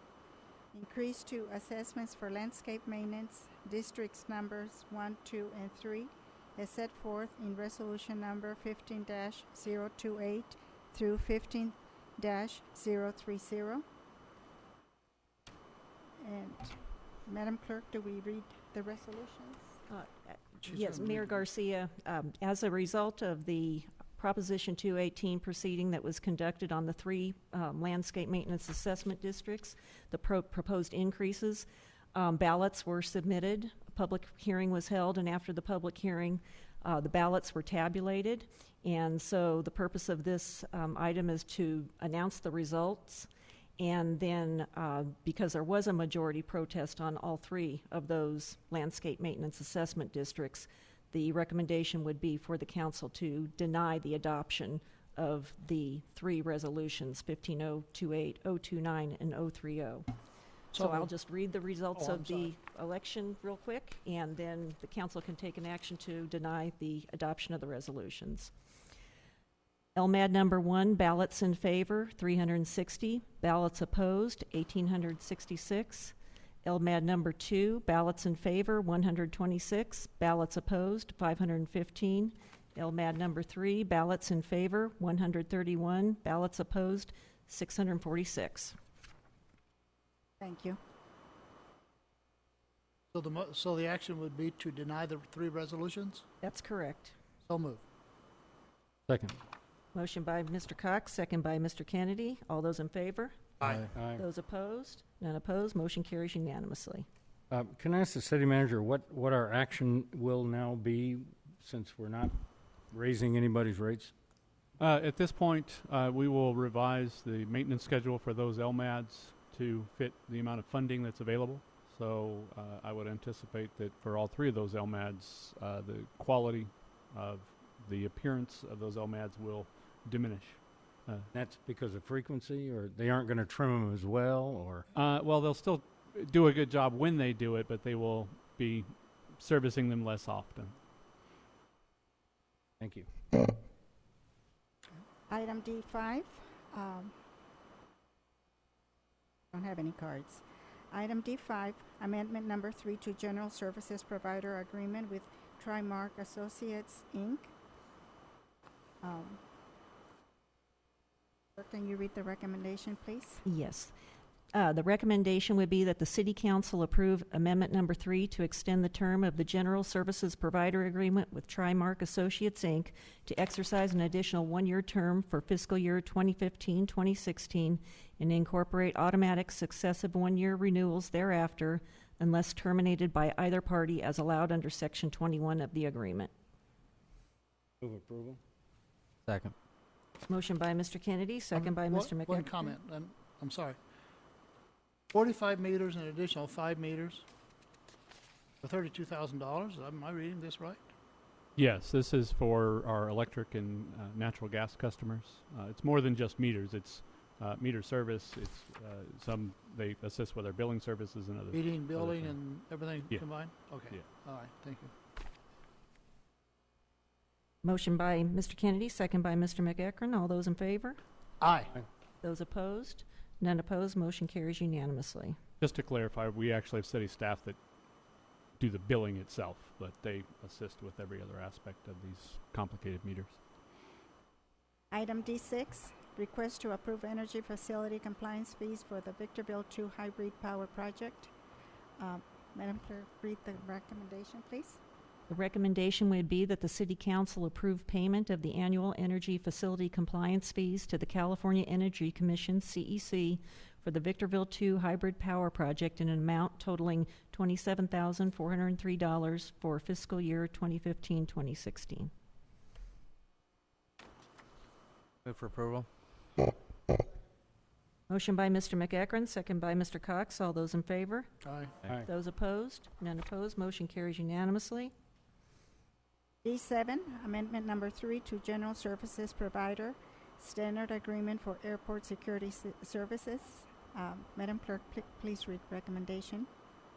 increase to assessments for landscape maintenance, districts numbers 1, 2, and 3, as set forth in resolution number 15-028 through 15-030. And Madam Clerk, do we read the resolutions? Yes, Mayor Garcia, as a result of the Proposition 218 proceeding that was conducted on the 3 landscape maintenance assessment districts, the proposed increases, ballots were submitted, a public hearing was held, and after the public hearing, the ballots were tabulated. And so the purpose of this item is to announce the results. And then, because there was a majority protest on all 3 of those landscape maintenance assessment districts, the recommendation would be for the council to deny the adoption of the 3 resolutions, 15028, 029, and 030. So I'll just read the results of the election real quick, and then the council can take an action to deny the adoption of the resolutions. LMAD number 1, ballots in favor, 360. Ballots opposed, 1,866. LMAD number 2, ballots in favor, 126. Ballots opposed, 515. LMAD number 3, ballots in favor, 131. Ballots opposed, 646. Thank you. So the action would be to deny the 3 resolutions? That's correct. So moved. Second. Motion by Mr. Cox, second by Mr. Kennedy. All those in favor? Aye. Those opposed? None opposed. Motion carries unanimously. Can I ask the city manager what our action will now be, since we're not raising anybody's rates? At this point, we will revise the maintenance schedule for those LMADs to fit the amount of funding that's available. So I would anticipate that for all 3 of those LMADs, the quality of the appearance of those LMADs will diminish. That's because of frequency, or they aren't going to trim them as well, or? Well, they'll still do a good job when they do it, but they will be servicing them less often. Thank you. Item D5. Don't have any cards. Item D5, amendment number 3 to General Services Provider Agreement with Trimark Associates, Inc. Can you read the recommendation, please? Yes. The recommendation would be that the City Council approve Amendment Number 3 to extend the term of the General Services Provider Agreement with Trimark Associates, Inc. to exercise an additional one-year term for fiscal year 2015-2016 and incorporate automatic successive one-year renewals thereafter unless terminated by either party as allowed under Section 21 of the agreement. Move approval. Second. Motion by Mr. Kennedy, second by Mr. McEachran. One comment, and I'm sorry. 45 meters and an additional 5 meters for $32,000. Am I reading this right? Yes, this is for our electric and natural gas customers. It's more than just meters. It's meter service. It's they assist with our billing services and other. Heating, building, things. and everything Yeah. combined? Okay. Yeah. All right. Thank you. Motion by Mr. Kennedy, second by Mr. McEachran. All those in favor? Aye. Those opposed? None opposed. Motion carries unanimously. Just to clarify, we actually have city staff that do the billing itself, but they assist with every other aspect of these complicated meters. Item D6, request to approve energy facility compliance fees for the Victorville 2 hybrid power project. Madam Clerk, read the recommendation, please. The recommendation would be that the City Council approve payment of the annual energy facility compliance fees to the California Energy Commission, CEC, for the Victorville 2 hybrid power project in an amount totaling $27,403 for fiscal year 2015-2016. Move for approval. Motion by Mr. McEachran, second by Mr. Cox. All those in favor? Aye. Aye. Those opposed? None opposed. Motion carries unanimously. D7, amendment number 3 to General Services Provider, Standard Agreement for Airport Security Services. Madam Clerk, please read recommendation.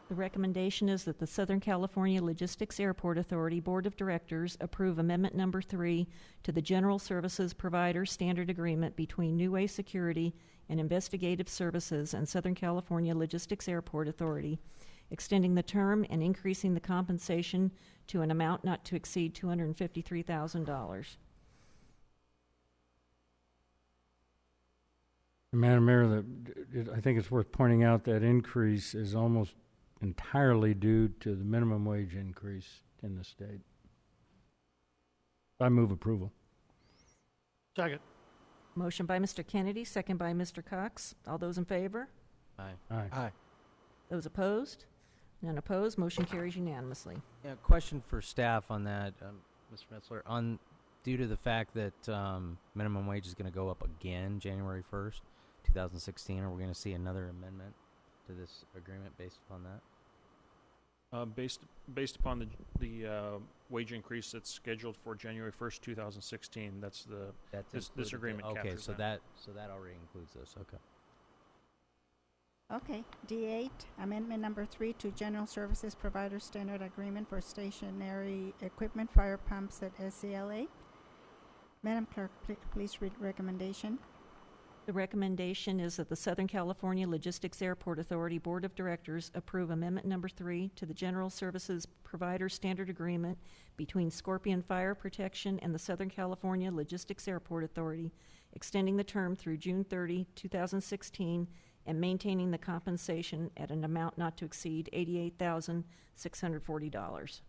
The recommendation is that the Southern California Logistics Airport Authority Board of Directors approve Amendment Number 3 to the General Services Provider Standard Agreement between New Way Security and Investigative Services and Southern California Logistics Airport Authority, extending the term and increasing the compensation to an amount not to exceed $253,000. Madam Mayor, I think it's worth pointing out that increase is almost entirely due to the minimum wage increase in the state. I move approval. Second. Motion by Mr. Kennedy, second by Mr. Cox. All those in favor? Aye. Aye. Aye. Those opposed? None opposed. Motion carries unanimously. Yeah, question for staff on that, Mr. Metzler. Due to the fact that minimum wage is going to go up again January 1st, 2016, are we going to see another amendment to this agreement based upon that? Based upon the wage increase that's scheduled for January 1st, 2016, that's this agreement Okay, captures so that already includes this. Okay. Okay, D8, amendment number 3 to General Services Provider Standard Agreement for Stationary Equipment Fire Pumps at SCLA. Madam Clerk, please read recommendation. The recommendation is that the Southern California Logistics Airport Authority Board of Directors approve Amendment Number 3 to the General Services Provider Standard Agreement between Scorpion Fire Protection and the Southern California Logistics Airport Authority, extending the term through June 30, 2016, and maintaining the compensation at an amount not to exceed $88,640.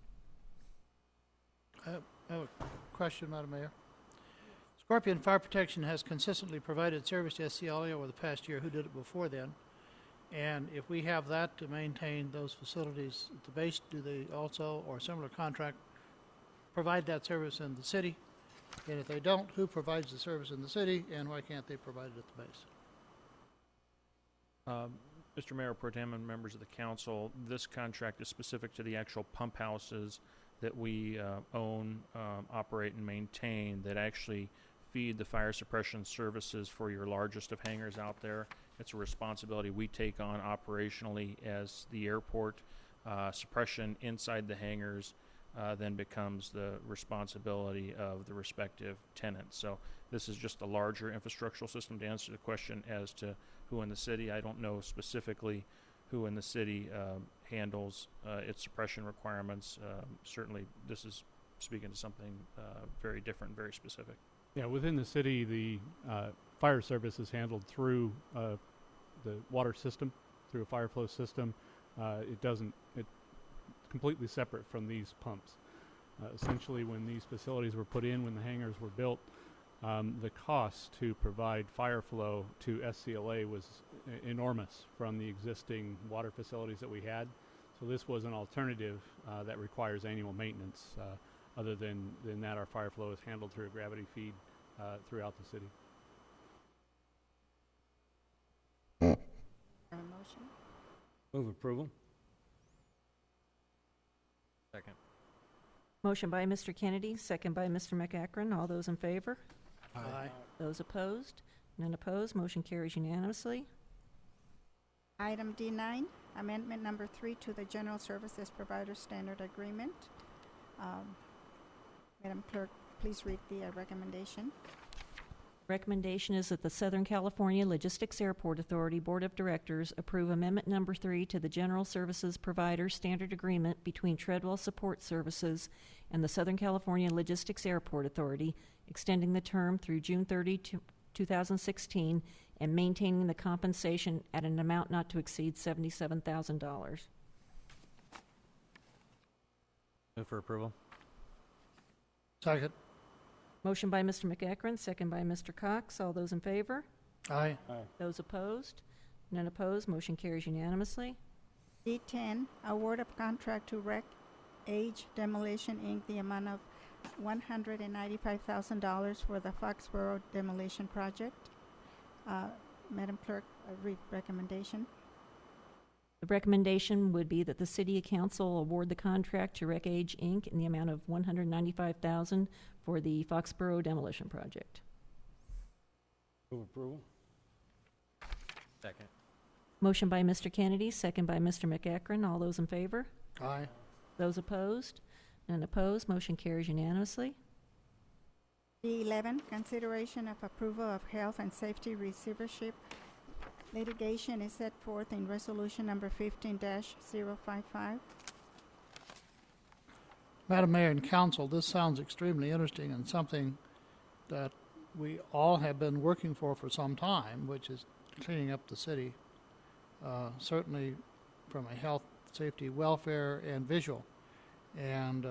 I have a question, Madam Mayor. Scorpion Fire Protection has consistently provided service to SCLA over the past year. Who did it before then? And if we have that to maintain those facilities at the base, do they also, or similar contract, provide that service in the city? And if they don't, who provides the service in the city, and why can't they provide it at the base? Mr. Mayor, Pro Tem, and members of the council, this contract is specific to the actual pump houses that we own, operate, and maintain that actually feed the fire suppression services for your largest of hangars out there. It's a responsibility we take on operationally as the airport. Suppression inside the hangars then becomes the responsibility of the respective tenants. So this is just a larger infrastructural system. To answer the question as to who in the city, I don't know specifically who in the city handles its suppression requirements. Certainly this is speaking to something very different, very specific. Yeah, within the city, the fire service is handled through the water system, through a fire flow system. It's completely separate from these pumps. Essentially, when these facilities were put in, when the hangars were built, the cost to provide fire flow to SCLA was enormous from the existing water facilities that we had. So this was an alternative that requires annual maintenance. Other than that, our fire flow is handled through a gravity feed throughout the city. Have a motion? Move approval. Second. Motion by Mr. Kennedy, second by Mr. McEachron. All those in favor? Aye. Those opposed? None opposed. Motion carries unanimously. Item D9, amendment number 3 to the General Services Provider Standard Agreement. Madam Clerk, please read the recommendation. Recommendation is that the Southern California Logistics Airport Authority Board of Directors approve amendment number 3 to the General Services Provider Standard Agreement between Treadwell Support Services and the Southern California Logistics Airport Authority, extending the term through June 30, 2016, and maintaining the compensation at an amount not to exceed $77,000. Move for approval. Second. Motion by Mr. McEachron, second by Mr. Cox. All those in favor? Aye. Those opposed? None opposed. Motion carries unanimously. D10, award of contract to Rec Age Demolition, Inc., the amount of $195,000 for the Foxborough demolition project. Madam Clerk, read recommendation. The recommendation would be that the City Council award the contract to Rec Age, Inc. in the amount of $195,000 for the Foxborough demolition project. Move approval. Second. Motion by Mr. Kennedy, second by Mr. McEachron. All those in favor? Aye. Those opposed? None opposed. Motion carries unanimously. D11, consideration of approval of health and safety receivership litigation is set forth in resolution number 15-055. Madam Mayor and Council, this sounds extremely interesting and something that we all have been working for some time, which is cleaning up the city, certainly from a health, safety, welfare, and visual. And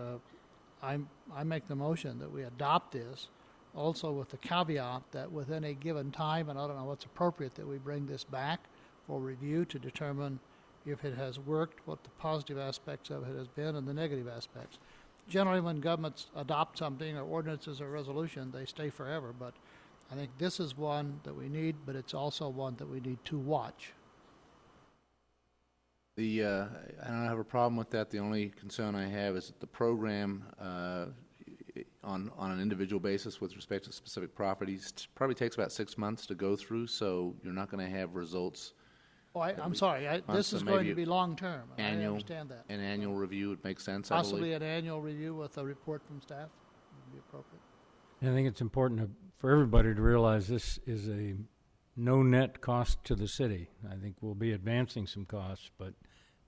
I make the motion that we adopt this, also with the caveat that within a given time, and I don't know what's appropriate, that we bring this back for review to determine if it has worked, what the positive aspects of it has been, and the negative aspects. Generally, when governments adopt something, or ordinances or resolution, they stay forever, but I think this is one that we need, but it's also one that we need to watch. I don't have a problem with that. The only concern I have is that the program on an individual basis with respect to specific properties probably takes about 6 months to go through, so you're not going to have results. Oh, I'm sorry. This is going to be long-term. I understand that. An annual review would make sense, I Possibly believe. an annual review with a report from staff would be appropriate. I think it's important for everybody to realize this is a no net cost to the city. I think we'll be advancing some costs, but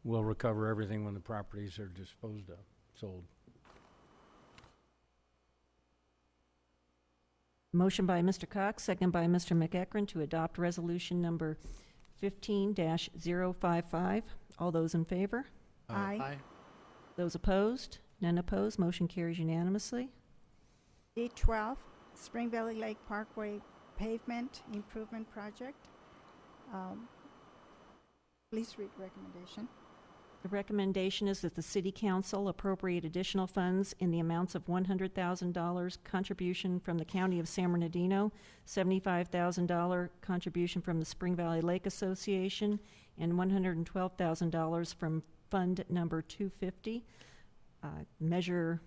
we'll recover everything when the properties are disposed of, sold. Motion by Mr. Cox, second by Mr. McEachron to adopt resolution number 15-055. All those in favor? Aye. Aye. Those opposed? None opposed. Motion carries unanimously. D12, Spring Valley Lake Parkway Pavement Improvement Project. Please read recommendation. The recommendation is that the City Council appropriate additional funds in the amounts of $100,000 contribution from the County of San Bernardino, $75,000 contribution from the Spring Valley Lake Association, and $112,000 from Fund Number 250. Measure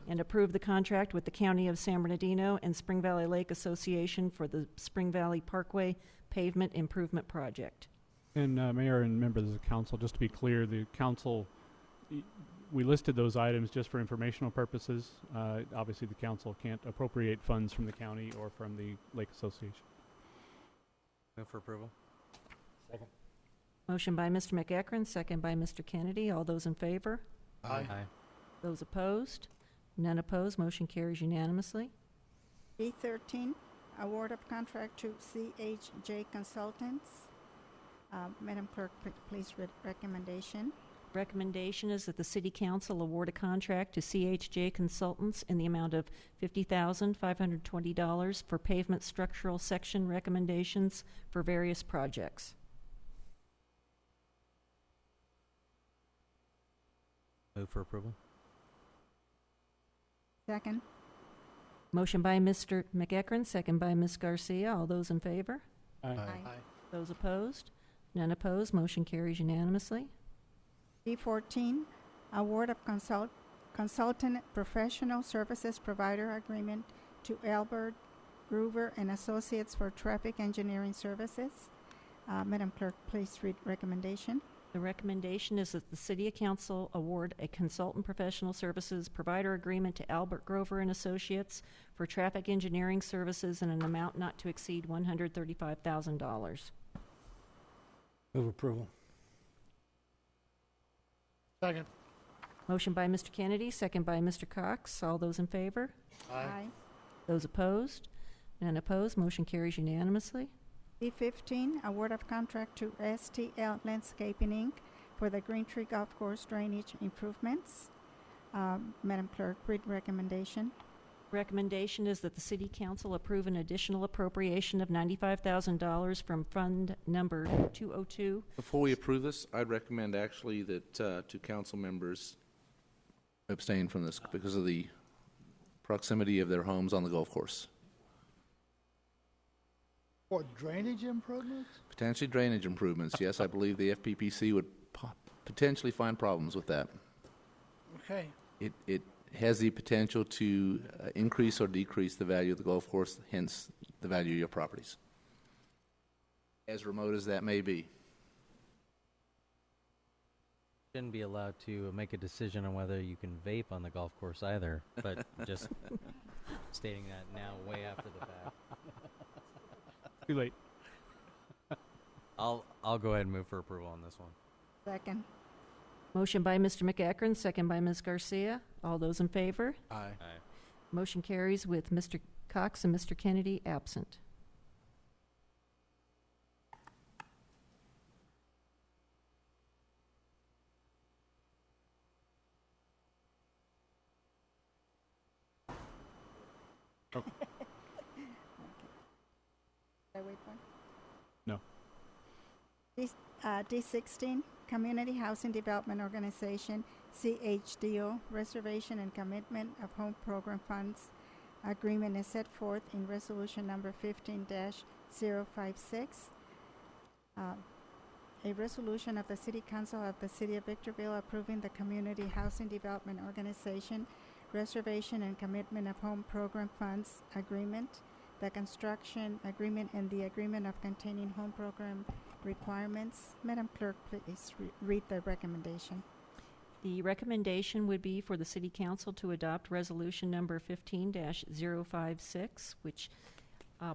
and approve the contract with the County of San Bernardino and Spring Valley Lake Association for the Spring Valley Parkway Pavement Improvement Project. And Mayor and members of the council, just to be clear, the council, we listed those items just for informational purposes. Obviously, the council can't appropriate funds from the county or from the Lake Association. Move for approval. Second. Motion by Mr. McEachron, second by Mr. Kennedy. All those in favor? Aye. Those opposed? None opposed. Motion carries unanimously. D13, award of contract to CHJ Consultants. Madam Clerk, please read recommendation. Recommendation is that the City Council award a contract to CHJ Consultants in the amount of $50,520 for pavement structural section recommendations for various projects. Move for approval. Second. Motion by Mr. McEachran, second by Ms. Garcia. All those in favor? Aye. Those opposed? None opposed. Motion carries unanimously. D14, award of consultant professional services provider agreement to Albert Groover and Associates for traffic engineering services. Madam Clerk, please read recommendation. The recommendation is that the City Council award a consultant professional services provider agreement to Albert Grover and Associates for traffic engineering services in an amount not to exceed $135,000. Move approval. Second. Motion by Mr. Kennedy, second by Mr. Cox. All those in favor? Aye. Those opposed? None opposed. Motion carries unanimously. D15, award of contract to STL Landscaping, Inc. for the Green Tree Golf Course drainage improvements. Madam Clerk, read recommendation. Recommendation is that the City Council approve an additional appropriation of $95,000 from Fund Number 202. Before we approve this, I'd recommend actually that two council members abstain from this because of the proximity of their homes on the golf course. For drainage improvements? Potentially drainage improvements. Yes, I believe the FPPC would potentially find problems with that. Okay. It has the potential to increase or decrease the value of the golf course, hence the value of your properties, as remote as that may be. Shouldn't be allowed to make a decision on whether you can vape on the golf course either, but just stating that now way after the fact. Too late. I'll go ahead and move for approval on this one. Second. Motion by Mr. McEachran, second by Ms. Garcia. All those in favor? Aye. Motion carries with Mr. Cox and Mr. Kennedy absent. Oh. Should I wait for it? No. D16, Community Housing Development Organization, CHDO, Reservation and Commitment of Home Program Funds Agreement is set forth in Resolution Number 15-056. A resolution of the City Council of the City of Victorville approving the Community Housing Development Organization Reservation and Commitment of Home Program Funds Agreement, the construction agreement, and the agreement of containing home program requirements. Madam Clerk, please read the recommendation. The recommendation would be for the City Council to adopt Resolution Number 15-056, which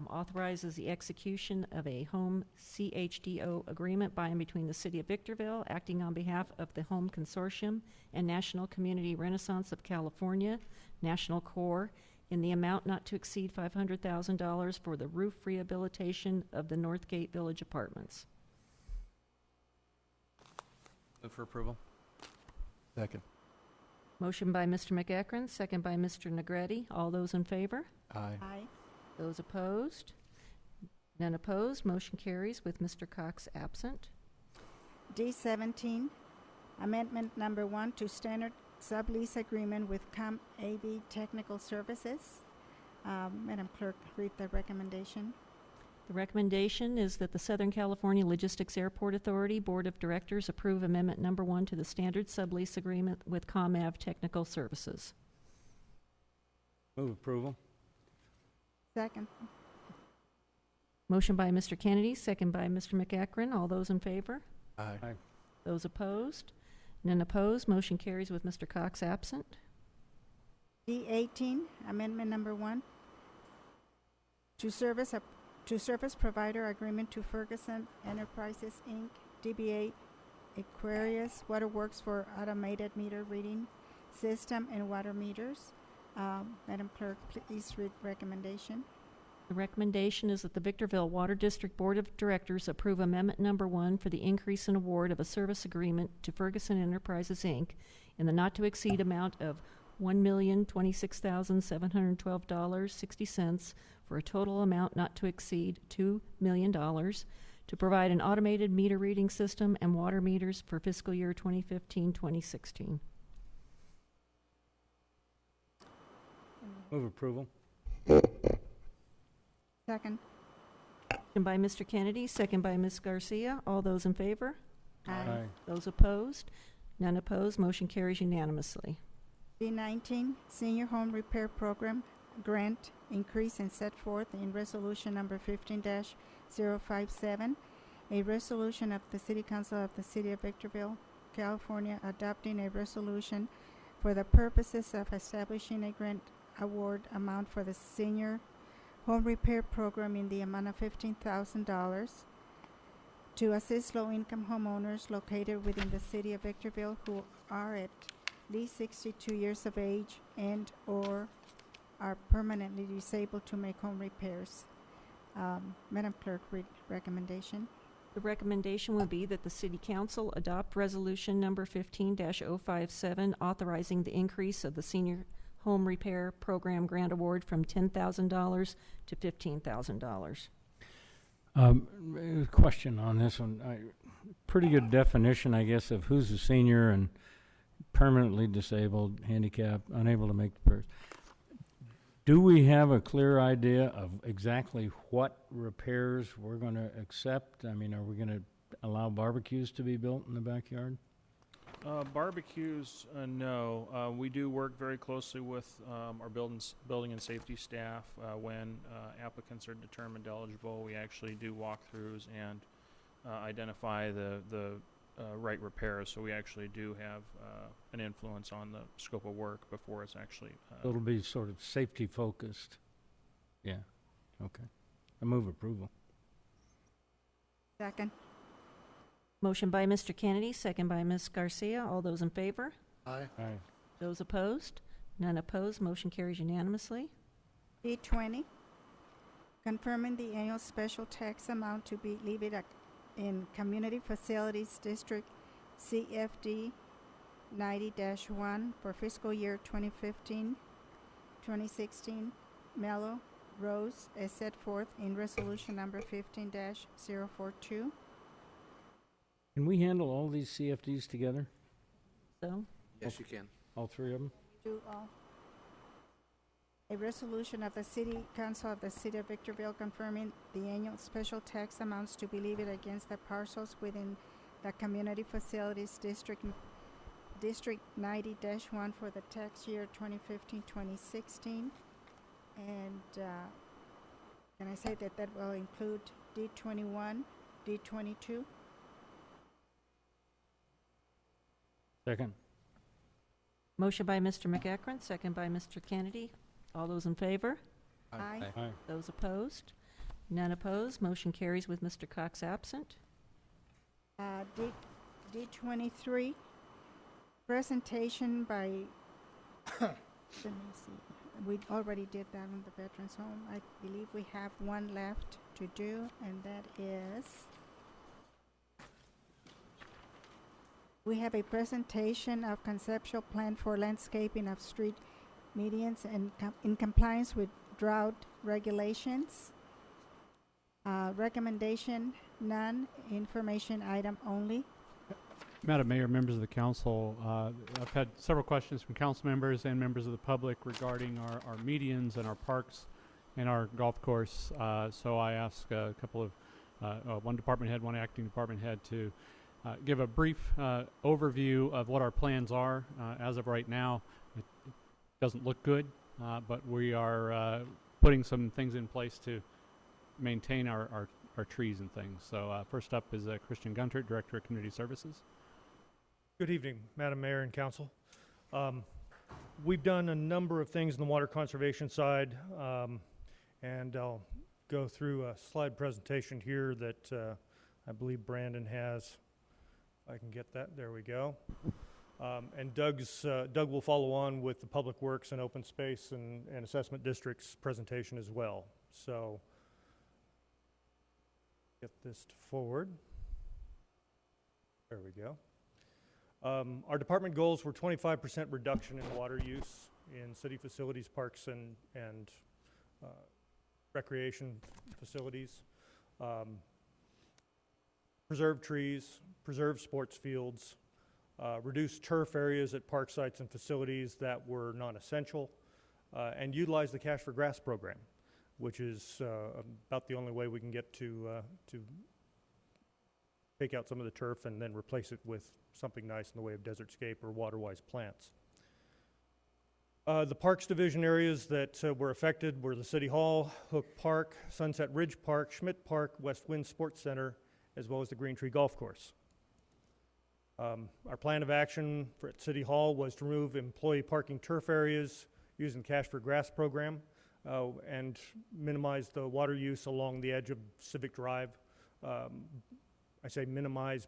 authorizes the execution of a home CHDO agreement by and between the City of Victorville, acting on behalf of the Home Consortium and National Community Renaissance of California, National Corps, in the amount not to exceed $500,000 for the roof rehabilitation of the Northgate Village Apartments. Move for approval. Second. Motion by Mr. McEachran, second by Mr. Negretti. All those in favor? Aye. Aye. Those opposed? None opposed. Motion carries with Mr. Cox absent. D17, Amendment Number 1 to Standard Sublease Agreement with ComAV Technical Services. Madam Clerk, read the recommendation. The recommendation is that the Southern California Logistics Airport Authority Board of Directors approve Amendment Number 1 to the Standard Sublease Agreement with ComAV Technical Services. Move approval. Second. Motion by Mr. Kennedy, second by Mr. McEachran. All those in favor? Aye. Those opposed? None opposed. Motion carries with Mr. Cox absent. D18, Amendment Number 1 to service provider agreement to Ferguson Enterprises, Inc., DBA Aquarius Waterworks for automated meter reading system and water meters. Madam Clerk, please read recommendation. The recommendation is that the Victorville Water District Board of Directors approve Amendment Number 1 for the increase in award of a service agreement to Ferguson Enterprises, Inc. in the not-to-exceed amount of $1,026,712.60 for a total amount not to exceed $2 million to provide an automated meter reading system and water meters for fiscal year 2015-2016. Move approval. Second. Motion by Mr. Kennedy, second by Ms. Garcia. All those in favor? Aye. Those opposed? None opposed. Motion carries unanimously. D19, Senior Home Repair Program Grant Increase and set forth in Resolution Number 15-057, a resolution of the City Council of the City of Victorville, California, adopting a resolution for the purposes of establishing a grant award amount for the Senior Home Repair Program in the amount of $15,000 to assist low-income homeowners located within the City of Victorville who are at least 62 years of age and or are permanently disabled to make home repairs. Madam Clerk, read recommendation. The recommendation would be that the City Council adopt Resolution Number 15-057, authorizing the increase of the Senior Home Repair Program Grant Award from $10,000 to $15,000. Question on this one. Pretty good definition, I guess, of who's a senior and permanently disabled, handicapped, unable to make the purse. Do we have a clear idea of exactly what repairs we're going to accept? I mean, are we going to allow barbecues to be built in the backyard? Barbecues, no. We do work very closely with our building and safety staff. When applicants are determined eligible, we actually do walkthroughs and identify the right repairs. So we actually do have an influence on the scope of work before it's actually... So it'll be sort of safety focused. Yeah, okay. I move approval. Second. Motion by Mr. Kennedy, second by Ms. Garcia. All those in favor? Aye. Aye. Those opposed? None opposed. Motion carries unanimously. D20, confirming the annual special tax amount to be levied in Community Facilities District CFD 90-1 for fiscal year 2015-2016, Mellow Rose, as set forth in Resolution Number 15-042. Can we handle all these CFDs together? So? Yes, you can. All three of them? Do all. A resolution of the City Council of the City of Victorville confirming the annual special tax amounts to be levied against the parcels within the Community Facilities District 90-1 for the tax year 2015-2016. And can I say that that will include D21, D22? Second. Motion by Mr. McEachran, second by Mr. Kennedy. All those in favor? Aye. Aye. Those opposed? None opposed. Motion carries with Mr. Cox absent. D23, presentation by, let me see, we already did that on the Veterans Home. I believe we have one left to do, and that is, we have a presentation of conceptual plan for landscaping of street medians and in compliance with drought regulations. Recommendation, none. Information item only. Madam Mayor, members of the council, I've had several questions from council members and members of the public regarding our medians and our parks and our golf course. So I asked a couple of, one department head, one acting department head to give a brief overview of what our plans are. As of right now, it doesn't look good, but we are putting some things in place to maintain our trees and things. So first up is Christian Gunter, Director of Community Services. Good evening, Madam Mayor and Council. We've done a number of things on the water conservation side, and I'll go through a slide presentation here that I believe Brandon has. If I can get that, there we go. And Doug will follow on with the Public Works and Open Space and Assessment District's presentation as well. So, get this forward. There we go. Our department goals were 25% reduction in water use in city facilities, parks, and recreation facilities. Preserve trees, preserve sports fields, reduce turf areas at park sites and facilities that were non-essential, and utilize the Cash for Grass program, which is about the only way we can get to take out some of the turf and then replace it with something nice in the way of desertscape or water-wise plants. The Parks Division areas that were affected were the City Hall, Hook Park, Sunset Ridge Park, Schmidt Park, West Wind Sports Center, as well as the Green Tree Golf Course. Our plan of action at City Hall was to remove employee parking turf areas using Cash for Grass program and minimize the water use along the edge of Civic Drive. I say minimize,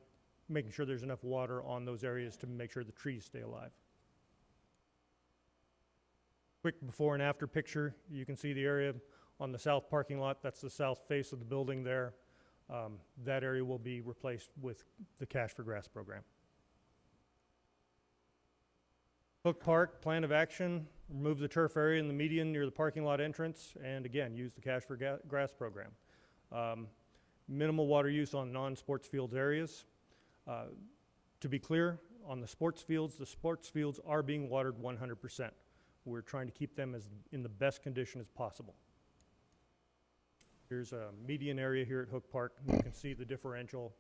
making sure there's enough water on those areas to make sure the trees stay alive. Quick before and after picture, you can see the area on the south parking lot. That's the south face of the building there. That area will be replaced with the Cash for Grass program. Hook Park, plan of action, remove the turf area in the median near the parking lot entrance, and again, use the Cash for Grass program. Minimal water use on non-sports fields areas. To be clear, on the sports fields are being watered 100%. We're trying to keep them in the best condition as possible. Here's a median area here at Hook Park. You can see the differential.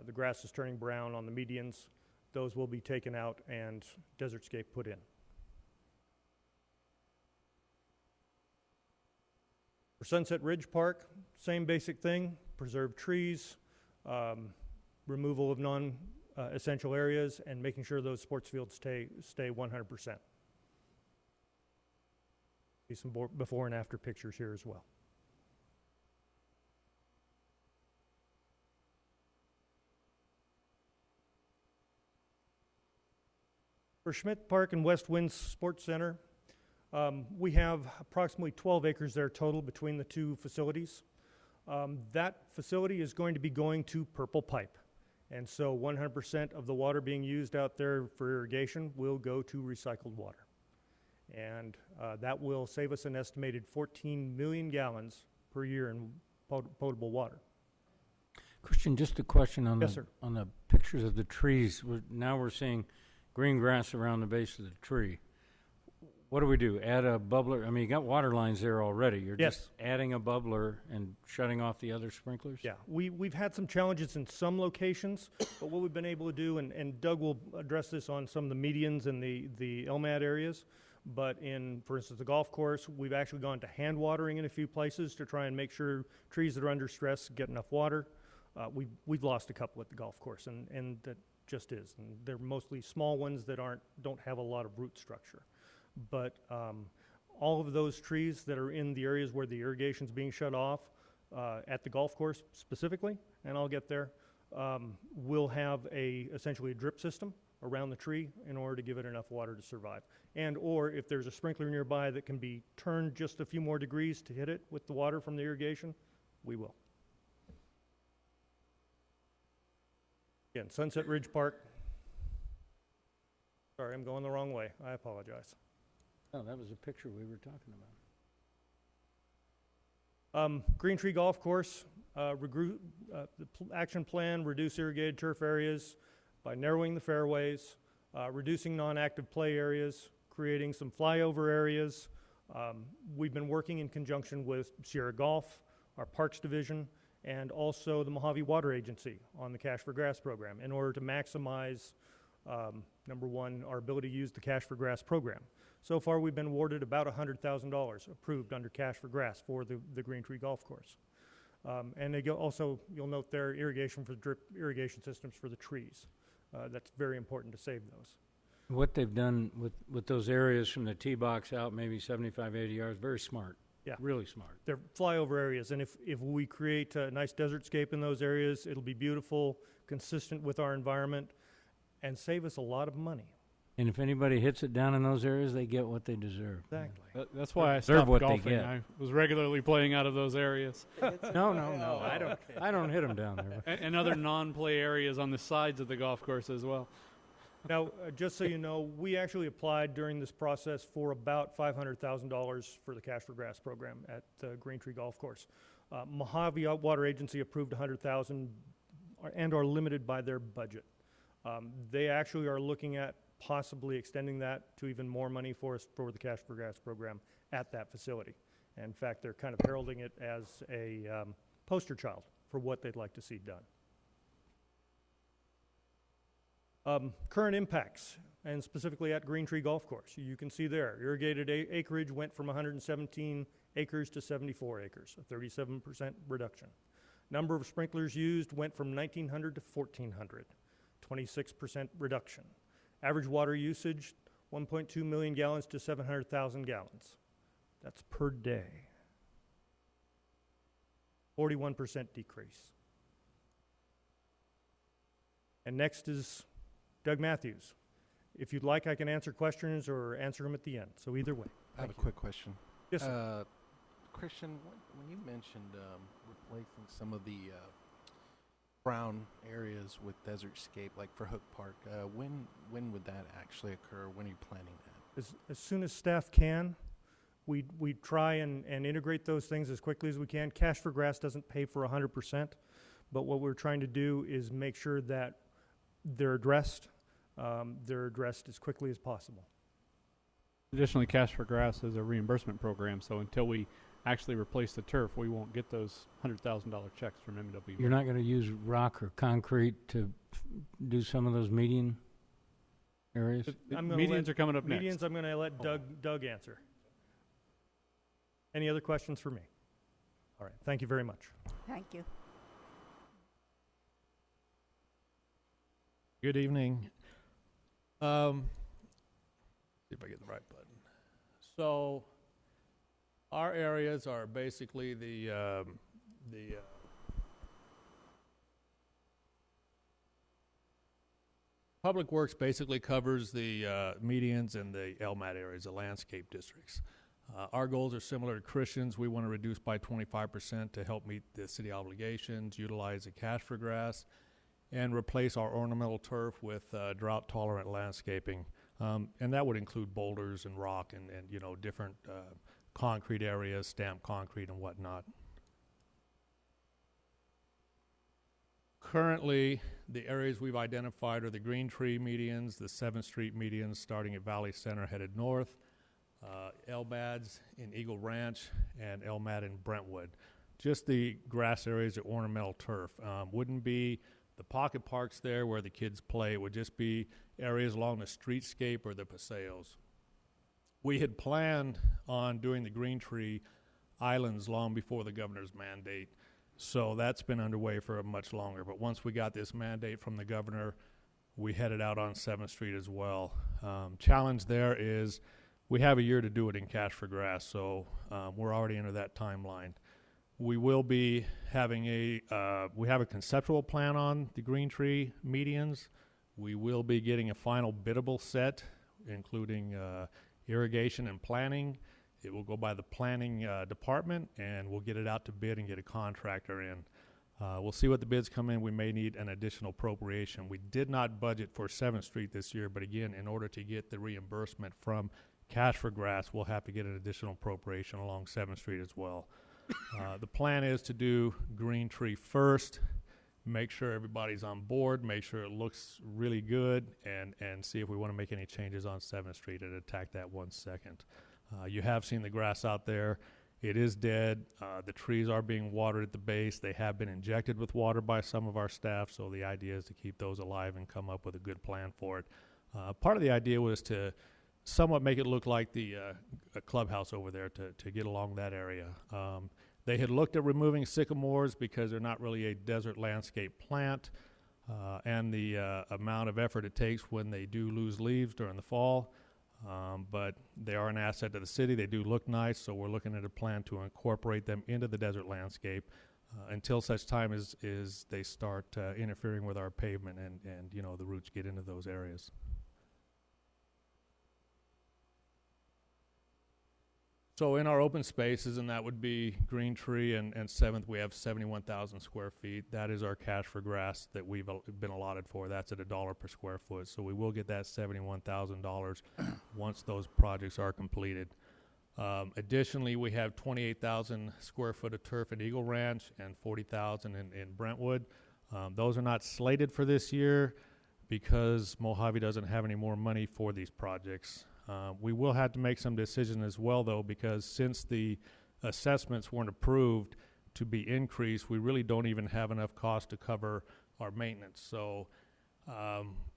The grass is turning brown on the medians. Those will be taken out and desertscape put in. For Sunset Ridge Park, same basic thing. Preserve trees, removal of non-essential areas, and making sure those sports fields stay 100%. See some before and after pictures here as well. For Schmidt Park and West Wind Sports Center, we have approximately 12 acres there total between the two facilities. That facility is going to be going to Purple Pipe. And so 100% of the water being used out there for irrigation will go to recycled water. And that will save us an estimated 14 million gallons per year in potable water. Christian, just a question on, Yes, sir. On the pictures of the trees. Now we're seeing green grass around the base of the tree. What do we do? Add a bubbler? I mean, you got water lines there already. You're Yes. just adding a bubbler and shutting off the other sprinklers? Yeah, we've had some challenges in some locations, but what we've been able to do, and Doug will address this on some of the medians and the LMAD areas, but for instance, the golf course, we've actually gone to hand watering in a few places to try and make sure trees that are under stress get enough water. We've lost a couple at the golf course, and that just is. And they're mostly small ones that don't have a lot of root structure. But all of those trees that are in the areas where the irrigation's being shut off, at the golf course specifically, and I'll get there, will have essentially a drip system around the tree in order to give it enough water to survive. And or if there's a sprinkler nearby that can be turned just a few more degrees to hit it with the water from the irrigation, we will. Again, Sunset Ridge Park. Sorry, I'm going the wrong way. I apologize. No, that was a picture we were talking about. Green Tree Golf Course, the action plan, reduce irrigated turf areas by narrowing the fairways, reducing non-active play areas, creating some flyover areas. We've been working in conjunction with Sierra Golf, our Parks Division, and also the Mojave Water Agency on the Cash for Grass program in order to maximize, number one, our ability to use the Cash for Grass program. So far, we've been awarded about $100,000 approved under Cash for Grass for the Green Tree Golf Course. And they also, you'll note there, irrigation for drip irrigation systems for the trees. That's very important to save those. What they've done with those areas from the tee box out, maybe 75, 80 yards, very smart. Yeah. Really smart. They're flyover areas, and if we create a nice desertscape in those areas, it'll be beautiful, consistent with our environment, and save us a lot of money. And if anybody hits it down in those areas, they get what they deserve. Exactly. That's why I Deserve stopped what they golfing. get. I was regularly playing out of those areas. No, I don't hit them down there. And other non-play areas on the sides of the golf course as well. Now, just so you know, we actually applied during this process for about $500,000 for the Cash for Grass program at the Green Tree Golf Course. Mojave Water Agency approved $100,000 and are limited by their budget. They actually are looking at possibly extending that to even more money for us for the Cash for Grass program at that facility. And in fact, they're kind of heralding it as a poster child for what they'd like to see done. Current impacts, and specifically at Green Tree Golf Course. You can see there, irrigated acreage went from 117 acres to 74 acres, a 37% reduction. Number of sprinklers used went from 1,900 to 1,400, 26% reduction. Average water usage, 1.2 million gallons to 700,000 gallons. That's per day. 41% decrease. And next is Doug Matthews. If you'd like, I can answer questions or answer them at the end. So either way. I have a quick question. Yes, sir. Christian, when you mentioned replacing some of the brown areas with desert scape, like for Hook Park, when would that actually occur? When are you planning that? As soon as staff can, we try and integrate those things as quickly as we can. Cash for Grass doesn't pay for 100%, but what we're trying to do is make sure that they're addressed as quickly as possible. Additionally, Cash for Grass is a reimbursement program, so until we actually replace the turf, we won't get those $100,000 checks from MWB. You're not going to use rock or concrete to do some of those median areas? Medians are coming up next. Medians, I'm going to let Doug answer. Any other questions for me? All right. Thank you very much. Thank you. Good evening. See if I get the right button. So, our areas are basically the Public Works basically covers the medians and the LMAT areas, the landscape districts. Our goals are similar to Christian's. We want to reduce by 25% to help meet the city obligations, utilize the Cash for Grass, and replace our ornamental turf with drought-tolerant landscaping. And that would include boulders and rock and different concrete areas, stamped concrete and whatnot. Currently, the areas we've identified are the Green Tree medians, the 7th Street medians starting at Valley Center headed north, LMADs in Eagle Ranch, and LMAD in Brentwood. Just the grass areas are ornamental turf. Wouldn't be the pocket parks there where the kids play. It would just be areas along the streetscape or the paseos. We had planned on doing the Green Tree islands long before the governor's mandate, so that's been underway for much longer. But once we got this mandate from the governor, we headed out on 7th Street as well. Challenge there is we have a year to do it in Cash for Grass, so we're already into that timeline. We will be having we have a conceptual plan on the Green Tree medians. We will be getting a final biddable set, including irrigation and planning. It will go by the planning department, and we'll get it out to bid and get a contractor in. We'll see what the bids come in. We may need an additional appropriation. We did not budget for 7th Street this year, but again, in order to get the reimbursement from Cash for Grass, we'll have to get an additional appropriation along 7th Street as well. The plan is to do Green Tree first, make sure everybody's on board, make sure it looks really good, and see if we want to make any changes on 7th Street and attack that one second. You have seen the grass out there. It is dead. The trees are being watered at the base. They have been injected with water by some of our staff, so the idea is to keep those alive and come up with a good plan for it. Part of the idea was to somewhat make it look like the a clubhouse over there to get along that area. They had looked at removing sycamores because they're not really a desert landscape plant, and the amount of effort it takes when they do lose leaves during the fall. But they are an asset to the city. They do look nice, so we're looking at a plan to incorporate them into the desert landscape until such time as they start interfering with our pavement and the roots get into those areas. So in our open spaces, and that would be Green Tree and 7th, we have 71,000 square feet. That is our cash for grass that we've been allotted for. That's at $1 per square foot. So we will get that $71,000 once those projects are completed. Additionally, we have 28,000 square foot of turf at Eagle Ranch and 40,000 in Brentwood. Those are not slated for this year because Mojave doesn't have any more money for these projects. We will have to make some decisions as well, though, because since the assessments weren't approved to be increased, we really don't even have enough cost to cover our maintenance. So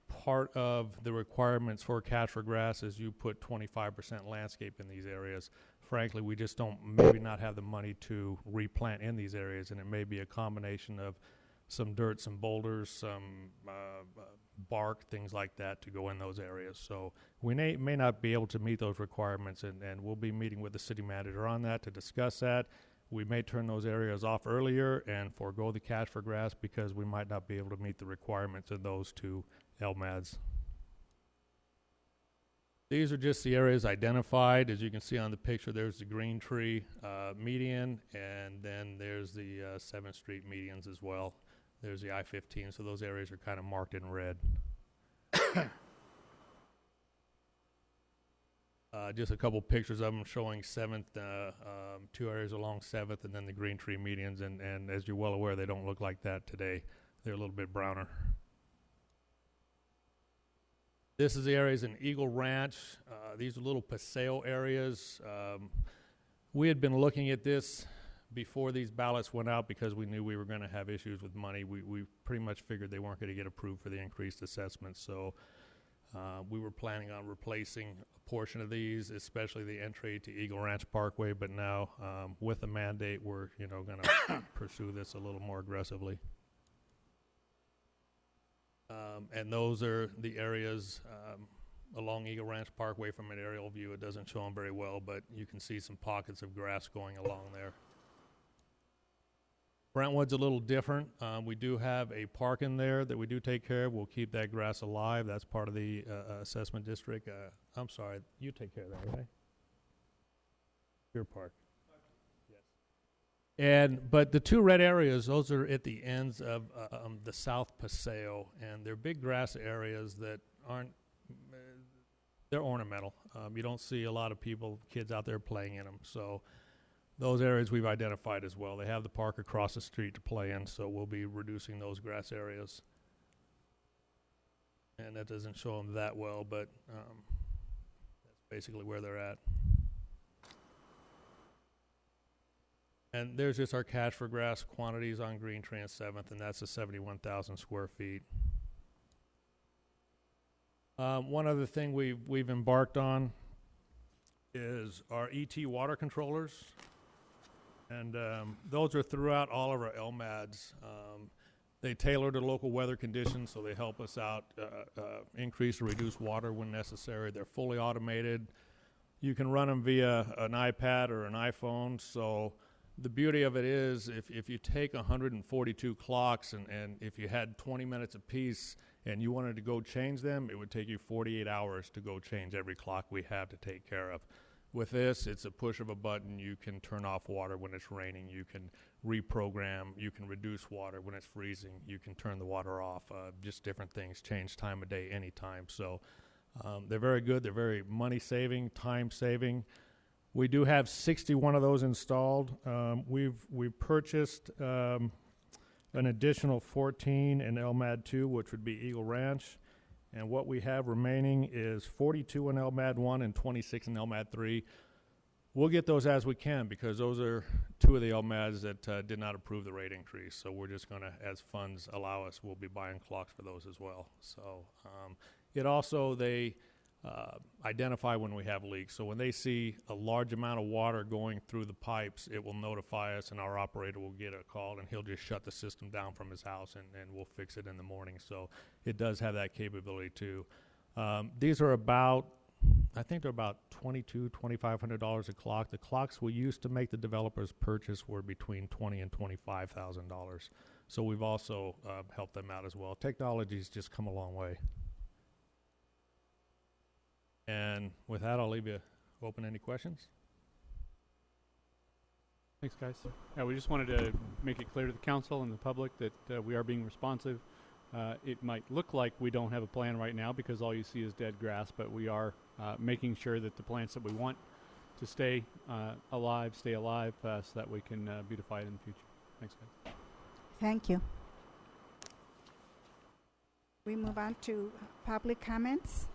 part of the requirements for cash for grass is you put 25% landscape in these areas. Frankly, we just don't maybe not have the money to replant in these areas, and it may be a combination of some dirt, some boulders, some bark, things like that to go in those areas. So we may not be able to meet those requirements, and we'll be meeting with the city manager on that to discuss that. We may turn those areas off earlier and forego the cash for grass because we might not be able to meet the requirements of those two LMADs. These are just the areas identified. As you can see on the picture, there's the Green Tree median, and then there's the 7th Street medians as well. There's the I-15, so those areas are kind of marked in red. Just a couple pictures of them showing 7th, 2 areas along 7th, and then the Green Tree medians, and as you're well aware, they don't look like that today. They're a little bit browner. This is the areas in Eagle Ranch. These are little paseo areas. We had been looking at this before these ballots went out because we knew we were going to have issues with money. We pretty much figured they weren't going to get approved for the increased assessment. So we were planning on replacing a portion of these, especially the entry to Eagle Ranch Parkway. But now with the mandate, we're going to pursue this a little more aggressively. And those are the areas along Eagle Ranch Parkway from an aerial view. It doesn't show them very well, but you can see some pockets of grass going along there. Brentwood's a little different. We do have a park in there that we do take care of. We'll keep that grass alive. That's part of the assessment district. I'm sorry, you take care of that, right? Your park. But the two red areas, those are at the ends of the South Paseo, and they're big grass areas that aren't, they're ornamental. You don't see a lot of kids out there playing in them. So those areas we've identified as well. They have the park across the street to play in, so we'll be reducing those grass areas. And that doesn't show them that well, but that's basically where they're at. And there's just our cash for grass quantities on Green Tree and 7th, and that's the 71,000 square feet. One other thing we've embarked on is our ET water controllers. And those are throughout all of our LMADs. They tailor to local weather conditions, so they help us out, increase or reduce water when necessary. They're fully automated. You can run them via an iPad or an iPhone. So the beauty of it is if you take 142 clocks and if you had 20 minutes apiece and you wanted to go change them, it would take you 48 hours to go change every clock we have to take care of. With this, it's a push of a button. You can turn off water when it's raining. You can reprogram. You can reduce water when it's freezing. You can turn the water off. Just different things. Change time of day anytime. So they're very good. They're very money-saving, time-saving. We do have 61 of those installed. We've purchased an additional 14 in LMAD 2, which would be Eagle Ranch. And what we have remaining is 42 in LMAD 1 and 26 in LMAD 3. We'll get those as we can because those are two of the LMADs that did not approve the rate increase. So we're just going to, as funds allow us, we'll be buying clocks for those as well. So it also, they identify when we have leaks. So when they see a large amount of water going through the pipes, it will notify us and our operator will get a call and he'll just shut the system down from his house and we'll fix it in the morning. So it does have that capability too. These are about, I think they're about $2,200, $2,500 a clock. The clocks we used to make the developers purchase were between $20,000 and $25,000. So we've also helped them out as well. Technology's just come a long way. And with that, I'll leave you open any questions. Thanks, guys. Yeah, we just wanted to make it clear to the council and the public that we are being responsive. It might look like we don't have a plan right now because all you see is dead grass, but we are making sure that the plants that we want to stay alive so that we can beautify it in the future. Thanks, guys. Thank you. We move on to public comments.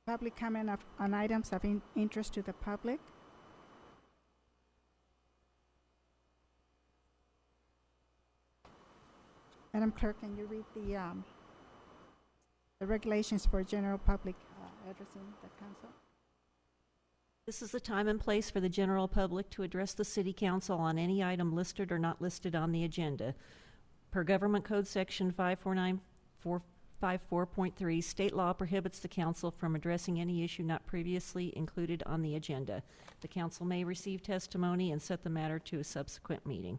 Public comment on items of interest to the public. Madam Clerk, can you read the regulations for general public addressing the council? This is the time and place for the general public to address the City Council on any item listed or not listed on the agenda. Per Government Code Section 549.4.3, state law prohibits the council from addressing any issue not previously included on the agenda. The council may receive testimony and set the matter to a subsequent meeting.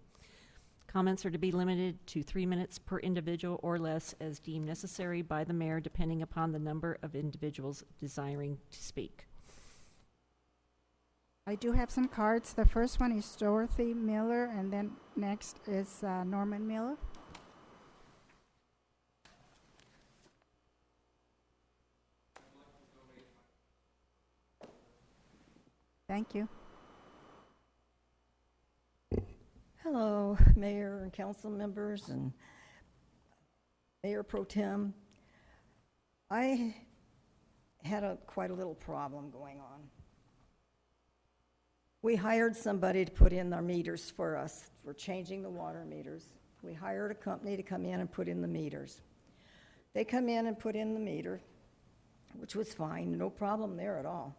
Comments are to be limited to 3 minutes per individual or less as deemed necessary by the mayor, depending upon the number of individuals desiring to speak. I do have some cards. The first one is Dorothy Miller, and then next is Norman Miller. Thank you. Hello, Mayor and council members and Mayor Pro Tem. I had quite a little problem going on. We hired somebody to put in our meters for us. We're changing the water meters. We hired a company to come in and put in the meters. They come in and put in the meter, which was fine, no problem there at all.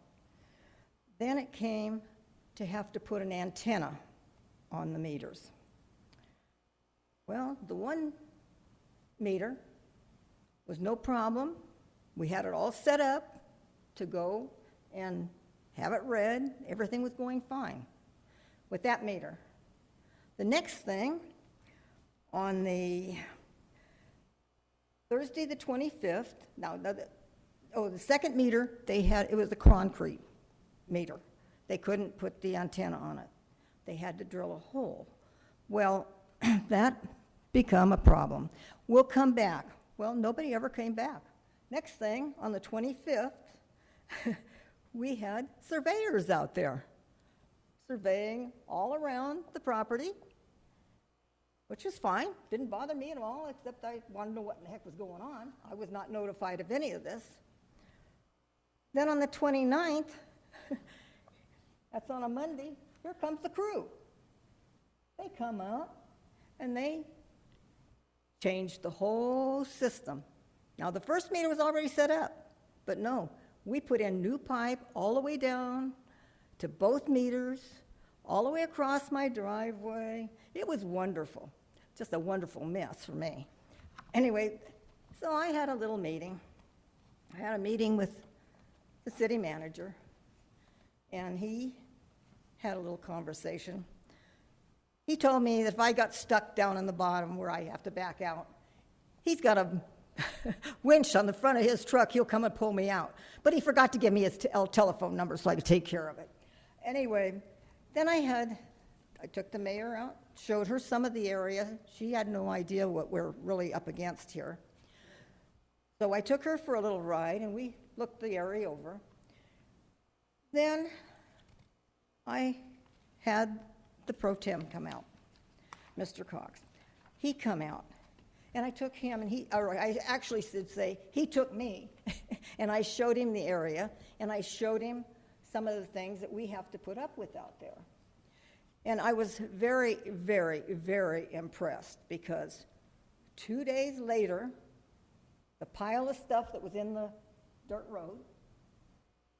Then it came to have to put an antenna on the meters. Well, the one meter was no problem. We had it all set up to go and have it read. Everything was going fine with that meter. The next thing, on the Thursday the 25th, the second meter, it was a concrete meter. They couldn't put the antenna on it. They had to drill a hole. Well, that become a problem. We'll come back. Well, nobody ever came back. Next thing, on the 25th, we had surveyors out there surveying all around the property, which was fine. Didn't bother me at all, except I wanted to know what in the heck was going on. I was not notified of any of this. Then on the 29th, that's on a Monday, here comes the crew. They come out and they changed the whole system. Now, the first meter was already set up, but no, we put in new pipe all the way down to both meters, all the way across my driveway. It was wonderful, just a wonderful mess for me. Anyway, so I had a little meeting. I had a meeting with the city manager, and he had a little conversation. He told me that if I got stuck down in the bottom where I have to back out, he's got a winch on the front of his truck. He'll come and pull me out. But he forgot to give me his telephone number so I could take care of it. Anyway, then I took the mayor out, showed her some of the area. She had no idea what we're really up against here. So I took her for a little ride, and we looked the area over. Then I had the pro tem come out, Mr. Cox. He come out, and I took him, and I actually should say, he took me, and I showed him the area, and I showed him some of the things that we have to put up with out there. And I was very, very, very impressed, because 2 days later, the pile of stuff that was in the dirt road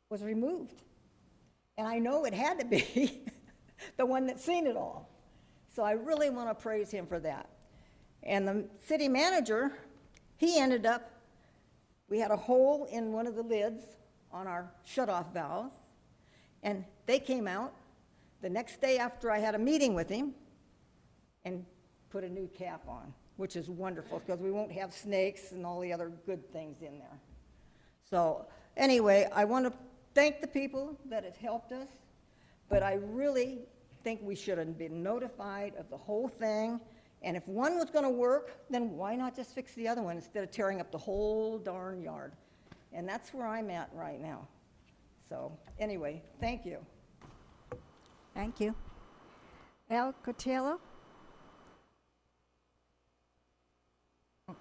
was removed. And I know it had to be the one that's seen it all. So I really want to praise him for that. And the city manager, he ended up, we had a hole in one of the lids on our shutoff valve, and they came out the next day after I had a meeting with him and put a new cap on, which is wonderful because we won't have snakes and all the other good things in there. So anyway, I want to thank the people that have helped us. But I really think we should have been notified of the whole thing. And if one was going to work, then why not just fix the other one instead of tearing up the whole darn yard? And that's where I'm at right now. So anyway, thank you. Thank you. El Cotillo? Oh,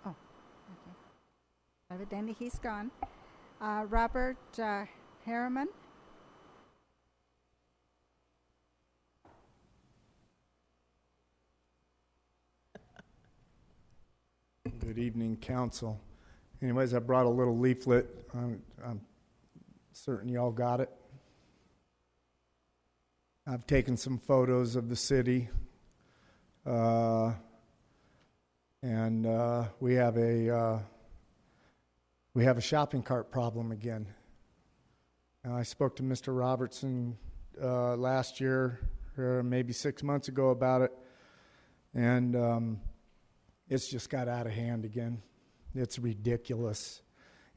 okay. Evidently he's gone. Robert Harriman? Good evening, council. Anyways, I brought a little leaflet. I'm certain y'all got it. I've taken some photos of the city, and we have a shopping cart problem again. I spoke to Mr. Robertson last year, or maybe 6 months ago, about it, and it's just got out of hand again. It's ridiculous.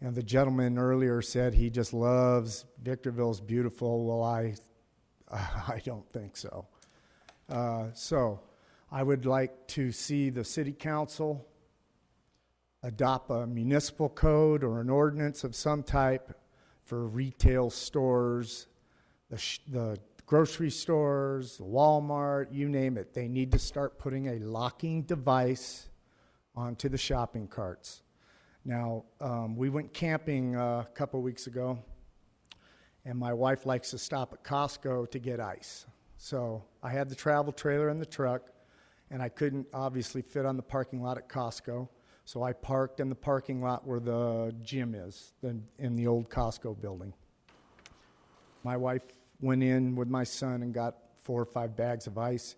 And the gentleman earlier said he just loves Victorville's beautiful. Well, I don't think so. So I would like to see the city council adopt a municipal code or an ordinance of some type for retail stores, the grocery stores, the Walmart, you name it. They need to start putting a locking device onto the shopping carts. Now, we went camping a couple weeks ago, and my wife likes to stop at Costco to get ice. So I had the travel trailer in the truck, and I couldn't obviously fit on the parking lot at Costco. So I parked in the parking lot where the gym is, in the old Costco building. My wife went in with my son and got 4 or 5 bags of ice,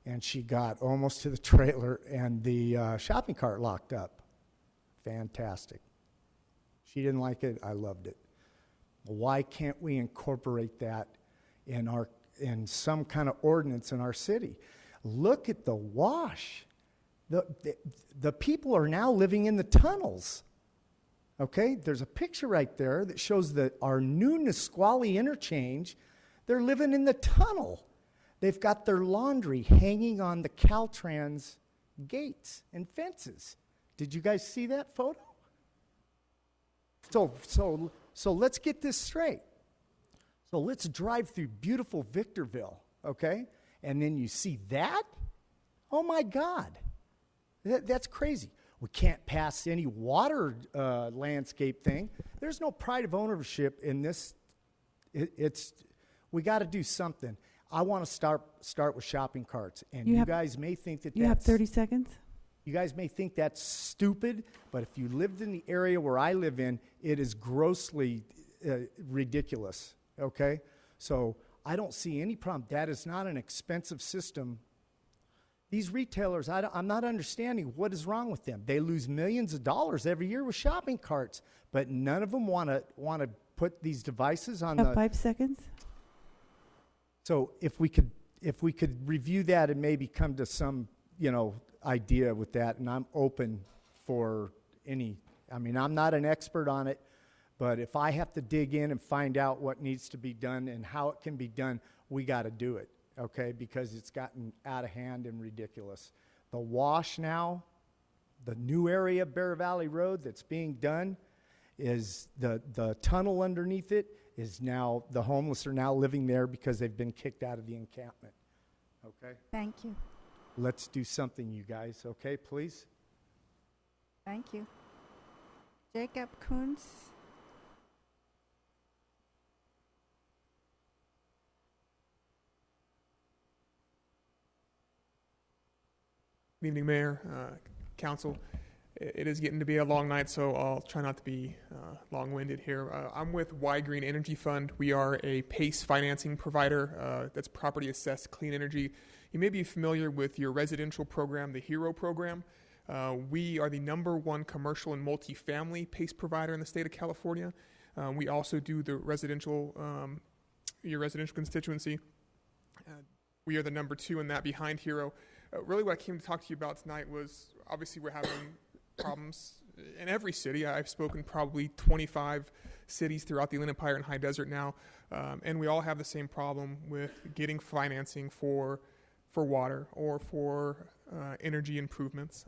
and she got almost to the trailer, and the shopping cart locked up. Fantastic. She didn't like it. I loved it. Why can't we incorporate that in some kind of ordinance in our city? Look at the wash. The people are now living in the tunnels. Okay, there's a picture right there that shows that our new Nisqually interchange, they're living in the tunnel. They've got their laundry hanging on the Caltrans gates and fences. Did you guys see that photo? So let's get this straight. So let's drive through beautiful Victorville, okay? And then you see that? Oh my God. That's crazy. We can't pass any water landscape thing. There's no pride of ownership in this. We got to do something. I want to start with shopping carts, and you guys may think that you have 30 seconds. You guys may think that's stupid, but if you lived in the area where I live in, it is grossly ridiculous. Okay, so I don't see any problem. That is not an expensive system. These retailers, I'm not understanding what is wrong with them. They lose millions of dollars every year with shopping carts, but none of them want to put these devices on. You have 5 seconds. So if we could review that and maybe come to some idea with that, and I'm open for any. I mean, I'm not an expert on it, but if I have to dig in and find out what needs to be done and how it can be done, we got to do it. Okay, because it's gotten out of hand and ridiculous. The wash now, the new area of Bear Valley Road that's being done, is the tunnel underneath it is now, the homeless are now living there because they've been kicked out of the encampment. Okay? Thank you. Let's do something, you guys. Okay, please? Thank you. Jacob Coons. Good evening, Mayor, Council. It is getting to be a long night, so I'll try not to be long-winded here. I'm with Y Green Energy Fund. We are a PACE financing provider that's property assessed clean energy. You may be familiar with your residential program, the HERO program. We are the #1 commercial and multifamily PACE provider in the state of California. We also do the residential, your residential constituency. We are the #2 in that behind HERO. Really what I came to talk to you about tonight was, obviously we're having problems in every city. I've spoken probably 25 cities throughout the Inland Empire and High Desert now, and we all have the same problem with getting financing for water or for energy improvements.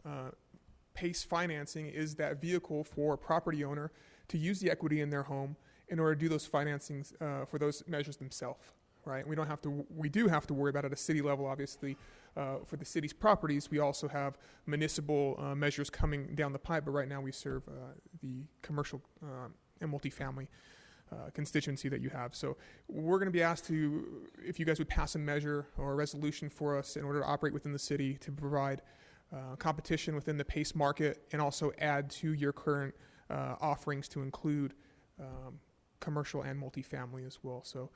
PACE financing is that vehicle for a property owner to use the equity in their home in order to do those financings for those measures themselves, right? We do have to worry about it at a city level, obviously. For the city's properties, we also have municipal measures coming down the pipe, but right now we serve the commercial and multifamily constituency that you have. So we're going to be asked to, if you guys would pass a measure or a resolution for us in order to operate within the city to provide competition within the PACE market and also add to your current offerings to include commercial and multifamily as well. So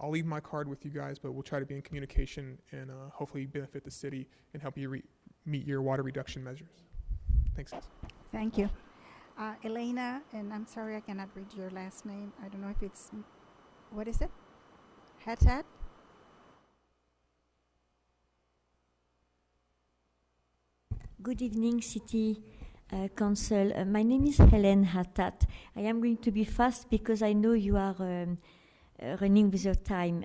I'll leave my card with you guys, but we'll try to be in communication and hopefully benefit the city and help you meet your water reduction measures. Thanks, guys. Thank you. Elena, and I'm sorry I cannot read your last name. I don't know if it's, what is it? Hatat? Good evening, City Council. My name is Helen Hatat. I am going to be fast because I know you are running with your time.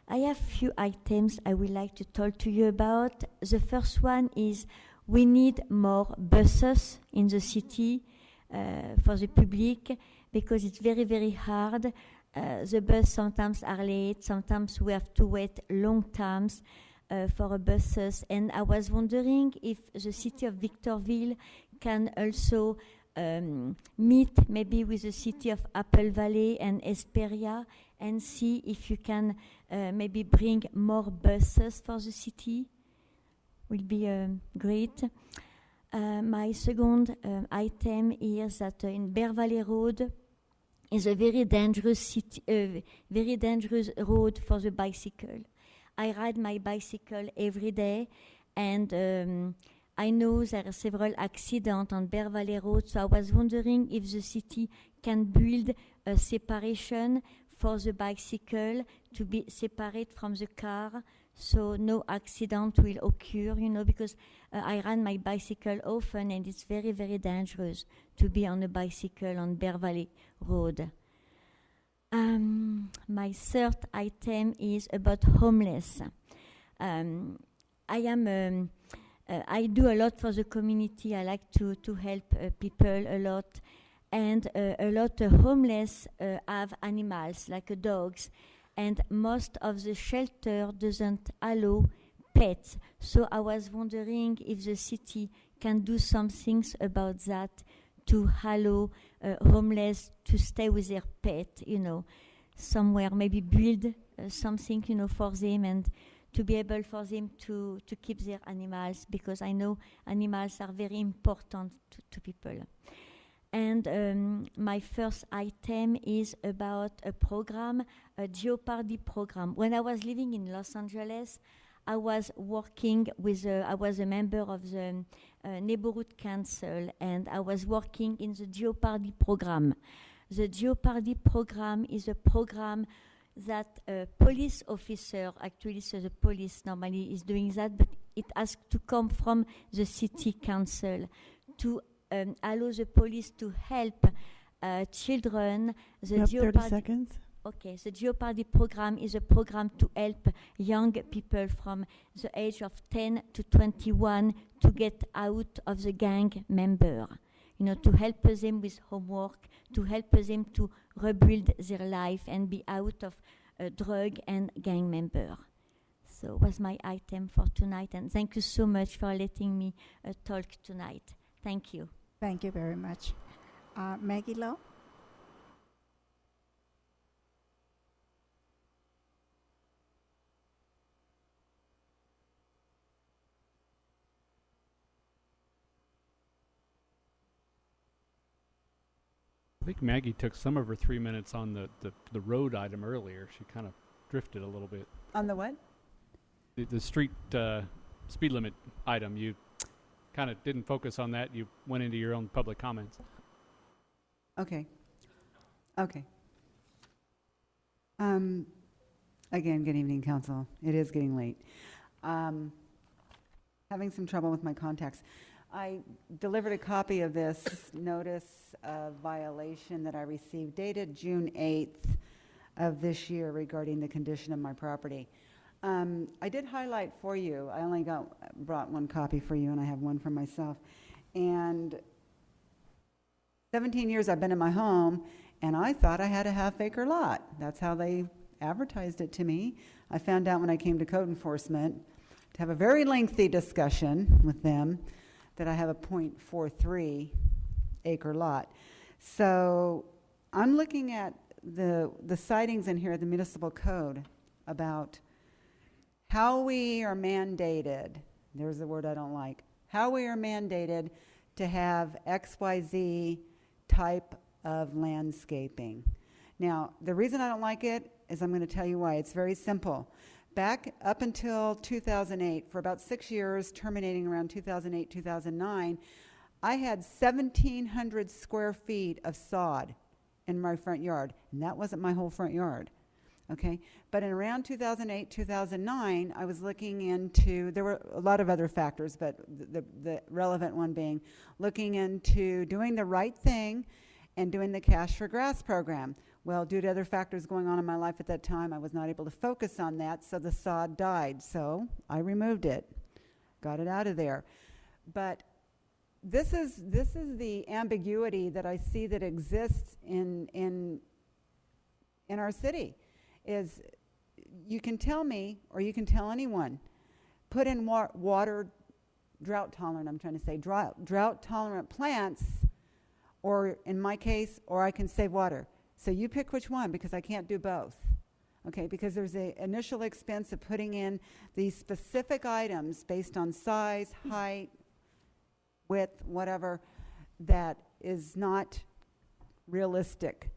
I have few items I would like to talk to you about. The first one is we need more buses in the city for the public because it's very, very hard. The bus sometimes are late, sometimes we have to wait long times for buses. And I was wondering if the city of Victorville can also meet maybe with the city of Apple Valley and Hesperia and see if you can maybe bring more buses for the city. Will be great. My second item is that in Bear Valley Road is a very dangerous very dangerous road for the bicycle. I ride my bicycle every day, and I know there are several accidents on Bear Valley Road, so I was wondering if the city can build a separation for the bicycle to be separate from the car, so no accident will occur, you know, because I ride my bicycle often, and it's very, very dangerous to be on a bicycle on Bear Valley Road. My third item is about homeless. I do a lot for the community. I like to help people a lot. And a lot of homeless have animals, like dogs. And most of the shelter doesn't allow pets. So I was wondering if the city can do some things about that to allow homeless to stay with their pet, you know, somewhere, maybe build something, you know, for them and to be able for them to keep their animals, because I know animals are very important to people. And my first item is about a program, a Jeopardy program. When I was living in Los Angeles, I was working with, I was a member of the neighborhood council, and I was working in the Jeopardy program. The Jeopardy program is a program that a police officer, actually, so the police normally is doing that, but it has to come from the city council to allow the police to help children. The You have 30 Jeopardy seconds. Okay, the Jeopardy program is a program to help young people from the age of 10 to 21 to get out of the gang member. You know, to help them with homework, to help them to rebuild their life and be out of drug and gang member. So was my item for tonight, and thank you so much for letting me talk tonight. Thank you. Thank you very much. Maggie Lowe? I think Maggie took some of her 3 minutes on the road item earlier. She kind of drifted a little bit. On the what? The street speed limit item. You kind of didn't focus on that. You went into your own public comments. Okay. Okay. Again, good evening, council. It is getting late. Having some trouble with my contacts. I delivered a copy of this notice of violation that I received dated June 8th of this year regarding the condition of my property. I did highlight for you, I only brought one copy for you, and I have one for myself. And 17 years I've been in my home, and I thought I had a half-acre lot. That's how they advertised it to me. I found out when I came to code enforcement to have a very lengthy discussion with them that I have a .43 acre lot. So I'm looking at the sightings in here at the municipal code about how we are mandated, there's a word I don't like, how we are mandated to have XYZ type of landscaping. Now, the reason I don't like it is I'm going to tell you why. It's very simple. Back up until 2008, for about 6 years, terminating around 2008, 2009, I had 1,700 square feet of sod in my front yard, and that wasn't my whole front yard. Okay, but in around 2008, 2009, I was looking into, there were a lot of other factors, but the relevant one being looking into doing the right thing and doing the Cash for Grass program. Well, due to other factors going on in my life at that time, I was not able to focus on that, so the sod died. So I removed it, got it out of there. But this is the ambiguity that I see that exists in our city. Is you can tell me, or you can tell anyone, put in water, drought tolerant, I'm trying to say, drought tolerant plants, or in my case, or I can save water. So you pick which one, because I can't do both. Okay, because there's an initial expense of putting in these specific items based on size, height, width, whatever, that is not realistic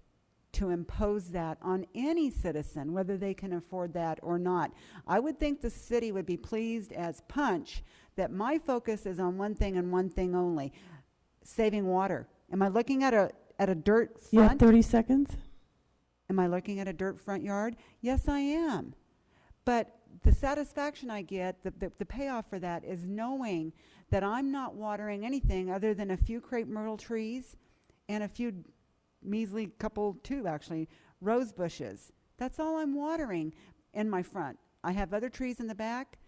to impose that on any citizen, whether they can afford that or not. I would think the city would be pleased as punch that my focus is on one thing and one thing only, saving water. Am I looking at a dirt front? You have 30 seconds. Am I looking at a dirt front yard? Yes, I am. But the satisfaction I get, the payoff for that is knowing that I'm not watering anything other than a few crepe myrtle trees and a few measly two actually, rose bushes. That's all I'm watering in my front. I have other trees in the back,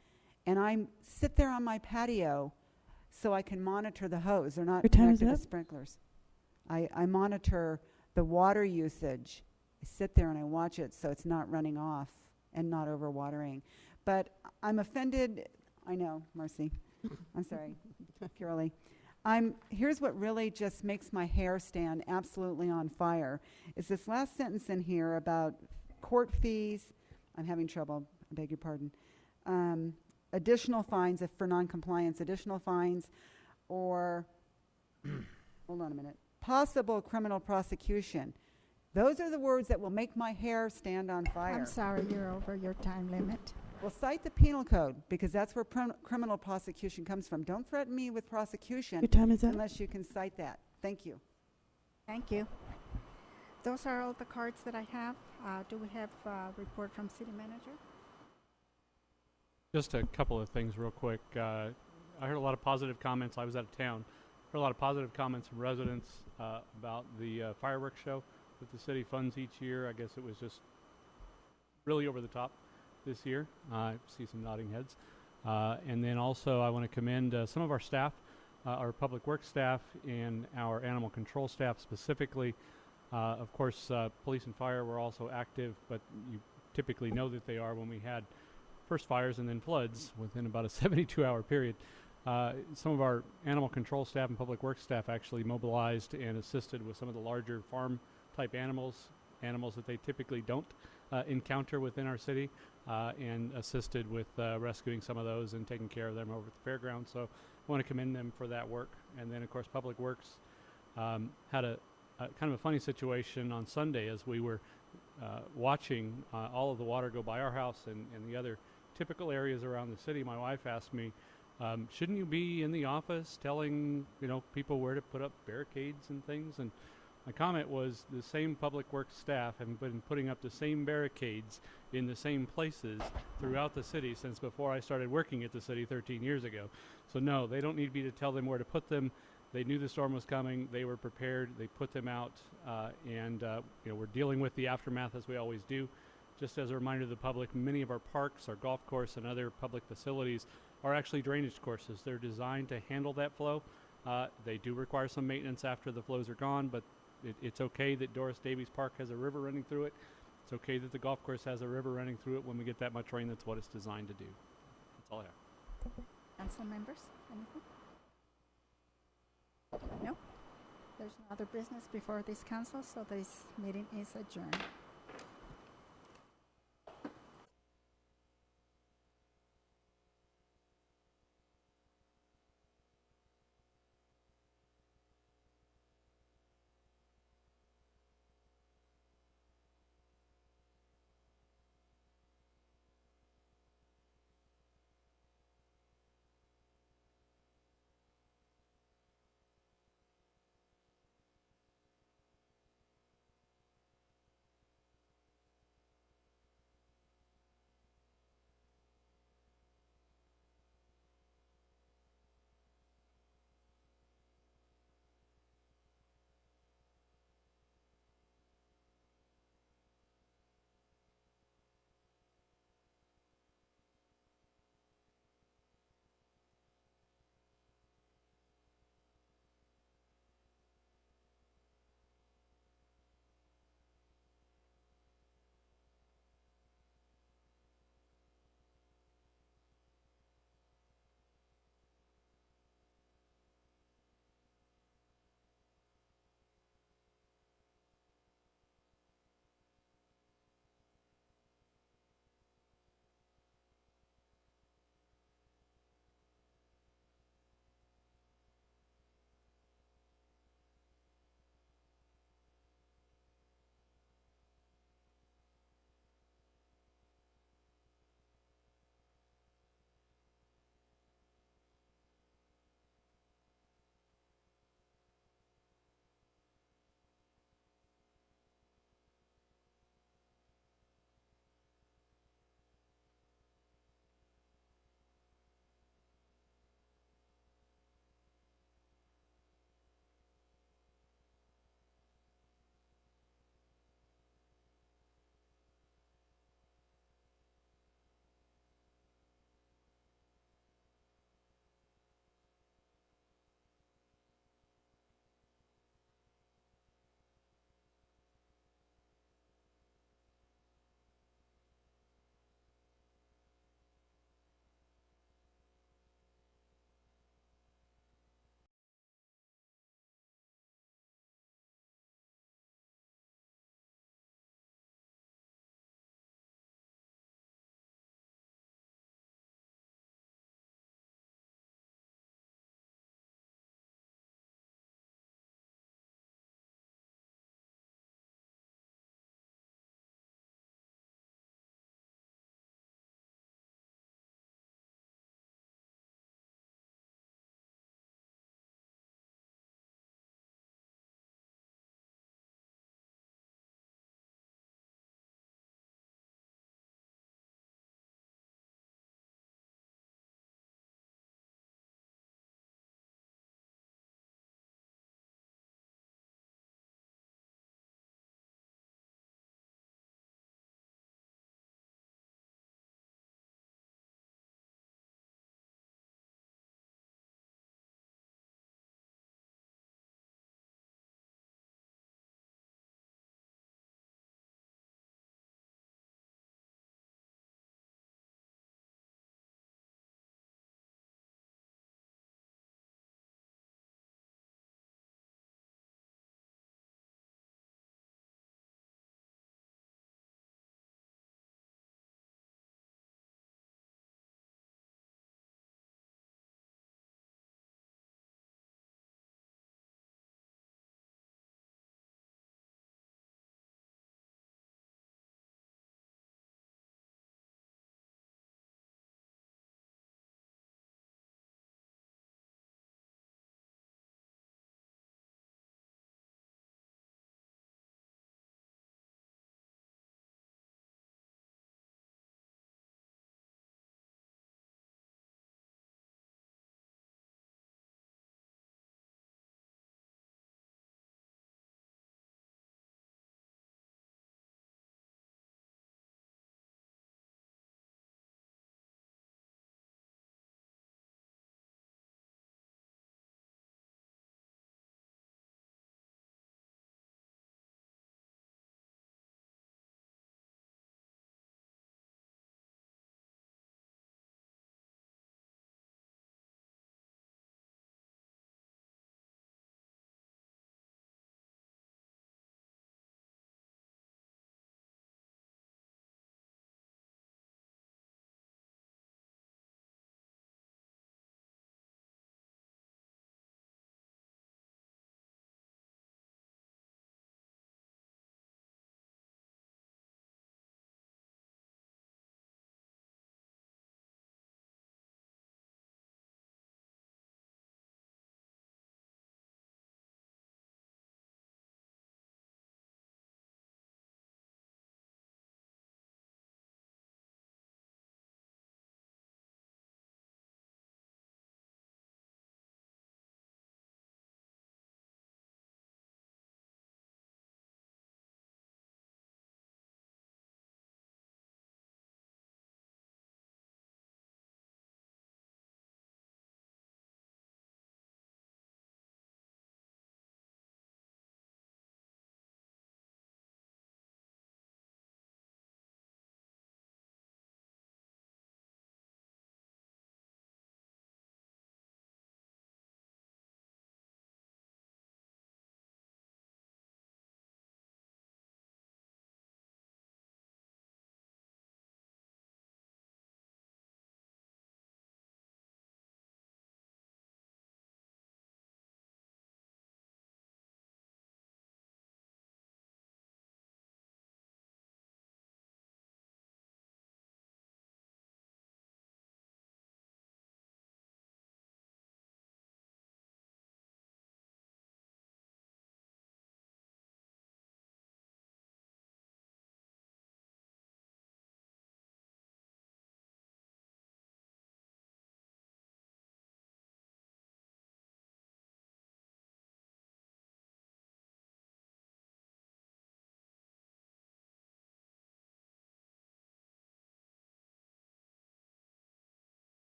and I sit there on my patio so I can monitor the hose. They're not connected to sprinklers. I monitor the water usage. I sit there and I watch it so it's not running off and not overwatering. But I'm offended. I know, Marcy. I'm sorry, Purely. Here's what really just makes my hair stand absolutely on fire, is this last sentence in here about court fees. I'm having trouble, I beg your pardon. Additional fines if for noncompliance, additional fines, or, hold on a minute, possible criminal prosecution. Those are the words that will make my hair stand on fire. I'm sorry, you're over your time limit. Well, cite the penal code, because that's where criminal prosecution comes from. Don't threaten me with prosecution Your time is up. unless you can cite that. Thank you. Thank you. Those are all the cards that I have. Do we have a report from City Manager? Just a couple of things real quick. I heard a lot of positive comments. I was out of town. Heard a lot of positive comments from residents about the fireworks show that the city funds each year. I guess it was just really over the top this year. I see some nodding heads. And then also I want to commend some of our staff, our public works staff and our animal control staff specifically. Of course, police and fire were also active, but you typically know that they are when we had first fires and then floods within about a 72-hour period. Some of our animal control staff and public works staff actually mobilized and assisted with some of the larger farm-type animals that they typically don't encounter within our city, and assisted with rescuing some of those and taking care of them over at the fairgrounds. So I want to commend them for that work. And then, of course, Public Works had a kind of a funny situation on Sunday as we were watching all of the water go by our house and the other typical areas around the city. My wife asked me, shouldn't you be in the office telling people where to put up barricades and things? And My comment was the same public works staff have been putting up the same barricades in the same places throughout the city since before I started working at the city 13 years ago. So no, they don't need me to tell them where to put them. They knew the storm was coming. They were prepared. They put them out, and we're dealing with the aftermath as we always do. Just as a reminder to the public, many of our parks, our golf course, and other public facilities are actually drainage courses. They're designed to handle that flow. They do require some maintenance after the flows are gone, but it's okay that Doris Davies Park has a river running through it. It's okay that the golf course has a river running through it. When we get that much rain, that's what it's designed to do. That's all I have. Council members, anything? No? There's no other business before this council, so this meeting is adjourned.